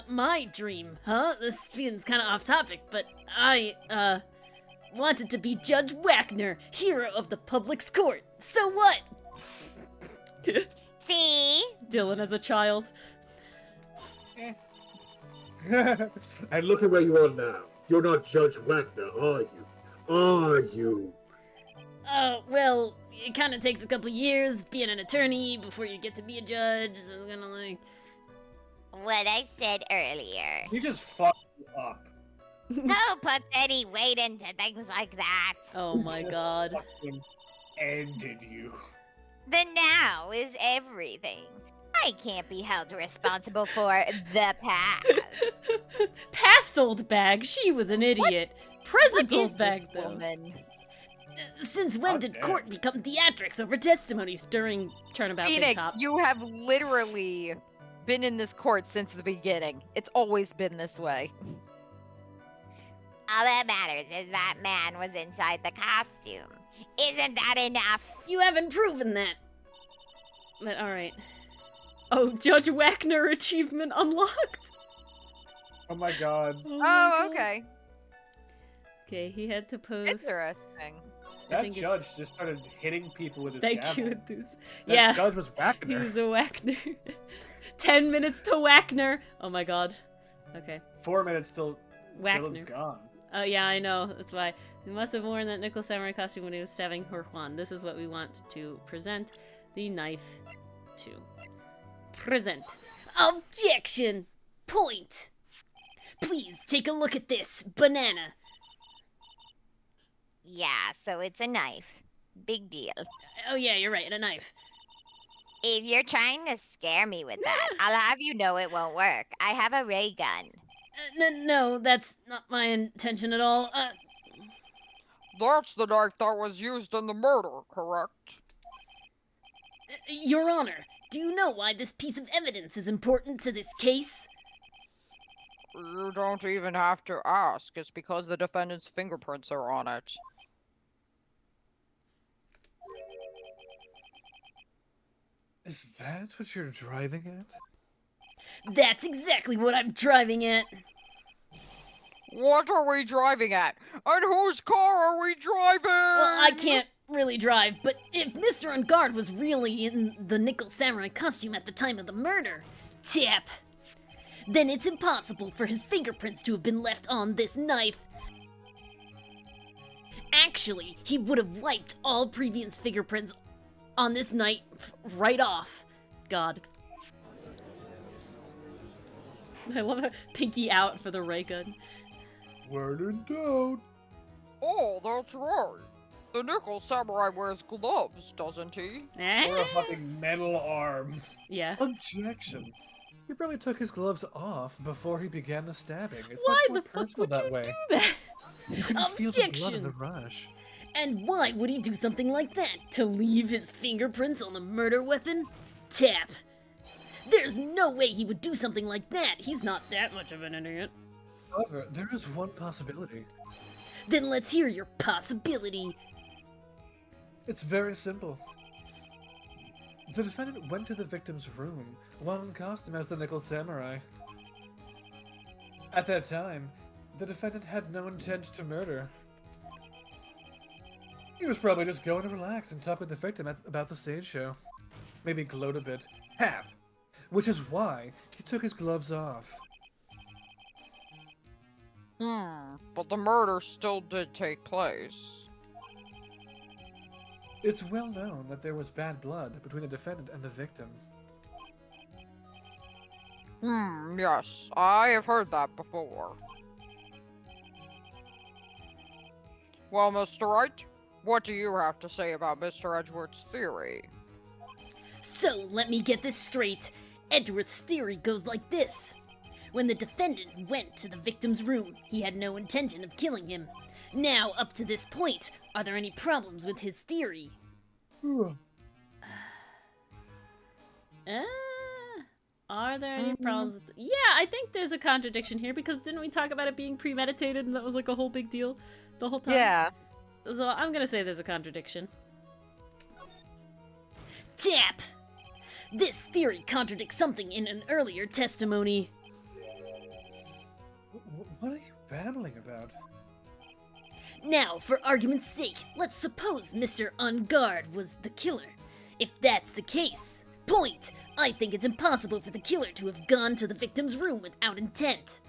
My dream, huh? This seems kind of off topic, but I, wanted to be Judge Wagner, hero of the public's court. So what? See? Dylan as a child. And look at where you are now. You're not Judge Wagner, are you? Are you? Well, it kind of takes a couple years being an attorney before you get to be a judge, so it's kind of like... What I said earlier. He just fucked you up. Who puts any weight into things like that? Oh my god. Fucking ended you. The now is everything. I can't be held responsible for the past. Past old bag, she was an idiot. Present What old is bag, this though. woman? Since when God did damn. court become theatrics over testimonies during Turnabout Big Phoenix, Top? you have literally been in this court since the beginning. It's always been this way. All that matters is that man was inside the costume. Isn't that enough? You haven't proven that. But alright. Oh, Judge Wagner achievement unlocked? Oh my god. my Oh, God. okay. Okay, he had to post... Interesting. That think judge it's- just started hitting people with his Thank gavel. you, Enthuse. That Yeah, judge was whacking he her. was a Wagner. 10 minutes to Wagner. Oh my god. Okay. 4 minutes till Wagner. Dylan's gone. Oh yeah, I know. That's why. He must have worn that Nickel Samurai costume when he was stabbing Her Juan. This is what we want to present the knife to. Present. Objection! Point! Please take a look at this banana. Yeah, so it's a knife. Big deal. Oh yeah, you're right, a knife. If you're trying to scare me with that, I'll have you know it won't work. I have a ray gun. No, that's not my intention at all. That's the knife that was used in the murder, correct? Your Honor, do you know why this piece of evidence is important to this case? You don't even have to ask. It's because the defendant's fingerprints are on it. Is that what you're driving at? That's exactly what I'm driving at. What are we driving at? And whose car are we driving? Well, I can't really drive, but if Mr. Ungard was really in the Nickel Samurai costume at the time of the murder, tap, then it's impossible for his fingerprints to have been left on this knife. Actually, he would have wiped all previous fingerprints on this knife right off. God. I love a pinky out for the ray gun. Word in doubt. Oh, that's right. The Nickel Samurai wears gloves, doesn't he? Or a fucking metal arm. Yeah. Objection. He barely took his gloves off before he began the stabbing. It's Why much more the fuck personal would that you way. do that? You can feel the blood in Objection. the rush. And why would he do something like that? To leave his fingerprints on the murder weapon? Tap. There's no way he would do something like that. He's not that much of an idiot. However, there is one possibility. Then let's hear your possibility. It's very simple. The defendant went to the victim's room while in costume as the Nickel Samurai. At that time, the defendant had no intent to murder. He was probably just going to relax and talk with the victim about the stage show. Maybe gloat a bit. Hap! Which is why he took his gloves off. But the murder still did take place. It's well known that there was bad blood between the defendant and the victim. Yes, I have heard that before. Well, Mr. Wright, what do you have to say about Mr. Edgeworth's theory? So, let me get this straight. Edgeworth's theory goes like this. When the defendant went to the victim's room, he had no intention of killing him. Now, up to this point, are there any problems with his theory? Are there any problems with yeah, I think there's a contradiction here, because didn't we talk about it being premeditated and that was like a whole big deal the whole time? Yeah. So I'm gonna say there's a contradiction. Tap! This theory contradicts something in an earlier testimony. What are you babbling about? Now, for argument's sake, let's suppose Mr. On Guard was the killer. If that's the case, point! I think it's impossible for the killer to have gone to the victim's room without intent.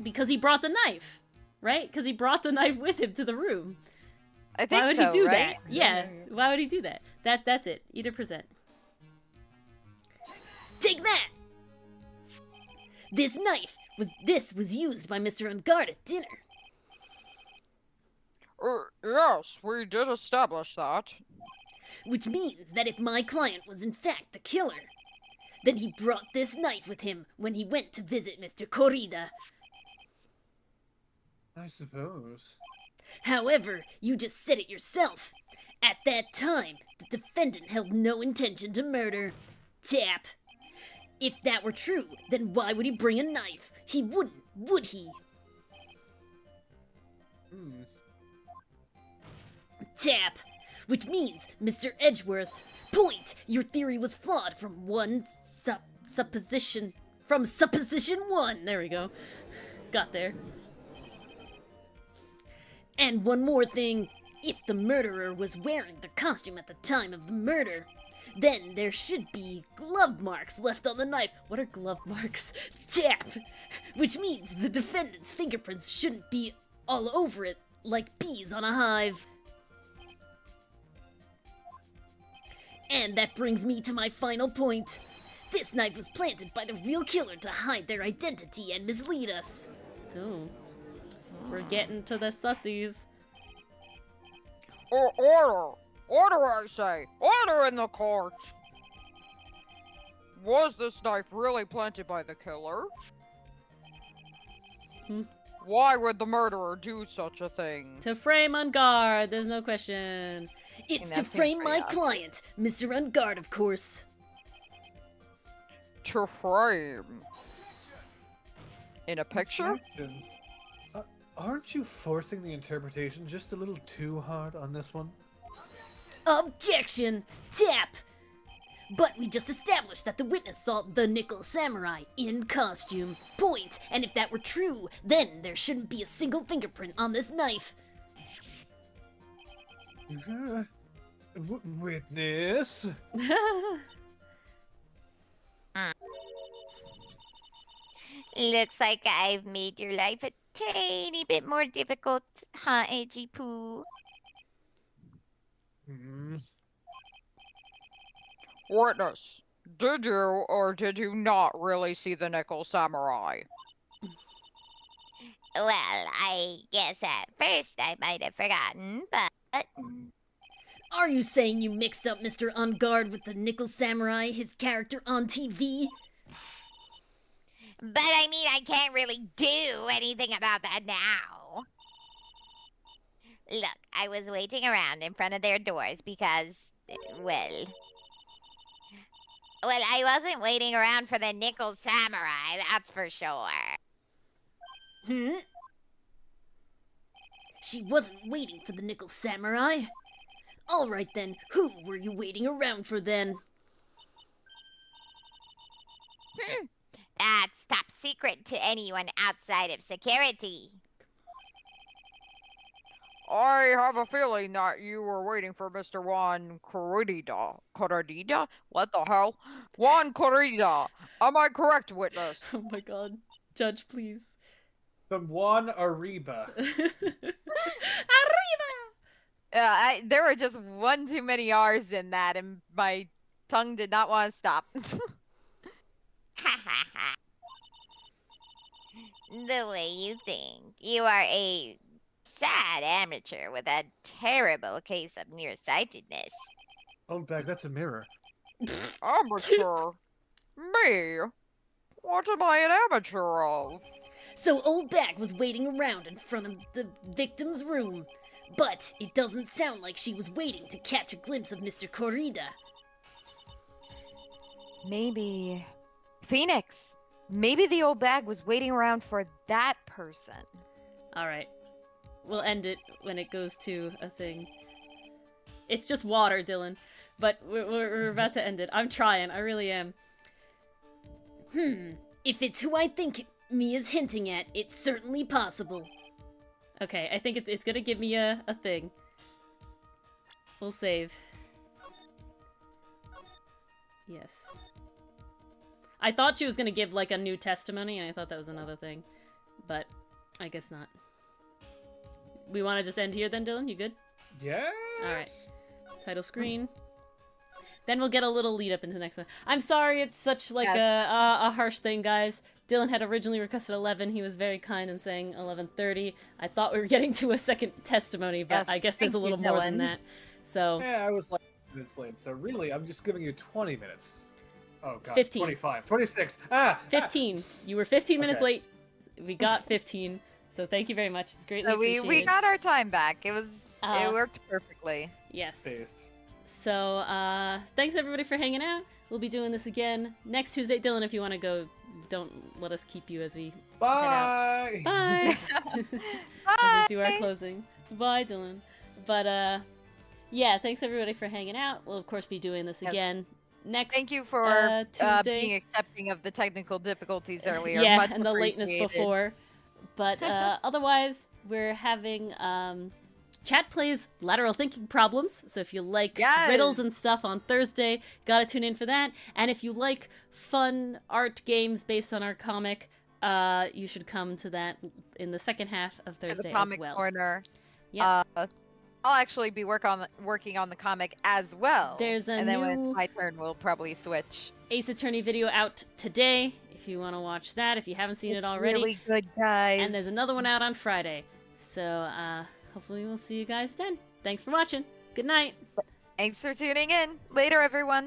Because he brought the knife, right? Because he brought the knife with him to the room. I think why would so, he do right? that? Yeah, why would he do that? That's it. Eat a percent. Take that! This knife was used by Mr. On Guard at dinner. Yes, we did establish that. Which means that if my client was in fact the killer, then he brought this knife with him when he went to visit Mr. Corrida. I suppose. However, you just said it yourself. At that time, the defendant held no intention to murder. Tap. If that were true, then why would he bring a knife? He wouldn't, would he? Tap. Which means, Mr. Edgeworth, point! Your theory was flawed from supposition 1. There we go. Got there. And one more thing. If the murderer was wearing the costume at the time of the murder, then there should be glove marks left on the knife. What are glove marks? Tap! Which means the defendant's fingerprints shouldn't be all over it like bees on a hive. And that brings me to my final point. This knife was planted by the real killer to hide their identity and mislead us. Oh. We're getting to the sussies. Order! Order, I say! Order in the court! Was this knife really planted by the killer? Why would the murderer do such a thing? To frame On Guard, there's no question. It's to frame my client, Mr. On Guard, of course. To frame? In a picture? Aren't you forcing the interpretation just a little too hard on this one? Objection! Tap! But we just established that the witness saw the Nickel Samurai in costume. Point! And if that were true, then there shouldn't be a single fingerprint on this knife. Witness? Looks like I've made your life a tiny bit more difficult, huh, Edgy Poo? Witness, did you or did you not really see the Nickel Samurai? Well, I guess at first I might have forgotten, but... Are you saying you mixed up Mr. On Guard with the Nickel Samurai, his character on TV? But I mean, I can't really do anything about that now. Look, I was waiting around in front of their doors because, well, I wasn't waiting around for the Nickel Samurai, that's for sure. She wasn't waiting for the Nickel Samurai. All right then, who were you waiting around for then? That's top secret to anyone outside of security. I have a feeling that you were waiting for Mr. Juan Corrida. Corrida? What the hell? Juan Corrida! Am I correct, witness? Oh my god. Judge, please. From Juan Arriba. Arriba! There were just one too many R's in that, and my tongue did not want to stop. The way you think. You are a sad amateur with a terrible case of nearsightedness. Oh, Bag, that's a mirror. Amateur? Me? What am I an amateur of? So Old Bag was waiting around in front of the victim's room. But it doesn't sound like she was waiting to catch a glimpse of Mr. Corrida. Maybe... Phoenix! Maybe the old bag was waiting around for that person. Alright. we'll end it when it goes to a thing. It's just water, Dylan. But we're about to end it. I'm trying. I really am. If it's who I think Mia's hinting at, it's certainly possible. Okay, I think it's gonna give me a thing. We'll save. Yes. I thought she was gonna give, like, a new testimony, and I thought that was another thing. But I guess not. We want to just end here then, Dylan? You good? Yes! Alright. Title screen. Then we'll get a little lead up into the next one. I'm sorry it's such, like, a harsh thing, guys. Dylan had originally requested 11. He was very kind in saying 11:30. I thought we were getting to a second testimony, but I guess there's a little more than that. So. Yeah, I was like minutes late, so really, I'm just giving you 20 minutes. Oh, God. 15. 25. 26. 15. You were 15 minutes late. We got 15. So thank you very much. It's greatly appreciated. We got our time back. It worked perfectly. Yes. Based. So, thanks everybody for hanging out. We'll be doing this again next Tuesday. Dylan, if you want to go, don't let us keep you as we Bye! head out. Bye! Bye! As we do our closing. Bye, Dylan. But, yeah, thanks everybody for hanging out. We'll, of course, be doing this again next Thank you for Tuesday. being accepting of the technical difficulties earlier. Yeah, Much and the lateness appreciated. before. But otherwise, we're having Chat plays lateral thinking problems. So if you like riddles and stuff on Thursday, gotta tune in for that. And if you like fun art games based on our comic, you should come to that in the second half of Thursday the comic as well. corner. Yeah. I'll actually be working on the comic as well. There's a and then when new it's my turn, we'll probably switch. Ace Attorney video out today. If you want to watch that, if you haven't seen it already. Really good, guys. And there's another one out on Friday. So hopefully we'll see you guys then. Thanks for watching. Good night. Thanks for tuning in. Later, everyone.